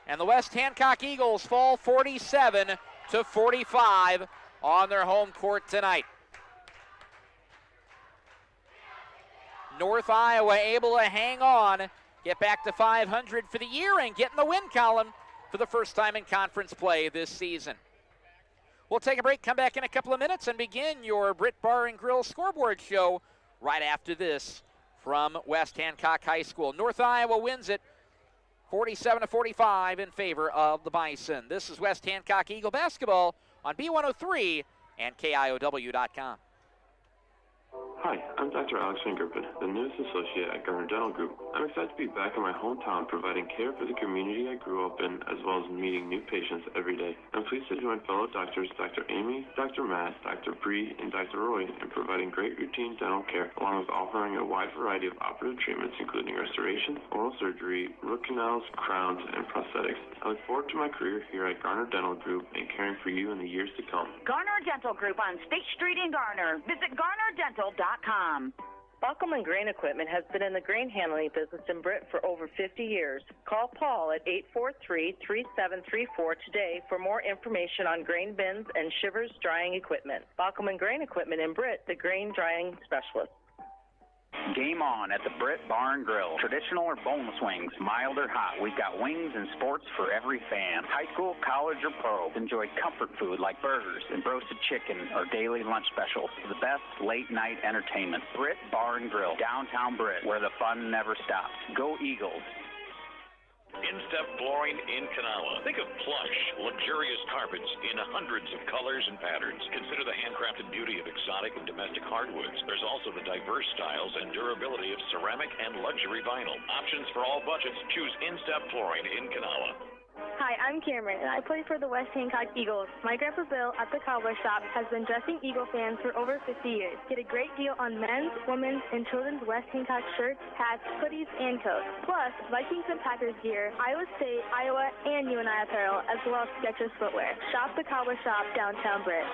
And the West Hancock Eagles fall 47-45 on their home court tonight. North Iowa able to hang on, get back to 500 for the year, and get in the win column for the first time in conference play this season. We'll take a break, come back in a couple of minutes, and begin your Britt Bar and Grill scoreboard show right after this from West Hancock High School. North Iowa wins it 47-45 in favor of the Bison. This is West Hancock Eagle basketball on B103 and KIOW.com. Hi, I'm Dr. Alex Fingerpin, the newest associate at Garner Dental Group. I'm excited to be back in my hometown providing care for the community I grew up in, as well as meeting new patients every day. I'm pleased to join fellow doctors Dr. Amy, Dr. Matt, Dr. Bree, and Dr. Roy in providing great routine dental care, along with offering a wide variety of operative treatments including restoration, oral surgery, root canals, crowns, and prosthetics. I look forward to my career here at Garner Dental Group and caring for you in the years to come. Garner Dental Group on State Street in Garner. Visit GarnerDental.com. Bauckham & Grain Equipment has been in the grain handling business in Britt for over 50 years. Call Paul at 843-3734 today for more information on grain bins and Shivers drying equipment. Bauckham & Grain Equipment in Britt, the grain drying specialist. Game on at the Britt Bar and Grill. Traditional or boneless wings, mild or hot. We've got wings and sports for every fan. High school, college, or pro. Enjoy comfort food like burgers and roasted chicken or daily lunch specials. The best late night entertainment. Britt Bar and Grill, downtown Britt, where the fun never stops. Go Eagles. In-step flooring in Kanawha. Think of plush, luxurious carpets in hundreds of colors and patterns. Consider the handcrafted beauty of exotic and domestic hardwoods. There's also the diverse styles and durability of ceramic and luxury vinyl. Options for all budgets. Choose In-step flooring in Kanawha. Hi, I'm Cameron, and I play for the West Hancock Eagles. My Grandpa Bill at the Cowboy Shop has been dressing Eagle fans for over 50 years. Get a great deal on men's, women's, and children's West Hancock shirts, hats, hoodies, and coats. Plus, Vikings and Packers gear, Iowa State, Iowa, and UNI apparel, as well as Skechers footwear. Shop the Cowboy Shop, downtown Britt.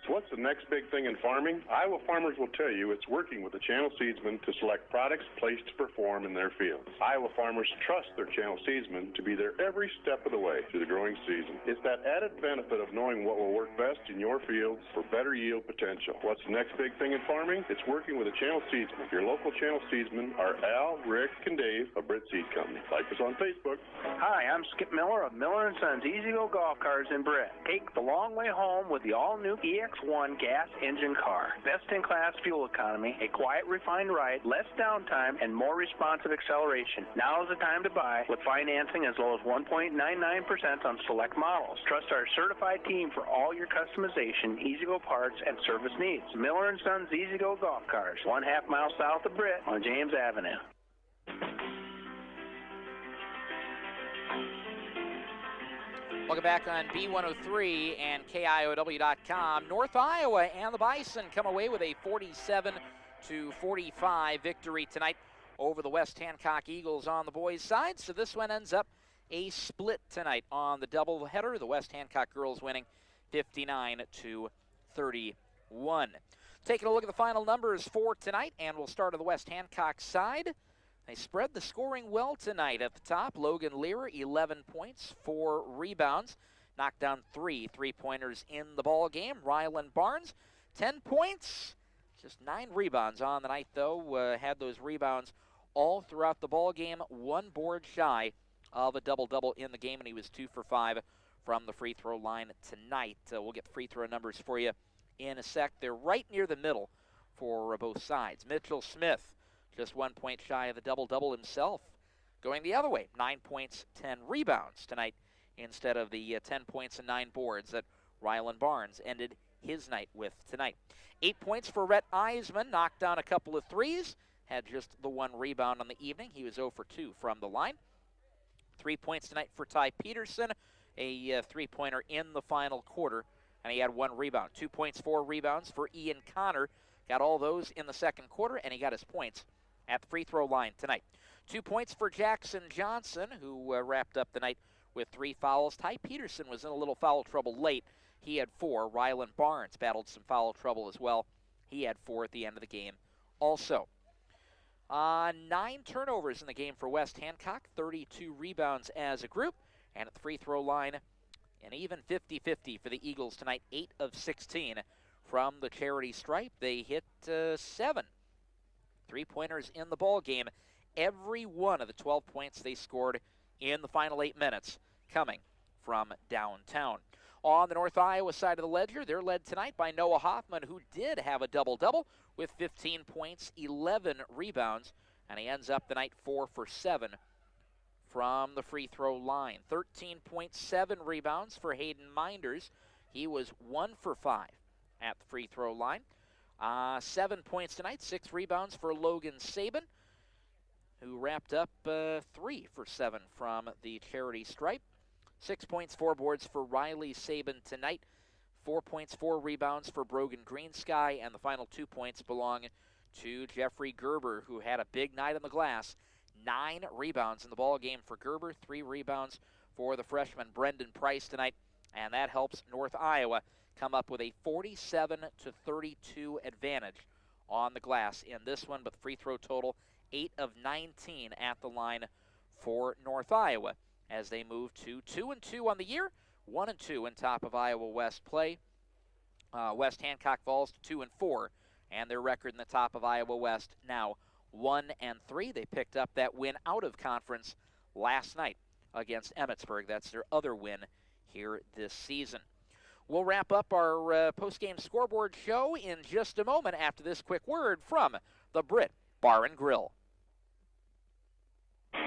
So what's the next big thing in farming? Iowa farmers will tell you it's working with the channel seedsman to select products placed to perform in their fields. Iowa farmers trust their channel seedsman to be there every step of the way through the growing season. It's that added benefit of knowing what will work best in your fields for better yield potential. What's the next big thing in farming? It's working with a channel seedsman. Your local channel seedsmen are Al, Rick, and Dave of Britt Seed Company. Like us on Facebook. Hi, I'm Skip Miller of Miller & Sons Easy Go Golf Cars in Britt. Take the long way home with the all-new EX1 gas engine car. Best-in-class fuel economy, a quiet, refined ride, less downtime, and more responsive acceleration. Now is the time to buy with financing as low as 1.99% on select models. Trust our certified team for all your customization, easy-go parts, and service needs. Miller & Sons Easy Go Golf Cars, 1/2 mile south of Britt on James Avenue. Welcome back on B103 and KIOW.com. North Iowa and the Bison come away with a 47-45 victory tonight over the West Hancock Eagles on the boys' side. So this one ends up a split tonight on the doubleheader. The West Hancock girls winning 59-31. Taking a look at the final numbers for tonight, and we'll start on the West Hancock side. They spread the scoring well tonight. At the top, Logan Lear, 11 points, 4 rebounds. Knocked down 3 three-pointers in the ball game. Rylan Barnes, 10 points, just 9 rebounds on the night, though. Had those rebounds all throughout the ball game. 1 board shy of a double-double in the game, and he was 2 for 5 from the free throw line tonight. We'll get the free throw numbers for you in a sec. They're right near the middle for both sides. Mitchell Smith, just 1 point shy of the double-double himself, going the other way. 9 points, 10 rebounds tonight instead of the 10 points and 9 boards that Rylan Barnes ended his night with tonight. 8 points for Rhett Eisman, knocked down a couple of threes, had just the 1 rebound on the evening. He was 0 for 2 from the line. 3 points tonight for Ty Peterson, a three-pointer in the final quarter, and he had 1 rebound. 2 points, 4 rebounds for Ian Connor. Got all those in the second quarter, and he got his points at the free throw line tonight. 2 points for Jackson Johnson, who wrapped up the night with 3 fouls. Ty Peterson was in a little foul trouble late. He had 4. Rylan Barnes battled some foul trouble as well. He had 4 at the end of the game also. 9 turnovers in the game for West Hancock, 32 rebounds as a group, and at the free throw line, an even 50-50 for the Eagles tonight, 8 of 16 from the charity stripe. They hit 7 three-pointers in the ball game. Every one of the 12 points they scored in the final 8 minutes coming from downtown. On the North Iowa side of the ledger, they're led tonight by Noah Hoffman, who did have a double-double with 15 points, 11 rebounds, and he ends up the night 4 for 7 from the free throw line. 13.7 rebounds for Hayden Minders. He was 1 for 5 at the free throw line. 7 points tonight, 6 rebounds for Logan Saban, who wrapped up 3 for 7 from the charity stripe. 6 points, 4 boards for Riley Saban tonight. 4 points, 4 rebounds for Brogan Greensky, and the final 2 points belong to Jeffrey Gerber, who had a big night on the glass. 9 rebounds in the ball game for Gerber, 3 rebounds for the freshman Brendan Price tonight, and that helps North Iowa come up with a 47-32 advantage on the glass in this one, but the free throw total 8 of 19 at the line for North Iowa as they move to 2-2 on the year, 1-2 in top of Iowa West play. West Hancock falls to 2-4, and their record in the top of Iowa West now 1-3. They picked up that win out of conference last night against Emmetsburg. That's their other win here this season. We'll wrap up our post-game scoreboard show in just a moment after this quick word from the Britt Bar and Grill.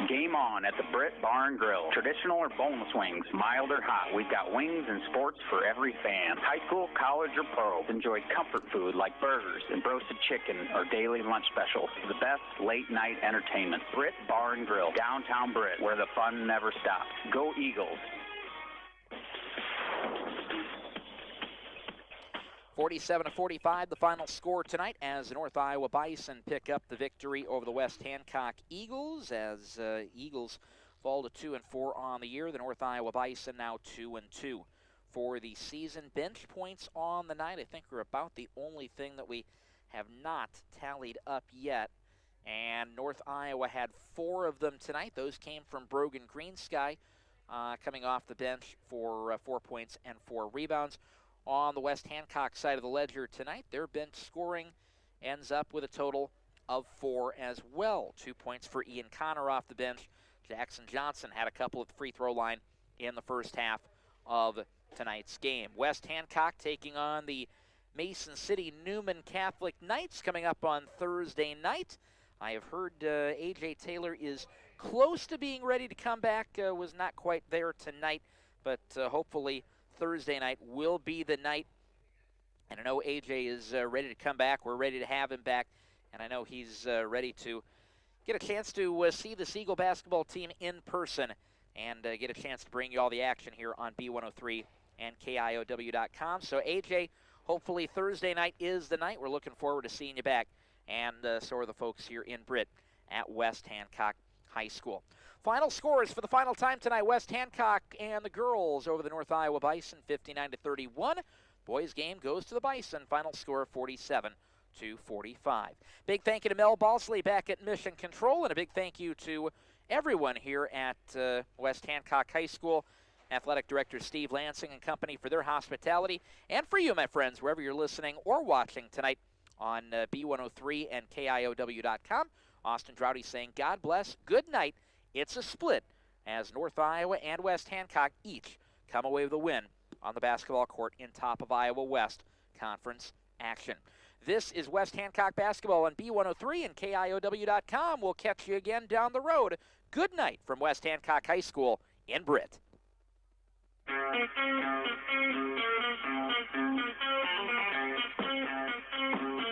Game on at the Britt Bar and Grill. Traditional or boneless wings, mild or hot. We've got wings and sports for every fan. High school, college, or pro. Enjoy comfort food like burgers and roasted chicken or daily lunch specials. The best late-night entertainment. Britt Bar and Grill, downtown Britt, where the fun never stops. Go Eagles. 47-45, the final score tonight as the North Iowa Bison pick up the victory over the West Hancock Eagles as Eagles fall to 2-4 on the year. The North Iowa Bison now 2-2 for the season. Bench points on the night, I think, are about the only thing that we have not tallied up yet. And North Iowa had 4 of them tonight. Those came from Brogan Greensky, coming off the bench for 4 points and 4 rebounds. On the West Hancock side of the ledger tonight, their bench scoring ends up with a total of 4 as well. 2 points for Ian Connor off the bench. Jackson Johnson had a couple at the free throw line in the first half of tonight's game. West Hancock taking on the Mason City Newman Catholic Knights coming up on Thursday night. I have heard A.J. Taylor is close to being ready to come back. Was not quite there tonight, but hopefully Thursday night will be the night. And I know AJ is ready to come back. We're ready to have him back. And I know he's ready to get a chance to see the Eagle basketball team in person and get a chance to bring you all the action here on B103 and KIOW.com. So AJ, hopefully Thursday night is the night. We're looking forward to seeing you back. And so are the folks here in Britt at West Hancock High School. Final scores for the final time tonight. West Hancock and the girls over the North Iowa Bison, 59-31. Boys game goes to the Bison. Final score 47-45. Big thank you to Mel Balsley back at Mission Control, and a big thank you to everyone here at West Hancock High School. Athletic Director Steve Lansing and company for their hospitality. And for you, my friends, wherever you're listening or watching tonight on B103 and KIOW.com. Austin Droughty saying God bless, good night. It's a split as North Iowa and West Hancock each come away with a win on the basketball court in top of Iowa West Conference action. This is West Hancock basketball on B103 and KIOW.com. We'll catch you again down the road. Good night from West Hancock High School in Britt.